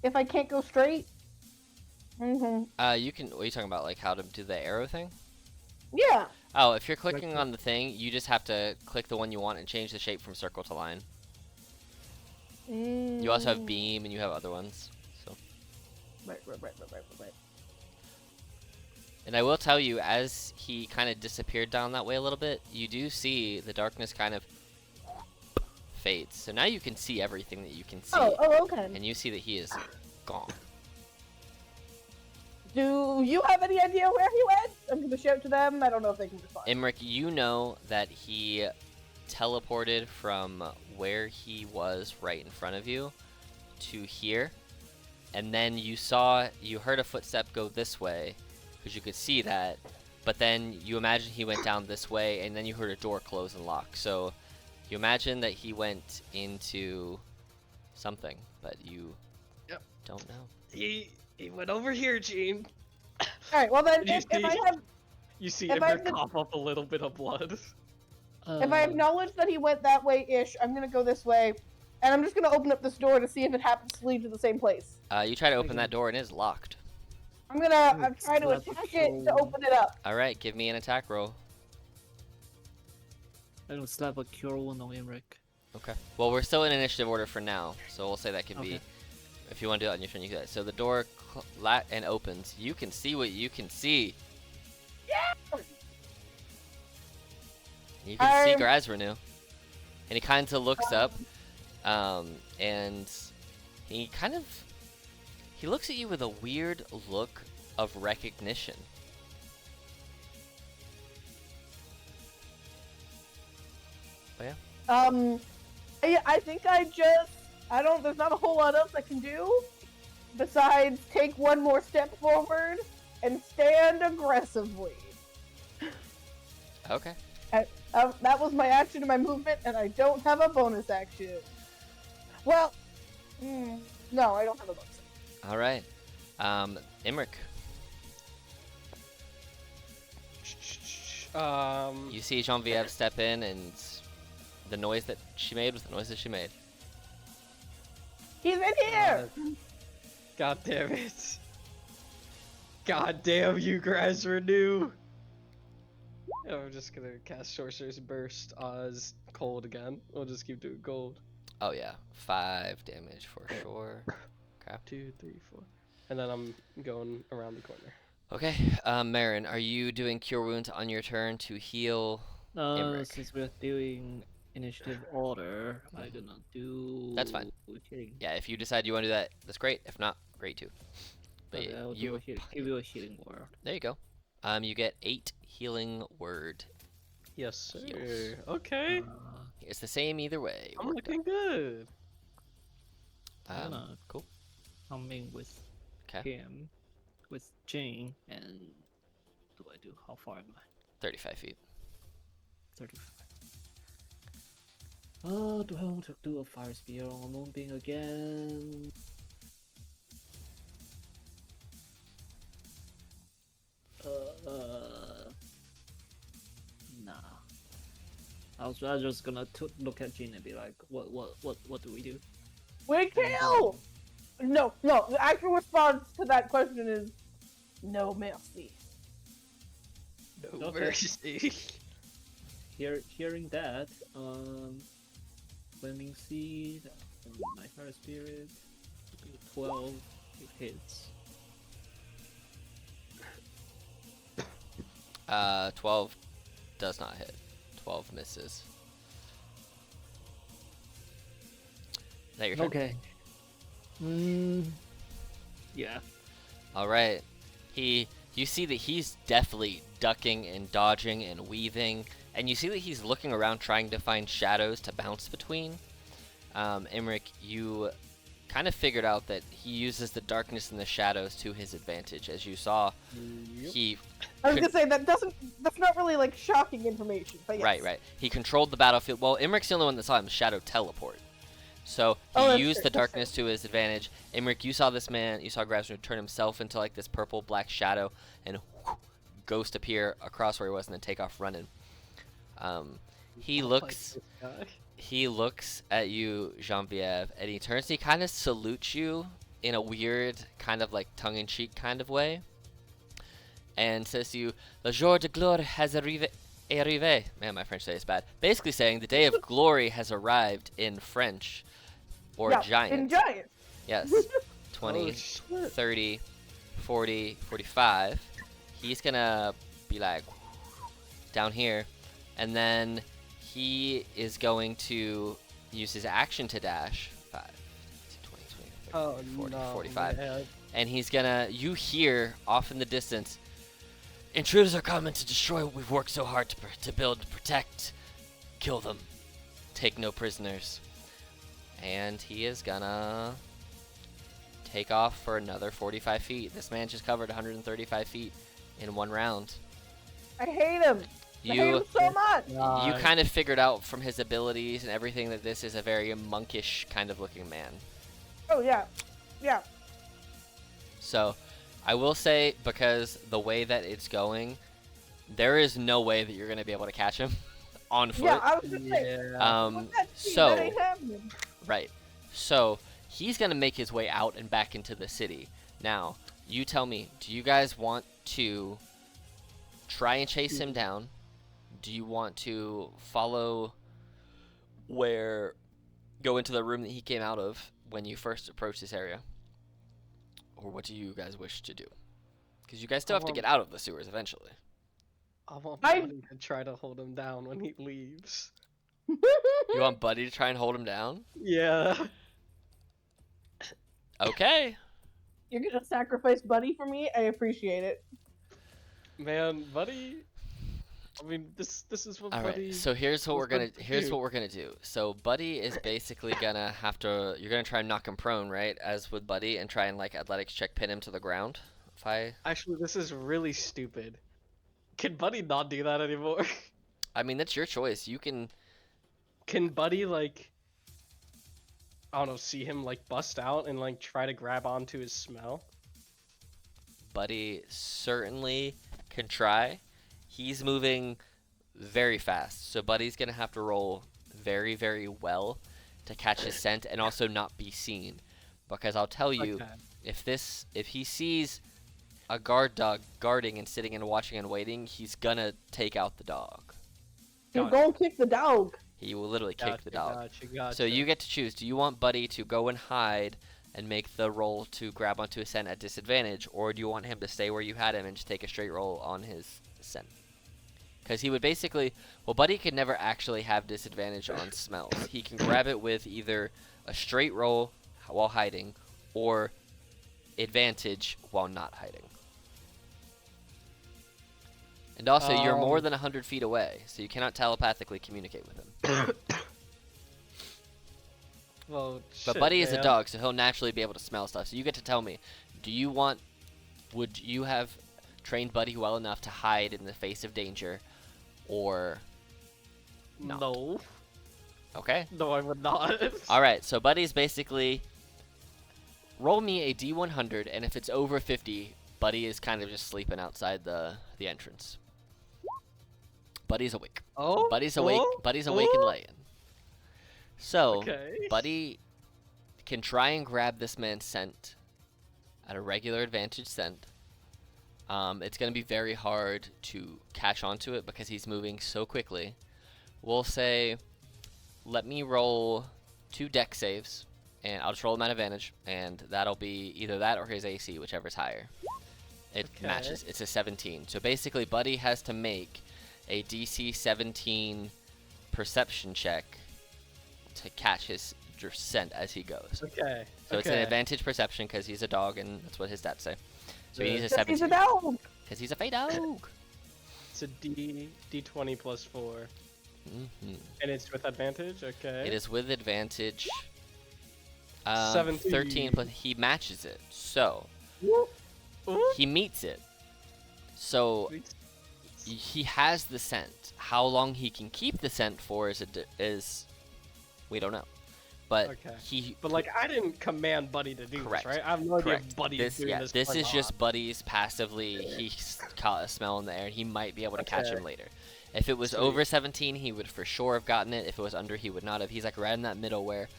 if I can't go straight? You can. What are you talking about? Like how to do the arrow thing? Yeah. Oh, if you're clicking click? on the thing, you just have to click the one you want and change the shape from circle to line. You also have beam and you have other ones. So, Right. and I will tell you, as he kind of disappeared down that way a little bit, you do see the darkness kind of fades. So now you can see everything that you can see, Oh, okay. and you see that he is gone. Do you have any idea where he went? I'm gonna shout to them. I don't know if they can respond. Imric, you know that he teleported from where he was right in front of you to here, and then you heard a footstep go this way, because you could see that, but then you imagine he went down this way, and then you heard a door close and lock. So you imagine that he went into something, but you Yep. don't know. He went over here, Gene. All right. Well then, You if I have You see If him I could- cough up a little bit of blood. if I acknowledge that he went that way ish, I'm gonna go this way, and I'm just gonna open up this door to see if it happens to lead to the same place. You try to open that door, and it's locked. I'm gonna try to Slap attack the it to troll. open it up. All right, give me an attack roll. I will slap a cure wound on Imric. Okay. Well, we're still in initiative order for now, so we'll say that could be. Okay. If you want to do that on your turn, you can do that. So the door and opens. You can see what you can see. Yeah. You can see I'm- Grazrenu. And he kind of looks up, and he kind of he looks at you with a weird look of recognition. Oh yeah. I think I don't. There's not a whole lot else I can do besides take one more step forward and stand aggressively. Okay. That was my action and my movement, and I don't have a bonus action. Well, no, I don't have a bonus action. All right. Imric, you see Genevieve step in, and the noise that she made was the noise that she made. He's in here! God damn it. God damn you, Grazrenew. I'm just gonna cast Sorcerer's Burst as cold again. We'll just keep doing gold. Oh yeah, 5 damage for sure. Okay. 2, 3, 4. And then I'm going around the corner. Okay, Marin, are you doing Cure Wounds on your turn to heal? Imric. Since we're doing initiative order, I'm gonna do. That's fine. Healing. Yeah, if you decide you want to do that, that's great. If not, great too. But Okay, I'll you, give you a healing word. there you go. You get 8 healing word. Yes, sir. Heals. Okay. It's the same either way. I'm Worked looking good. I'm gonna cool. come in with Okay. him, with Jane, and do I do? How far am I? 35 feet. 35. Oh, do I want to do a fire spear on a moonbeam again? Nah. I was just gonna look at Jean and be like, what do we do? We kill! No, the actual response to that question is no mercy. No Okay. mercy. Hearing that, Flaming Seed, and my Fire Spirit, 12, it hits. 12 does not hit. 12 misses. Is that your turn? Okay. Yeah. All right. You see that he's definitely ducking and dodging and weaving, and you see that he's looking around trying to find shadows to bounce between. Imric, you kind of figured out that he uses the darkness and the shadows to his advantage. As you saw, he I was could- gonna say that's not really like shocking information, but yes. right. He controlled the battlefield. Well, Imric's the only one that saw him shadow teleport. So he Oh, that's used true, the that's darkness to his advantage. Imric, you saw this man, you saw Grasner turn himself into like this purple black shadow and ghost appear across where he was and then take off running. He looks at you, Genevieve, and he turns and he kind of salutes you in a weird kind of like tongue-in-cheek kind of way. and says to you, "Le jour de gloire has arrivé." Man, my French today is bad. Basically saying the day of glory has arrived in French, or Yeah, giant. in giant. Yes, 20, Oh, shit. 30, 40, 45. He's gonna be like down here, and then he is going to use his action to dash 5, 20, 20, 30, 40, 45. Man. And he's gonna, you hear off in the distance, "Intruders are coming to destroy what we've worked so hard to build, protect, kill them, take no prisoners." And he is gonna take off for another 45 feet. This man just covered 135 feet in one round. I hate him. I hate him so much. You kind of figured out from his abilities and everything that this is a very monkish kind of looking man. Oh yeah, yeah. So, I will say, because the way that it's going, there is no way that you're going to be able to catch him on foot. Yeah, I was just saying. Yeah. That so, ain't happening. right. So, he's going to make his way out and back into the city. Now, you tell me, do you guys want to try and chase him down? Do you want to follow go into the room that he came out of when you first approached this area? Or what do you guys wish to do? Because you guys still have to get out of the sewers eventually. I want I- Buddy to try to hold him down when he leaves. You want Buddy to try and hold him down? Yeah. Okay. You're gonna sacrifice Buddy for me? I appreciate it. Man, Buddy. I mean, this is what All Buddy. right. So here's what what's we're gonna do. So Buddy is basically gonna have to. You're gonna try and knock him prone, right? As with Buddy, and try and like athletics check pin him to the ground. If I. Actually, this is really stupid. Can Buddy not do that anymore? I mean, that's your choice. You can. Can Buddy like? I don't know. See him like bust out and like try to grab onto his smell. Buddy certainly can try. He's moving very fast, so Buddy's gonna have to roll very, very well to catch his scent and also not be seen. Because I'll tell you, Okay. if he sees a guard dog guarding and sitting and watching and waiting, he's gonna take out the dog. You're Got it. gonna kick the dog. He will literally kick the dog. Gotcha. So you get to choose. Do you want Buddy to go and hide and make the roll to grab onto his scent at disadvantage, or do you want him to stay where you had him and just take a straight roll on his scent? Because he would basically, well, Buddy could never actually have disadvantage on smells. He can grab it with either a straight roll while hiding, or advantage while not hiding. And also, you're more than 100 feet away, so you cannot telepathically communicate with him. Well, But shit, Buddy is a man. dog, so he'll naturally be able to smell stuff. So you get to tell me, would you have trained Buddy well enough to hide in the face of danger, or not? No. Okay. No, I would not. All right. So Buddy's basically roll me a D100, and if it's over 50, Buddy is kind of just sleeping outside the entrance. Buddy's awake. Oh. Buddy's awake. Oh, Buddy's awake and oh. laying. So Okay. Buddy can try and grab this man's scent at a regular advantage scent. It's going to be very hard to catch onto it because he's moving so quickly. We'll say, let me roll 2 deck saves, and I'll just roll them at advantage, and that'll be either that or his AC, whichever's higher. It Okay. matches. It's a 17. So basically, Buddy has to make a DC 17 perception check to catch his scent as he goes. Okay. So it's an advantage perception because he's a dog, and that's what his stats say. So he Yeah. needs a 'Cause he's a 17 dog. because he's a fey dog. It's a D20 plus 4, Hmm. and it's with advantage. Okay. It is with advantage. 17. 13 plus he matches it, so Ooh. he meets it. So he has the scent. How long he can keep the scent for is we don't know. But Okay. he But like, I didn't command Buddy to do Correct. this, right? I have no idea correct. if Buddy This is doing this. this or is not. just Buddy's passively. He caught a smell in the air. He might be able to catch Okay. him later. If it was Sweet. over 17, he would for sure have gotten it. If it was under, he would not have. He's like right in that middle where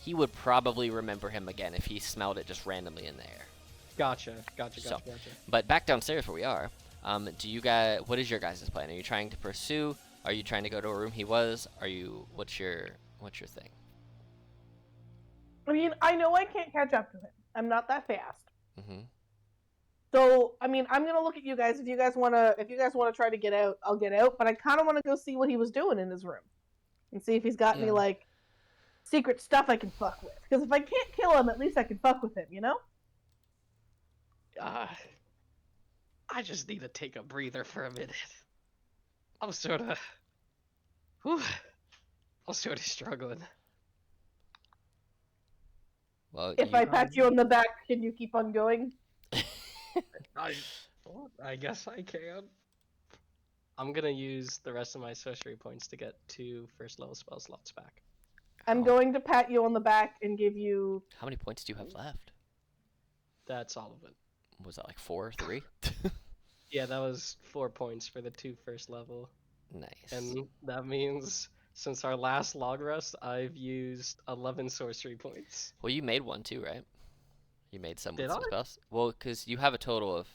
he would probably remember him again if he smelled it just randomly in the air. Gotcha. So, but back downstairs where we are, what is your guys' plan? Are you trying to pursue? Are you trying to go to a room he was? What's your thing? I mean, I know I can't catch up to him. I'm not that fast. Mm-hmm. So, I mean, I'm gonna look at you guys. If you guys wanna try to get out, I'll get out. But I kind of want to go see what he was doing in his room, and see if he's got any Yeah. like secret stuff I can fuck with. Because if I can't kill him, at least I can fuck with him, you know? I just need to take a breather for a minute. I'm sort of, I'm sort of struggling. Well, If I pat you on the back, can you keep on going? I guess I can. I'm gonna use the rest of my sorcery points to get 2 first level spell slots back. I'm going to pat you on the back and give you. How many points do you have left? That's all of it. Was that like 4 or 3? Yeah, that was 4 points for the 2 first level. Nice. And that means since our last log rest, I've used 11 sorcery points. Well, you made one too, right? You made some with Did some I? spells. Well, because you have a total of.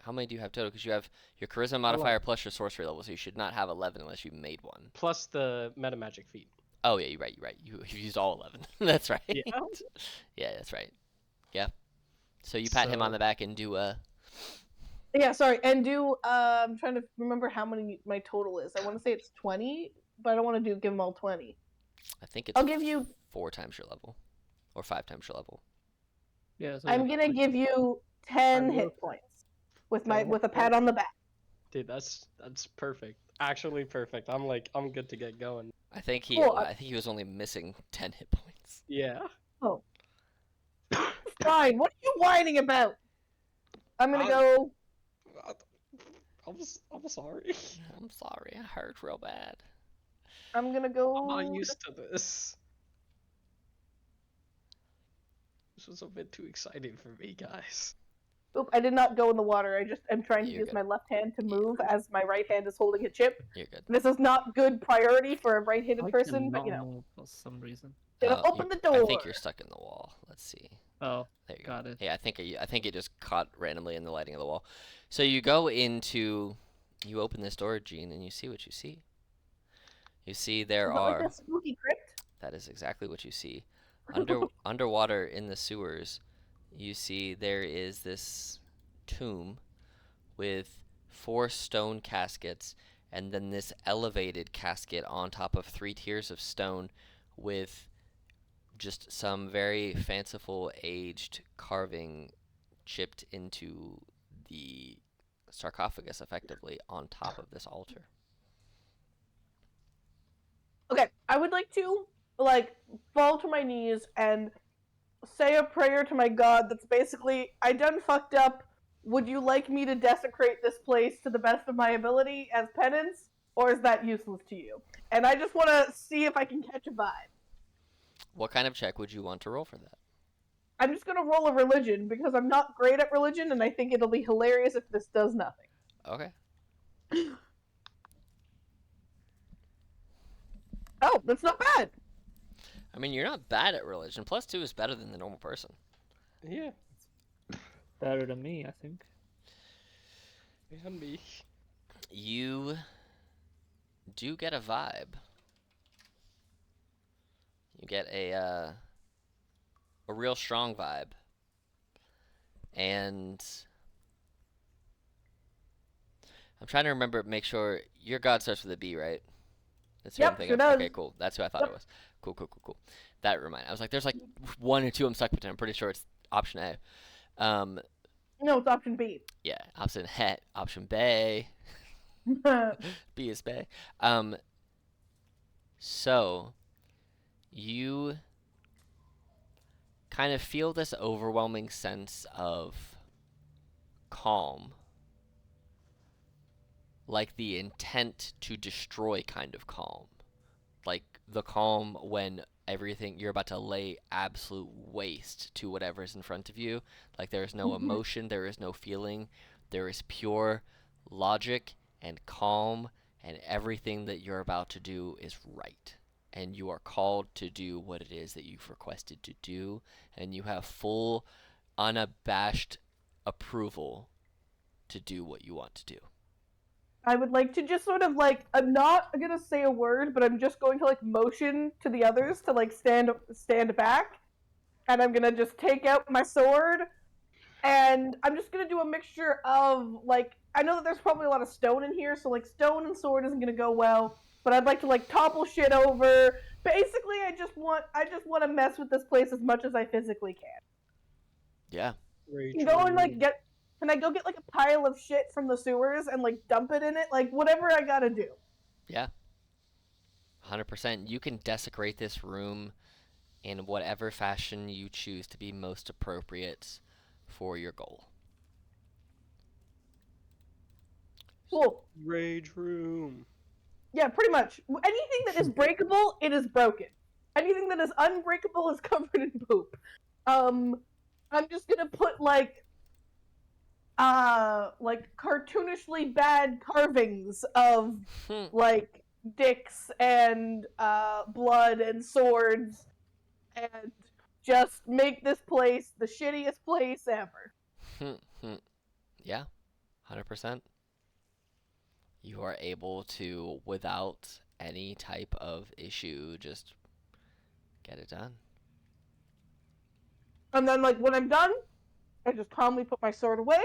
How many do you have total? Because you have your charisma modifier plus your sorcery level, so you should not have 11 unless you made one. Plus the meta magic feat. Oh yeah, you're right. You've used all 11. That's right. Yeah. Yeah, that's right. Yeah. So you pat him on the back and do a. Yeah, sorry, and do. I'm trying to remember how many my total is. I want to say it's 20, but I don't want to give them all 20. I think it's. I'll give you 4 times your level, or 5 times your level. Yeah. So I'm gonna give you 10 hit points with a pat on the back. Dude, that's perfect. Actually perfect. I'm good to get going. I think he. Cool. I think he was only missing 10 hit points. Yeah. Oh, fine. What are you whining about? I'm gonna go. I'm sorry. I'm sorry. I hurt real bad. I'm gonna go. I'm not used to this. This was a bit too exciting for me, guys. Oop, I did not go in the water. I'm trying to You're use good. my left hand to move as my right hand is holding a chip. You're good. This is not good priority for a right-handed person, but you know. move for some reason. Gonna open the door. I think you're stuck in the wall. Let's see. Oh, There you got go. it. Yeah, I think it just caught randomly in the lighting of the wall. So you open this door, Gene, and you see what you see. You see there Is it like are. a spooky crypt? That is exactly what you see. Underwater in the sewers, you see there is this tomb with 4 stone caskets, and then this elevated casket on top of 3 tiers of stone with just some very fanciful aged carving chipped into the sarcophagus effectively on top of this altar. Okay, I would like to fall to my knees and say a prayer to my god that's basically, I done fucked up. Would you like me to desecrate this place to the best of my ability as penance, or is that useless to you? And I just want to see if I can catch a vibe. What kind of check would you want to roll for that? I'm just gonna roll a religion because I'm not great at religion, and I think it'll be hilarious if this does nothing. Okay. Oh, that's not bad. I mean, you're not bad at religion. +2 is better than the normal person. Yeah. Better than me, I think. And me. You do get a vibe. You get a real strong vibe. And I'm trying to remember, make sure your god starts with a B, right? That's who I'm Yep, thinking sure of. does. Okay, cool. That's who I thought Yep. it was. Cool. That reminded. I was like, there's like 1 or 2 I'm stuck between. I'm pretty sure it's option A. No, it's option B. Yeah, option het, option B. B is bay. So you kind of feel this overwhelming sense of calm, like the intent to destroy kind of calm, like the calm when you're about to lay absolute waste to whatever's in front of you. Like there is no emotion, there is no feeling, there is pure logic and calm, and everything that you're about to do is right. And you are called to do what it is that you've requested to do, and you have full unabashed approval to do what you want to do. I would like to just sort of like, I'm not gonna say a word, but I'm just going to like motion to the others to like stand back, and I'm gonna just take out my sword, and I'm just gonna do a mixture of like, I know that there's probably a lot of stone in here, so like stone and sword isn't gonna go well, but I'd like to like topple shit over. Basically, I just want to mess with this place as much as I physically can. Yeah. Can go and like get. Can I go get like a pile of shit from the sewers and like dump it in it? Like whatever I gotta do. Yeah. 100%. You can desecrate this room in whatever fashion you choose to be most appropriate for your goal. Cool. Rage room. Yeah, pretty much. Anything that is breakable, it is broken. Anything that is unbreakable is covered in poop. I'm just gonna put like cartoonishly bad carvings of like dicks and blood and swords, and just make this place the shittiest place ever. Yeah. 100%. You are able to, without any type of issue, just get it done. And then like when I'm done, I just calmly put my sword away,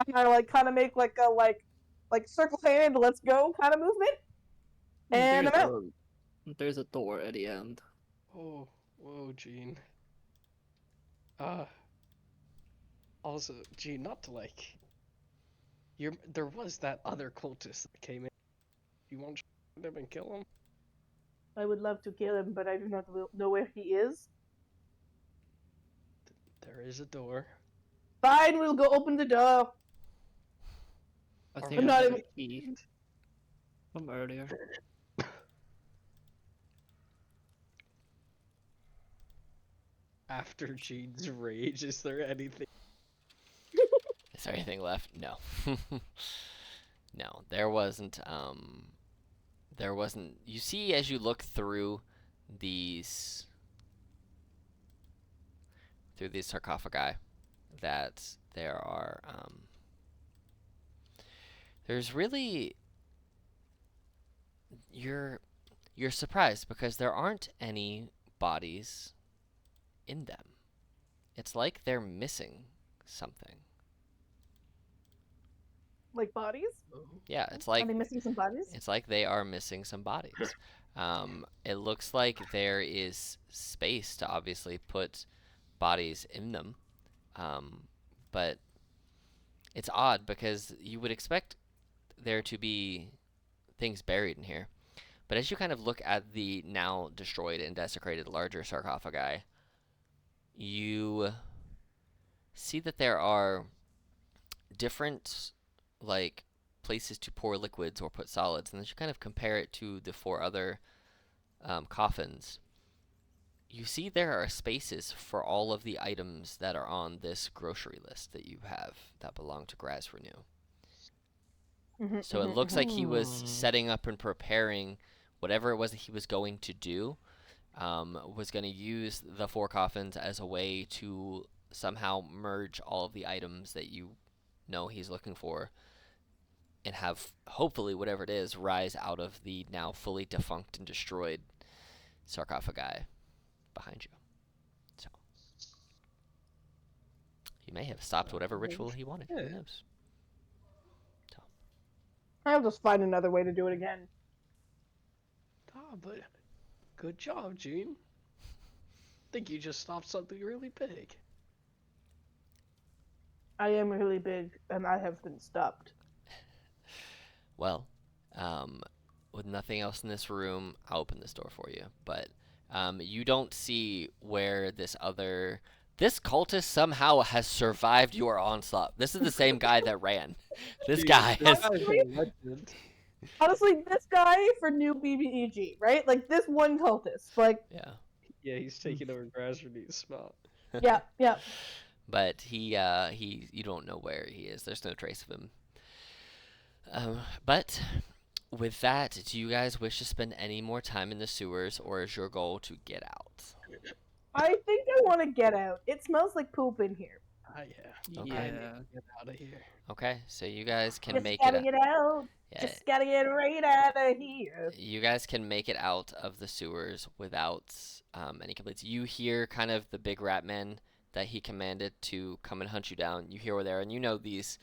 and I like kind of make like a like circle hand, let's go kind of movement, and I'm out. There's a door at the end. Oh, whoa, Gene. Also, Gene, not to like. There was that other cultist that came in. You want to shoot him and kill him? I would love to kill him, but I do not know where he is. There is a door. Fine, we'll go open the door. I Are think we I have not a key from earlier. After Gene's rage, is there anything? Is there anything left? No. No, there wasn't. There wasn't. You see, as you look through these sarcophagi, that there are there's really you're surprised because there aren't any bodies in them. It's like they're missing something. Like bodies? Yeah, it's Are like they missing some bodies? it's like they are missing some bodies. It looks like there is space to obviously put bodies in them, but it's odd because you would expect there to be things buried in here. But as you kind of look at the now destroyed and desecrated larger sarcophagi, you see that there are different like places to pour liquids or put solids, and as you kind of compare it to the four other coffins, you see there are spaces for all of the items that are on this grocery list that you have that belong to Graz Renew. So it looks like he was setting up and preparing whatever it was that he was going to do, was going to use the four coffins as a way to somehow merge all of the items that you know he's looking for and have, hopefully, whatever it is, rise out of the now fully defunct and destroyed sarcophagi behind you. So he may have stopped whatever ritual he wanted. Who knows? I'll just find another way to do it again. Ah, but good job, Gene. I think you just stopped something really big. I am really big, and I have been stopped. Well, with nothing else in this room, I'll open this door for you. But you don't see where this cultist somehow has survived your onslaught. This is the same guy that ran. This guy has... Honestly, this guy for new BBEG, right? Like this one cultist, like Yeah. Yeah, he's taking over Grassroots spot. yeah. But he you don't know where he is. There's no trace of him. But with that, do you guys wish to spend any more time in the sewers, or is your goal to get out? I think I want to get out. It smells like poop in here. Yeah. Okay. I need Yeah. to get out of here. Okay, so you guys can Just make gotta it. get out. Yeah, Just gotta get right out of here. you guys can make it out of the sewers without any complaints. You hear kind of the big rat men that he commanded to come and hunt you down. You hear where they're, and you know these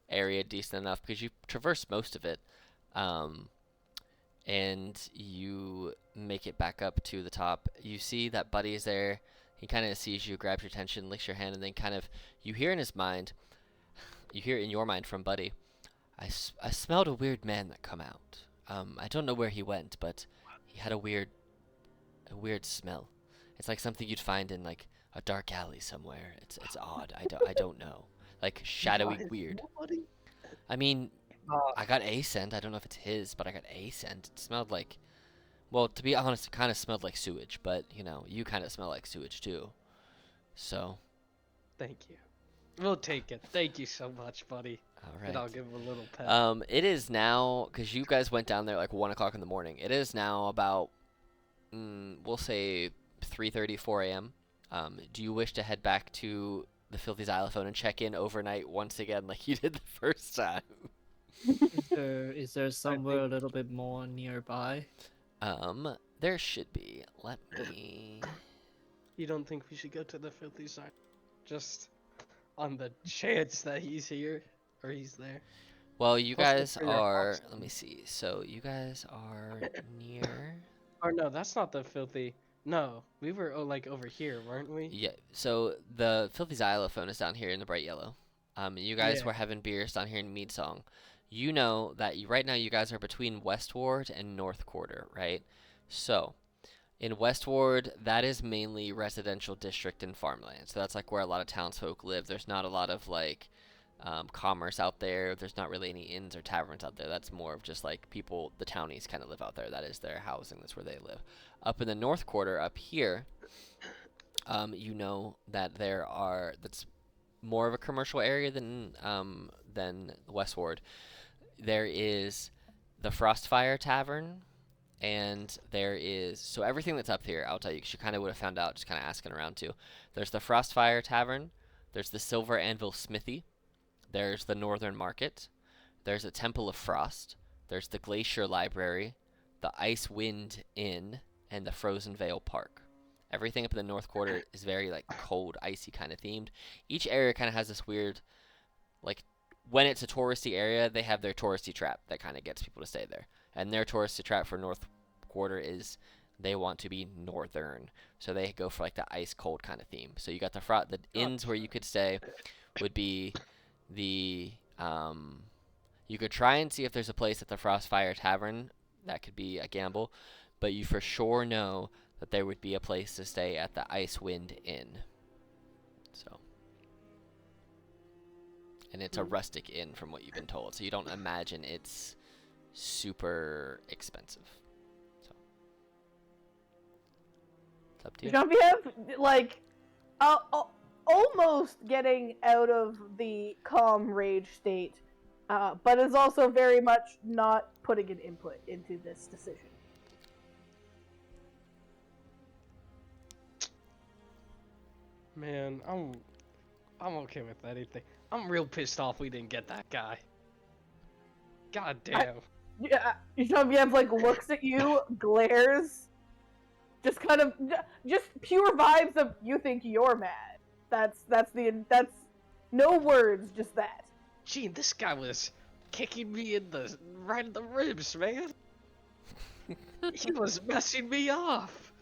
area decent enough because you traversed most of it. Um, and you make it back up to the top. You see that Buddy is there. He kind of sees you, grabs your attention, licks your hand, and then kind of you hear in his mind, you hear in your mind from Buddy, I smelled a weird man that come out. I don't know where he went, but he had a weird smell. It's like something you'd find in like a dark alley somewhere. It's odd. I don't know. Like shadowy, weird. Nobody? I mean, Uh, I got a scent. I don't know if it's his, but I got a scent. It smelled like, well, to be honest, it kind of smelled like sewage. But you know, you kind of smell like sewage too. So, Thank you. We'll take it. Thank you so much, buddy. all And I'll right. give him a little pet. It is now because you guys went down there like 1 o'clock in the morning. It is now about, we'll say 3:30, 4 a.m. Do you wish to head back to the Filthy Xylophone and check in overnight once again, like you did the first time? Is there somewhere a little bit more nearby? There should be. Let me. You don't think we should go to the filthy side? Just on the chance that he's here or he's there. Well, you Plus, look guys for your are. house. Let me see. So you guys are near. Or no, that's not the filthy. No, we were like over here, weren't we? Yeah. So the Filthy Xylophone is down here in the bright yellow. You guys Yeah. were having beers down here in Mead Song. You know that right now you guys are between West Ward and North Quarter, right? So in West Ward, that is mainly residential district and farmland. So that's like where a lot of townsfolk live. There's not a lot of like commerce out there. There's not really any inns or taverns out there. That's more of just like people, the townies kind of live out there. That is their housing. That's where they live. Up in the North Quarter, up here, you know that that's more of a commercial area than West Ward. There is the Frostfire Tavern, and there is so everything that's up here. I'll tell you, 'cause you kind of would have found out just kind of asking around too. There's the Frostfire Tavern. There's the Silver Anvil Smithy. There's the Northern Market. There's a Temple of Frost. There's the Glacier Library, the Ice Wind Inn, and the Frozen Vale Park. Everything up in the North Quarter is very like cold, icy kind of themed. Each area kind of has this weird, like when it's a touristy area, they have their touristy trap that kind of gets people to stay there. And their touristy trap for North Quarter is they want to be northern, so they go for like the ice cold kind of theme. So you got the inns where you could stay would be the you could try and see if there's a place at the Frostfire Tavern that could be a gamble, but you for sure know that there would be a place to stay at the Icewind Inn. So, and it's a rustic inn from what you've been told, so you don't imagine it's super expensive. So, it's up to you. Jean-Pierre, like, almost getting out of the calm rage state, but is also very much not putting an input into this decision. Man, I'm okay with anything. I'm real pissed off we didn't get that guy. God damn. Yeah, Jean-Pierre like looks at you, glares, just kind of just pure vibes of you think you're mad. That's no words, just that. Gee, this guy was kicking me right in the ribs, man. He was messing me off.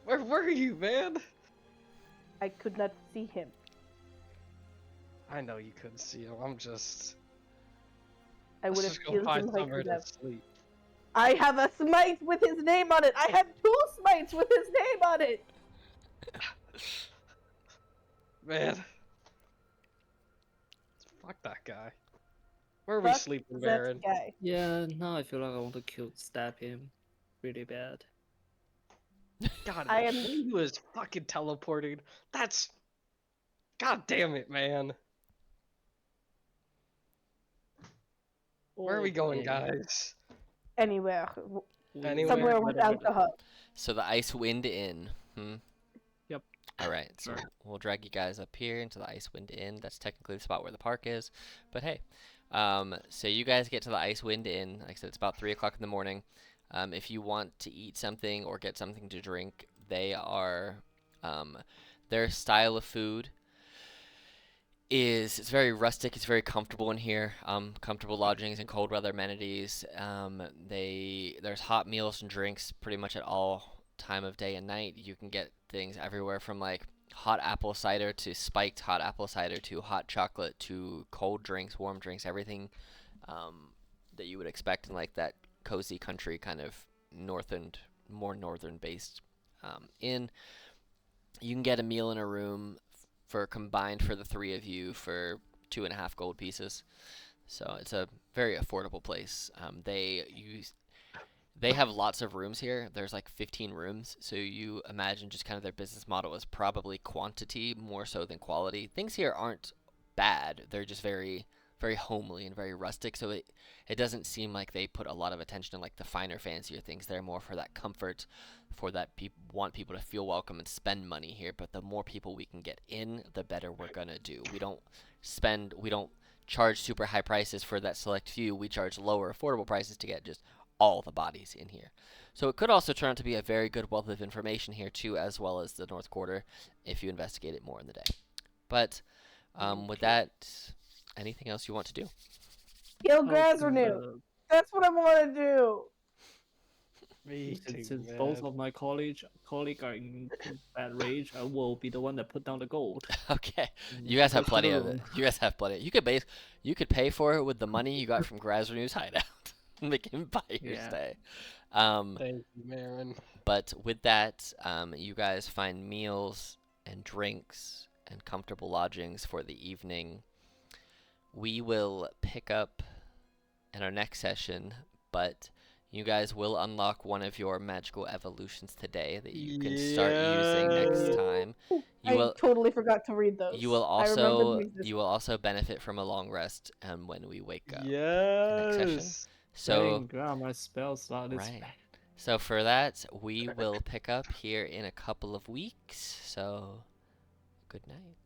Where were you, man? I could not see him. I know you couldn't see him. I'm just. I would Let's have just go killed find him like somewhere you to have. sleep. I have a smite with his name on it. I have 2 smites with his name on it. Man. Fuck that guy. Where are we Fuck sleeping, that Baron? guy. Yeah, now I feel like I want to stab him really bad. God, I am- he was fucking teleporting. That's. God damn it, man. Where are we going, Okay. guys? Anywhere, We Anywhere. somewhere went with over alcohol. So the Icewind Inn. All right, so Sure. we'll drag you guys up here into the Icewind Inn. That's technically the spot where the park is, but hey. So you guys get to the Icewind Inn. Like I said, it's about 3 o'clock in the morning. If you want to eat something or get something to drink, their style of food is it's very rustic. It's very comfortable in here. Comfortable lodgings and cold weather amenities. There's hot meals and drinks pretty much at all time of day and night. You can get things everywhere from like hot apple cider to spiked hot apple cider to hot chocolate to cold drinks, warm drinks, everything that you would expect in like that cozy country kind of more northern based inn. You can get a meal in a room for combined for the three of you for 2.5 gold pieces. So it's a very affordable place. They have lots of rooms here. There's like 15 rooms, so you imagine just kind of their business model is probably quantity more so than quality. Things here aren't bad. They're just very very homely and very rustic, so it doesn't seem like they put a lot of attention to like the finer fancier things. They're more for that comfort, for that want people to feel welcome and spend money here, but the more people we can get in, the better we're going to do. We don't charge super high prices for that select few. We charge lower affordable prices to get just all the bodies in here. So it could also turn out to be a very good wealth of information here too, as well as the North Quarter, if you investigate it more in the day. But with that, anything else you want to do? Kill Open Grazernew. the- That's what I want to do. Me too, Since man. both of my colleague are in bad rage, I will be the one that put down the gold. Okay, you guys have Push plenty the of it. room. You guys have plenty. You could pay for it with the money you got from Grazernew's hideout. Make him buy your Yeah. stay. Thank you, Marin. But with that, you guys find meals and drinks and comfortable lodgings for the evening. We will pick up in our next session, but you guys will unlock one of your magical evolutions today that you can start using next time. I totally forgot to read those. You will I remembered also them existed. benefit from a long rest when we wake up. Yes. So Dang, my spell slot is right. So for that, we will pick up here in a couple of weeks. So good night.